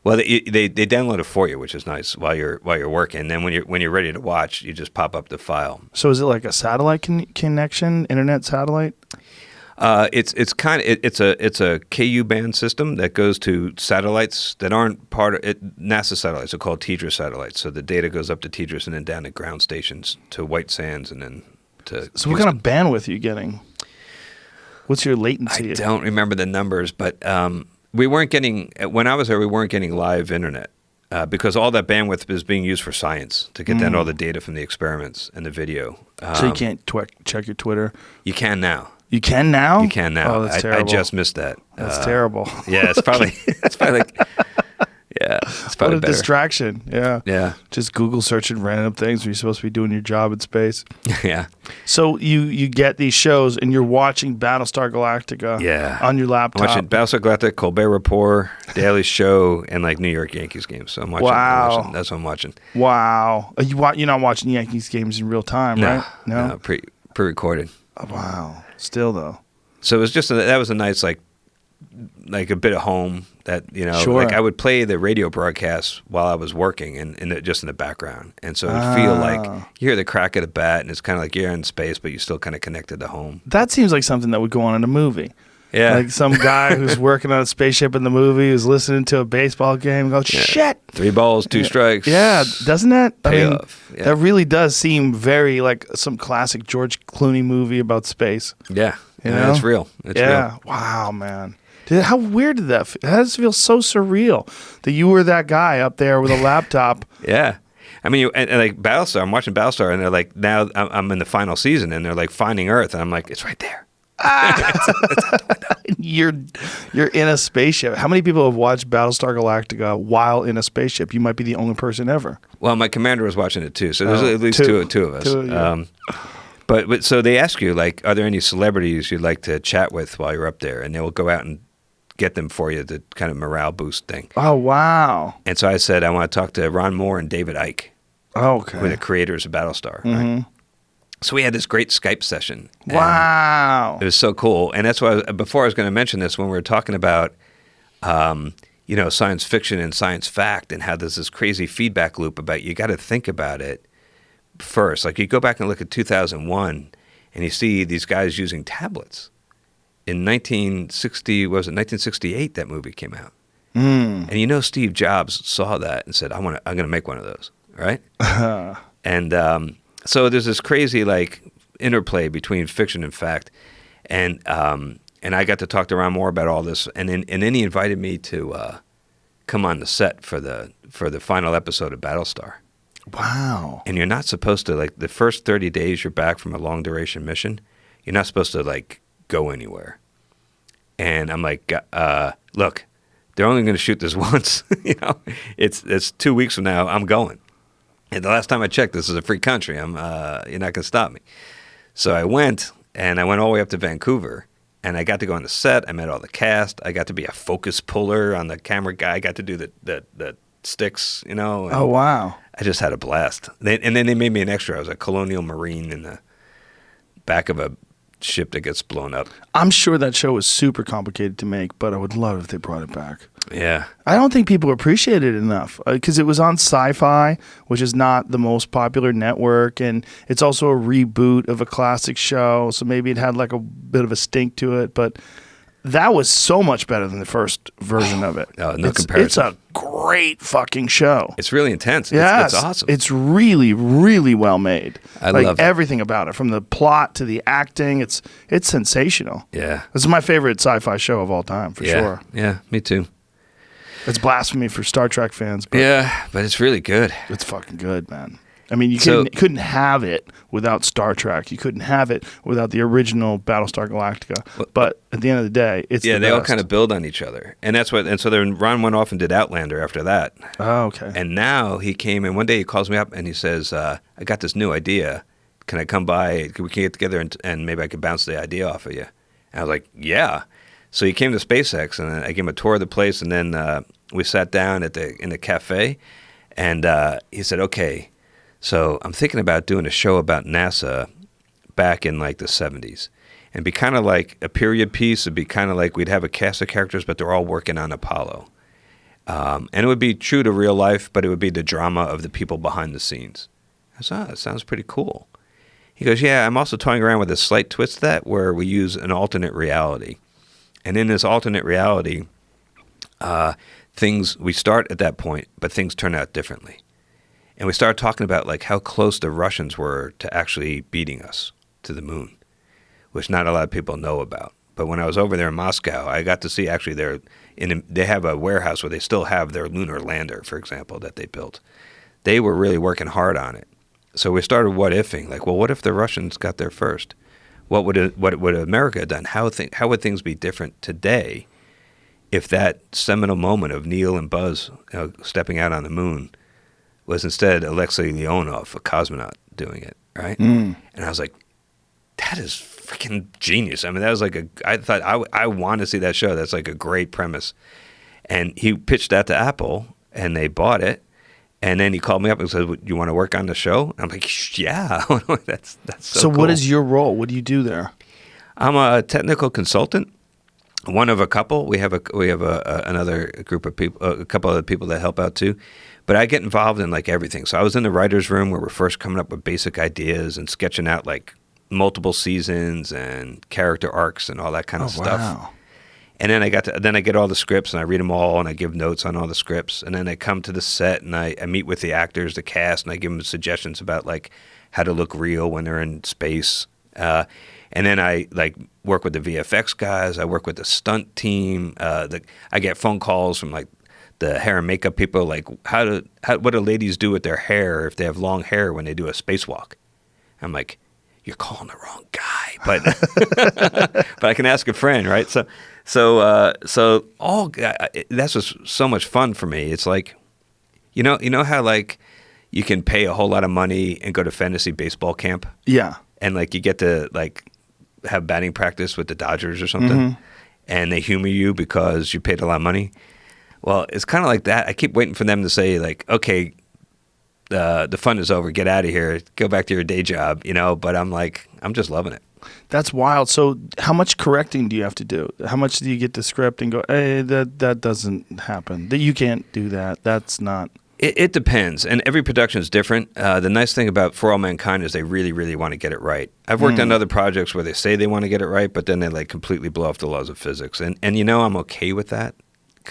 S2: Well, they download it for you, which is nice while you're working. And then when you're ready to watch, you just pop up the file.
S1: So is it like a satellite connection, internet satellite?
S2: It's a KU band system that goes to satellites that aren't part of it. NASA satellites are called TDRS satellites. So the data goes up to TDRS and then down to ground stations to White Sands and then to.
S1: So what kind of bandwidth are you getting? What's your latency?
S2: I don't remember the numbers, but we weren't getting when I was there. We weren't getting live internet because all that bandwidth is being used for science to get down all the data from the experiments and the video.
S1: So you can't check your Twitter.
S2: You can now.
S1: You can now?
S2: You can now.
S1: Oh, that's terrible.
S2: I just missed that.
S1: That's terrible.
S2: Yeah, it's probably it's probably
S1: what a
S2: better.
S1: Distraction. Yeah.
S2: Yeah.
S1: Just Google searching random things when you're supposed to be doing your job in space.
S2: Yeah.
S1: So you get these shows and you're watching Battlestar Galactica on your laptop.
S2: I'm watching Battlestar Galactica, Colbert Report, Daily Show, and like New York Yankees games. So I'm watching.
S1: Wow.
S2: That's what I'm watching.
S1: Wow. You're not watching Yankees games in real time, right?
S2: No, pre-recorded.
S1: Oh, wow. Still though.
S2: So it was just that was a nice like a bit of home that
S1: Sure.
S2: like I would play the radio broadcasts while I was working and just in the background, and so it would feel like you hear the crack of the bat and it's kind of like you're in space but you're still kind of connected to home.
S1: That seems like something that would go on in a movie.
S2: Yeah,
S1: like some guy who's working on a spaceship in the movie who's listening to a baseball game and goes, shit.
S2: 3 balls, 2 strikes.
S1: Yeah, doesn't that?
S2: Payoff. Yeah.
S1: That really does seem very like some classic George Clooney movie about space.
S2: Yeah,
S1: it's
S2: real. It's real.
S1: Wow, man. How weird did that feel? That does feel so surreal that you were that guy up there with a laptop.
S2: Yeah. I mean, and like Battlestar, I'm watching Battlestar, and they're like, now I'm in the final season, and they're like finding Earth, and I'm like, it's right there.
S1: You're in a spaceship. How many people have watched Battlestar Galactica while in a spaceship? You might be the only person ever.
S2: Well, my commander was watching it too, so there's at least two of us.
S1: Two of you.
S2: But so they ask you, like, are there any celebrities you'd like to chat with while you're up there? And they will go out and get them for you, the kind of morale boost thing.
S1: Oh, wow.
S2: And so I said, I want to talk to Ron Moore and David Icke, who are the creators of Battlestar.
S1: Mm-hmm.
S2: Right? So we had this great Skype session.
S1: Wow.
S2: It was so cool. And that's why before I was going to mention this, when we were talking about, science fiction and science fact and how there's this crazy feedback loop about you got to think about it first. Like you go back and look at 2001 and you see these guys using tablets. In 1968 that movie came out. And Steve Jobs saw that and said, I'm going to make one of those, right? And so there's this crazy like interplay between fiction and fact. And I got to talk to Ron Moore about all this, and then he invited me to come on the set for the final episode of Battlestar.
S1: Wow.
S2: And you're not supposed to, like, the first 30 days you're back from a long duration mission, you're not supposed to like go anywhere. And I'm like, look, they're only going to shoot this once. It's 2 weeks from now. I'm going. And the last time I checked, this is a free country. You're not going to stop me. So I went all the way up to Vancouver, and I got to go on the set. I met all the cast. I got to be a focus puller on the camera guy. I got to do the sticks,
S1: Oh, wow.
S2: I just had a blast. And then they made me an extra. I was a colonial marine in the back of a ship that gets blown up.
S1: I'm sure that show was super complicated to make, but I would love if they brought it back.
S2: Yeah.
S1: I don't think people appreciate it enough because it was on Sci-Fi, which is not the most popular network, and it's also a reboot of a classic show, so maybe it had like a bit of a stink to it, but that was so much better than the first version of it.
S2: Oh, no comparison.
S1: It's a great fucking show.
S2: It's really intense.
S1: Yes,
S2: it's awesome.
S1: It's really, really well made.
S2: I love it.
S1: Everything about it, from the plot to the acting. It's sensational.
S2: Yeah.
S1: This is my favorite sci-fi show of all time, for sure.
S2: Yeah, me too.
S1: It's blasphemy for Star Trek fans, but
S2: yeah, but it's really good.
S1: It's fucking good, man. I mean, you couldn't have it without Star Trek. You couldn't have it without the original Battlestar Galactica. But at the end of the day, it's
S2: yeah,
S1: the
S2: they all
S1: best.
S2: kind of build on each other, and that's what. And so then Ron went off and did Outlander after that.
S1: Oh, okay.
S2: And now he came in one day. He calls me up and he says, "I got this new idea. Can I come by? We can get together and maybe I could bounce the idea off of you." And I was like, "Yeah." So he came to SpaceX and I gave him a tour of the place, and then we sat down in the cafe, and he said, "Okay, so I'm thinking about doing a show about NASA back in like the 70s. And be kind of like a period piece. It'd be kind of like we'd have a cast of characters, but they're all working on Apollo. And it would be true to real life, but it would be the drama of the people behind the scenes." I said, "Oh, that sounds pretty cool." He goes, "Yeah, I'm also toying around with a slight twist to that where we use an alternate reality. And in this alternate reality, we start at that point, but things turn out differently. And we started talking about like how close the Russians were to actually beating us to the moon, which not a lot of people know about. But when I was over there in Moscow, I got to see actually they have a warehouse where they still have their lunar lander, for example, that they built. They were really working hard on it. So we started what-ifing, like, well, what if the Russians got there first? What would America have done? How would things be different today if that seminal moment of Neil and Buzz stepping out on the moon was instead Alexei Leonov, a cosmonaut, doing it, right? And I was like, that is freaking genius. I mean, that was like I thought I want to see that show. That's like a great premise. And he pitched that to Apple, and they bought it. And then he called me up and said, "You want to work on the show?" And I'm like, "Yeah." That's so cool.
S1: What is your role? What do you do there?
S2: I'm a technical consultant, one of a couple. We have another group of people, a couple other people that help out too. But I get involved in like everything. So I was in the writer's room where we're first coming up with basic ideas and sketching out like multiple seasons and character arcs and all that kind of stuff.
S1: Wow.
S2: And then I get all the scripts and I read them all and I give notes on all the scripts. And then I come to the set and I meet with the actors, the cast, and I give them suggestions about like how to look real when they're in space. And then I like work with the VFX guys. I work with the stunt team. I get phone calls from like the hair and makeup people, like what do ladies do with their hair if they have long hair when they do a spacewalk? I'm like, you're calling the wrong guy, but I can ask a friend, right? So that's what's so much fun for me. It's like, you know how like you can pay a whole lot of money and go to fantasy baseball camp,
S1: Yeah.
S2: and like you get to like have batting practice with the Dodgers or something, and they humor you because you paid a lot of money. Well, it's kind of like that. I keep waiting for them to say like, okay, the fun is over. Get out of here. Go back to your day job, But I'm like, I'm just loving it.
S1: That's wild. So how much correcting do you have to do? How much do you get the script and go, hey, that doesn't happen. That you can't do that. That's not.
S2: It depends. And every production is different. The nice thing about For All Mankind is they really, really want to get it right. I've worked on other projects where they say they want to get it right, but then they like completely blow off the laws of physics. And I'm okay with that.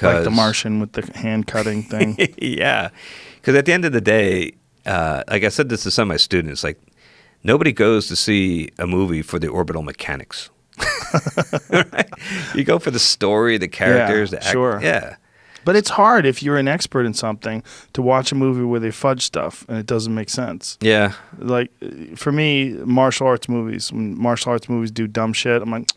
S1: Like The Martian with the hand cutting thing.
S2: Yeah. Because at the end of the day, like I said this to some of my students, like nobody goes to see a movie for the orbital mechanics. Right? You go for the story, the characters, the act.
S1: Sure.
S2: Yeah.
S1: But it's hard if you're an expert in something to watch a movie where they fudge stuff and it doesn't make sense.
S2: Yeah.
S1: Like for me, martial arts movies, when martial arts movies do dumb shit, I'm like,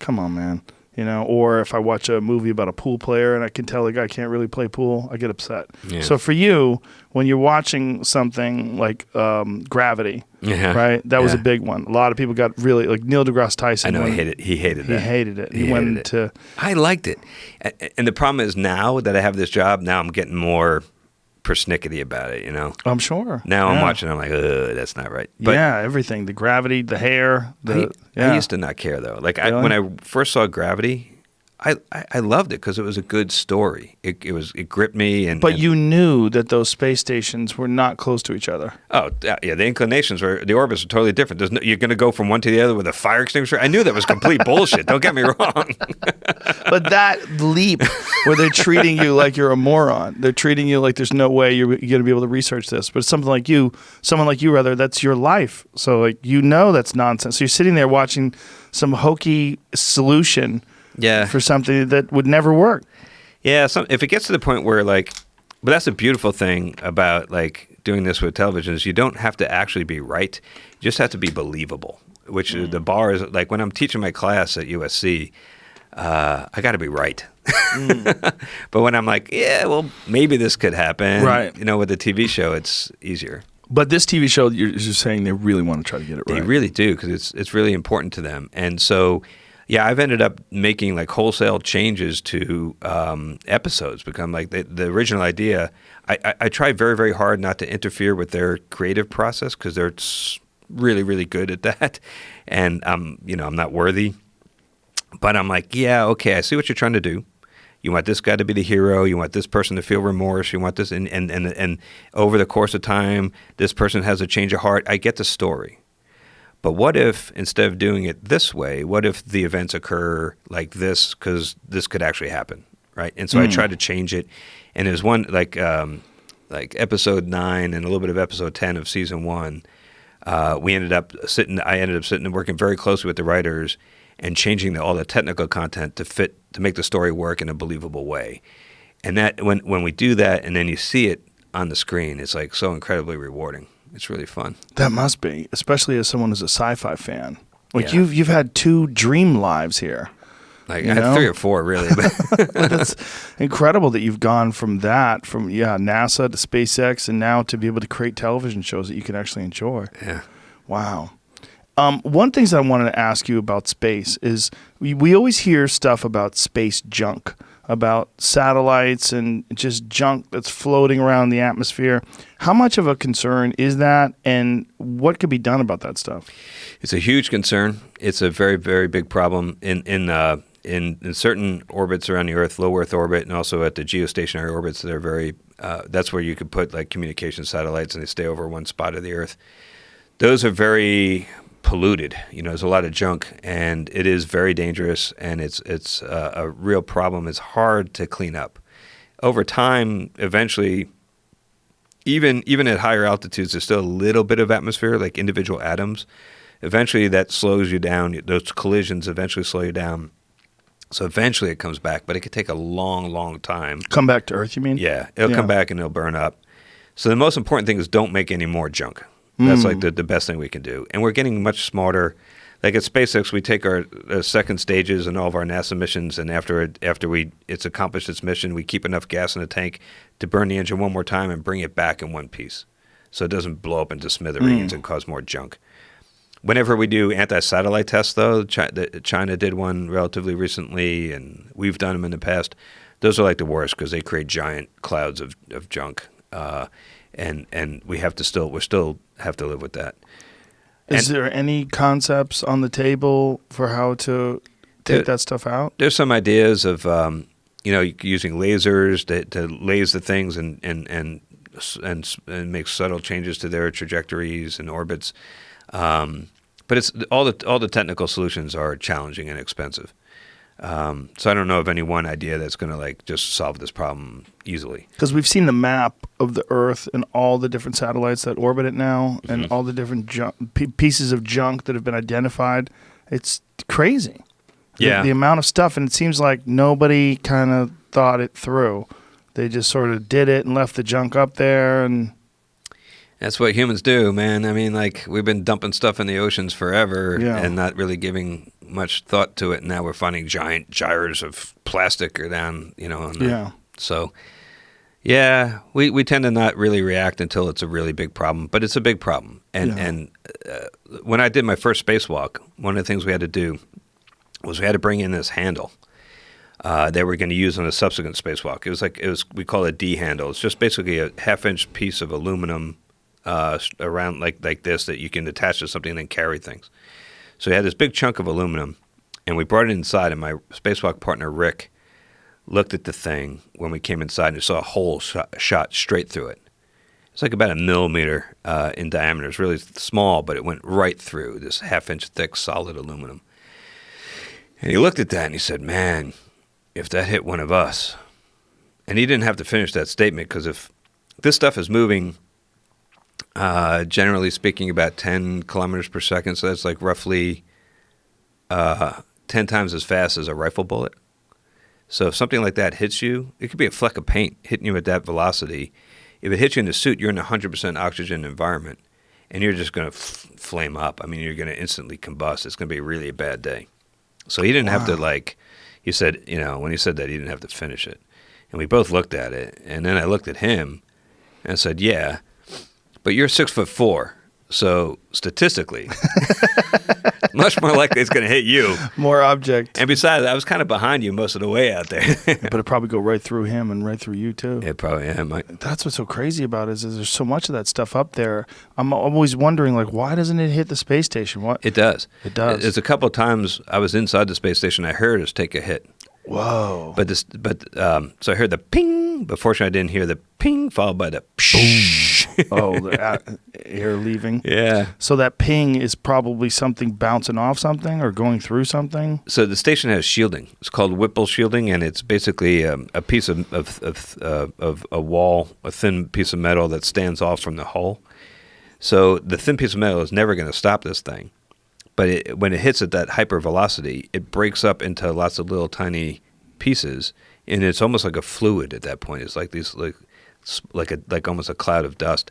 S1: come on, man. Or if I watch a movie about a pool player and I can tell the guy can't really play pool, I get upset.
S2: Yeah.
S1: So for you, when you're watching something like Gravity, right? That was a big one. A lot of people got really, like Neil deGrasse Tyson.
S2: I know, he hated that.
S1: He hated it. He went to...
S2: I liked it. And the problem is now that I have this job, now I'm getting more persnickety about it,
S1: I'm sure.
S2: Now I'm watching, I'm like, that's not right. But
S1: everything. The gravity, the hair.
S2: I used to not care, though. Like,
S1: really?
S2: When I first saw Gravity, I loved it because it was a good story. It gripped me.
S1: But you knew that those space stations were not close to each other.
S2: Oh, yeah. The inclinations the orbits are totally different. You're going to go from one to the other with a fire extinguisher. I knew that was complete bullshit. Don't get me wrong.
S1: But that leap where they're treating you like you're a moron, they're treating you like there's no way you're going to be able to research this. But someone like you, that's your life. So like that's nonsense. So you're sitting there watching some hokey solution.
S2: Yeah.
S1: For something that would never work.
S2: Yeah, if it gets to the point where but that's a beautiful thing about like doing this with television is you don't have to actually be right. You just have to be believable, which the bar is like when I'm teaching my class at USC, I got to be right. But when I'm like, yeah, well, maybe this could happen.
S1: Right.
S2: You know, with the TV show, it's easier.
S1: But this TV show, you're just saying they really want to try to get it right.
S2: They really do, because it's really important to them. And so, yeah, I've ended up making like wholesale changes to episodes. Become like the original idea. I try very, very hard not to interfere with their creative process because they're really, really good at that. And I'm not worthy. But I'm like, yeah, okay, I see what you're trying to do. You want this guy to be the hero. You want this person to feel remorse. You want this, and over the course of time, this person has a change of heart. I get the story. But what if, instead of doing it this way, what if the events occur like this, because this could actually happen, right? And so I tried to change it. And there's one, like episode 9 and a little bit of episode 10 of season 1, I ended up sitting and working very closely with the writers and changing all the technical content to make the story work in a believable way. And that when we do that and then you see it on the screen, it's like so incredibly rewarding. It's really fun.
S1: That must be, especially as someone who's a sci-fi fan. Like
S2: Yeah.
S1: you've had 2 dream lives here.
S2: Like
S1: You
S2: I had
S1: know?
S2: 3 or 4 really. But
S1: That's incredible that you've gone from NASA to SpaceX and now to be able to create television shows that you can actually enjoy.
S2: yeah.
S1: Wow. One thing I wanted to ask you about space is we always hear stuff about space junk, about satellites and just junk that's floating around the atmosphere. How much of a concern is that, and what could be done about that stuff?
S2: It's a huge concern. It's a very, very big problem in certain orbits around the Earth, low Earth orbit, and also at the geostationary orbits. They're very. That's where you could put like communication satellites, and they stay over one spot of the Earth. Those are very polluted. There's a lot of junk, and it is very dangerous, and it's a real problem. It's hard to clean up. Over time, eventually, even at higher altitudes, there's still a little bit of atmosphere, like individual atoms. Eventually, that slows you down. Those collisions eventually slow you down. So eventually it comes back, but it could take a long, long time.
S1: Come back to Earth, you mean?
S2: Yeah, it'll come back and it'll burn up. So the most important thing is don't make any more junk. That's like the best thing we can do. And we're getting much smarter. Like at SpaceX, we take our second stages and all of our NASA missions, and after it's accomplished its mission, we keep enough gas in the tank to burn the engine one more time and bring it back in one piece, so it doesn't blow up into smithereens and cause more junk. Whenever we do anti-satellite tests, though, China did one relatively recently, and we've done them in the past. Those are like the worst because they create giant clouds of junk, and we still have to live with that.
S1: Is there any concepts on the table for how to take that stuff out?
S2: There's some ideas of using lasers to laser the things and make subtle changes to their trajectories and orbits. But it's all the technical solutions are challenging and expensive. So I don't know of any one idea that's going to just solve this problem easily.
S1: Because we've seen the map of the Earth and all the different satellites that orbit it now, and all the different pieces of junk that have been identified. It's crazy.
S2: Yeah,
S1: the amount of stuff, and it seems like nobody kind of thought it through. They just sort of did it and left the junk up there, and
S2: that's what humans do, man. I mean, we've been dumping stuff in the oceans forever and not really giving much thought to it. And now we're finding giant gyres of plastic or down, So, yeah, we tend to not really react until it's a really big problem. But it's a big problem. And when I did my first spacewalk, one of the things we had to do was we had to bring in this handle that we're going to use on a subsequent spacewalk. We call it a D handle. It's just basically a half-inch piece of aluminum around like this that you can attach to something and then carry things. So we had this big chunk of aluminum, and we brought it inside, and my spacewalk partner, Rick, looked at the thing when we came inside and saw a hole shot straight through it. It's like about 1 millimeter in diameter. It's really small, but it went right through this half-inch thick solid aluminum. And he looked at that, and he said, man, if that hit one of us. And he didn't have to finish that statement, because if this stuff is moving generally speaking, about 10 kilometers per second. So that's like roughly 10 times as fast as a rifle bullet. So if something like that hits you, it could be a fleck of paint hitting you at that velocity. if it hits you in the suit, you're in a 100% oxygen environment, and you're just going to flame up. I mean, you're going to instantly combust. It's going to be really a bad day. So he didn't have to, like, he said, you know, when he said that, he didn't have to finish it. And we both looked at it, and then I looked at him and I said, yeah, but you're 6'4", so statistically, much more likely it's going to hit you.
S1: More object.
S2: And besides, I was kind of behind you most of the way out there.
S1: But it'd probably go right through him and right through you, too.
S2: It probably, yeah, it might.
S1: That's what's so crazy about it is there's so much of that stuff up there. I'm always wondering, like, why doesn't it hit the space station? What?
S2: It does.
S1: It does.
S2: There's a couple of times I was inside the space station, I heard us take a hit.
S1: Whoa.
S2: So I heard the ping, but fortunately I didn't hear the ping followed by the psh.
S1: Oh, the air leaving.
S2: Yeah.
S1: So that ping is probably something bouncing off something or going through something?
S2: So the station has shielding. It's called Whipple shielding, and it's basically a piece of a wall, a thin piece of metal that stands off from the hull. So the thin piece of metal is never going to stop this thing. But when it hits at that hypervelocity, it breaks up into lots of little tiny pieces, and it's almost like a fluid at that point. It's like these like almost a cloud of dust.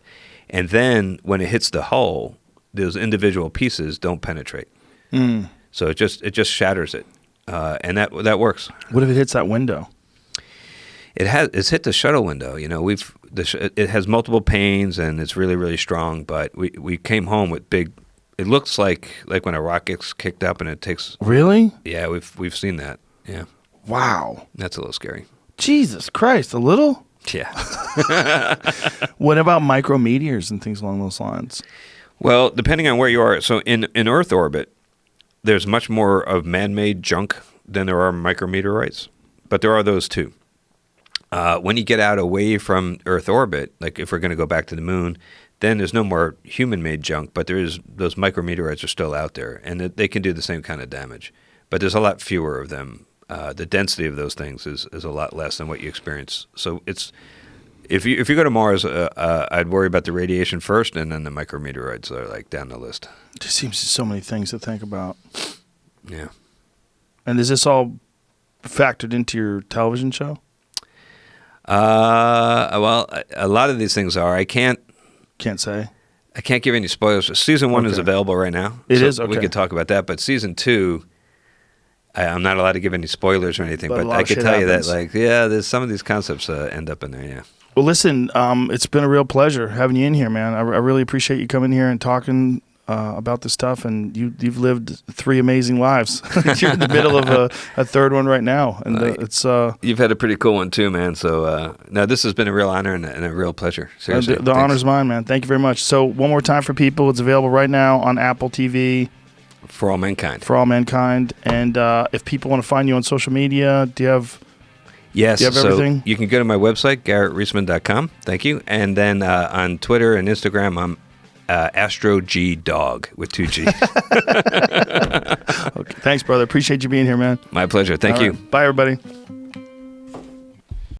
S2: And then when it hits the hull, those individual pieces don't penetrate.
S1: Mm.
S2: So it just shatters it, and that works.
S1: What if it hits that window?
S2: It's hit the shuttle window. You know, it has multiple panes and it's really, really strong. But we came home with big. It looks like when a rocket's kicked up and it takes.
S1: Really?
S2: Yeah, we've seen that. Yeah.
S1: Wow.
S2: That's a little scary.
S1: Jesus Christ, a little?
S2: Yeah.
S1: What about micrometeors and things along those lines?
S2: Well, depending on where you are. So in Earth orbit, there's much more of man-made junk than there are micrometeorites, but there are those too. When you get out away from Earth orbit, like if we're going to go back to the moon, then there's no more human-made junk, but those micrometeorites are still out there, and they can do the same kind of damage. But there's a lot fewer of them. The density of those things is a lot less than what you experience. So it's if you go to Mars, I'd worry about the radiation first, and then the micrometeorites are like down the list.
S1: There seems so many things to think about.
S2: Yeah.
S1: And is this all factored into your television show?
S2: Well, a lot of these things are.
S1: Can't say.
S2: I can't give any spoilers. Season 1 is available right now.
S1: It is? Okay.
S2: We could talk about that. But Season 2, I'm not allowed to give any spoilers or anything. But I could tell you that, like, yeah, there's some of these concepts end up in there, yeah.
S1: Well, listen, it's been a real pleasure having you in here, man. I really appreciate you coming here and talking about this stuff. And you've lived 3 amazing lives. You're in the middle of a third one right now. And it's
S2: you've had a pretty cool one too, man. So no, this has been a real honor and a real pleasure. Seriously,
S1: the honor's mine, man. Thank you very much. So one more time for people, it's available right now on Apple TV.
S2: For All Mankind.
S1: For All Mankind. And if people want to find you on social media, do you have...
S2: Yes,
S1: do you have everything?
S2: So you can go to my website, GarrettReisman.com. Thank you. And then on Twitter and Instagram, I'm Astro G Dog with 2 G's.
S1: Okay. Thanks, brother. Appreciate you being here, man.
S2: My pleasure. Thank you.
S1: Right. Bye, everybody.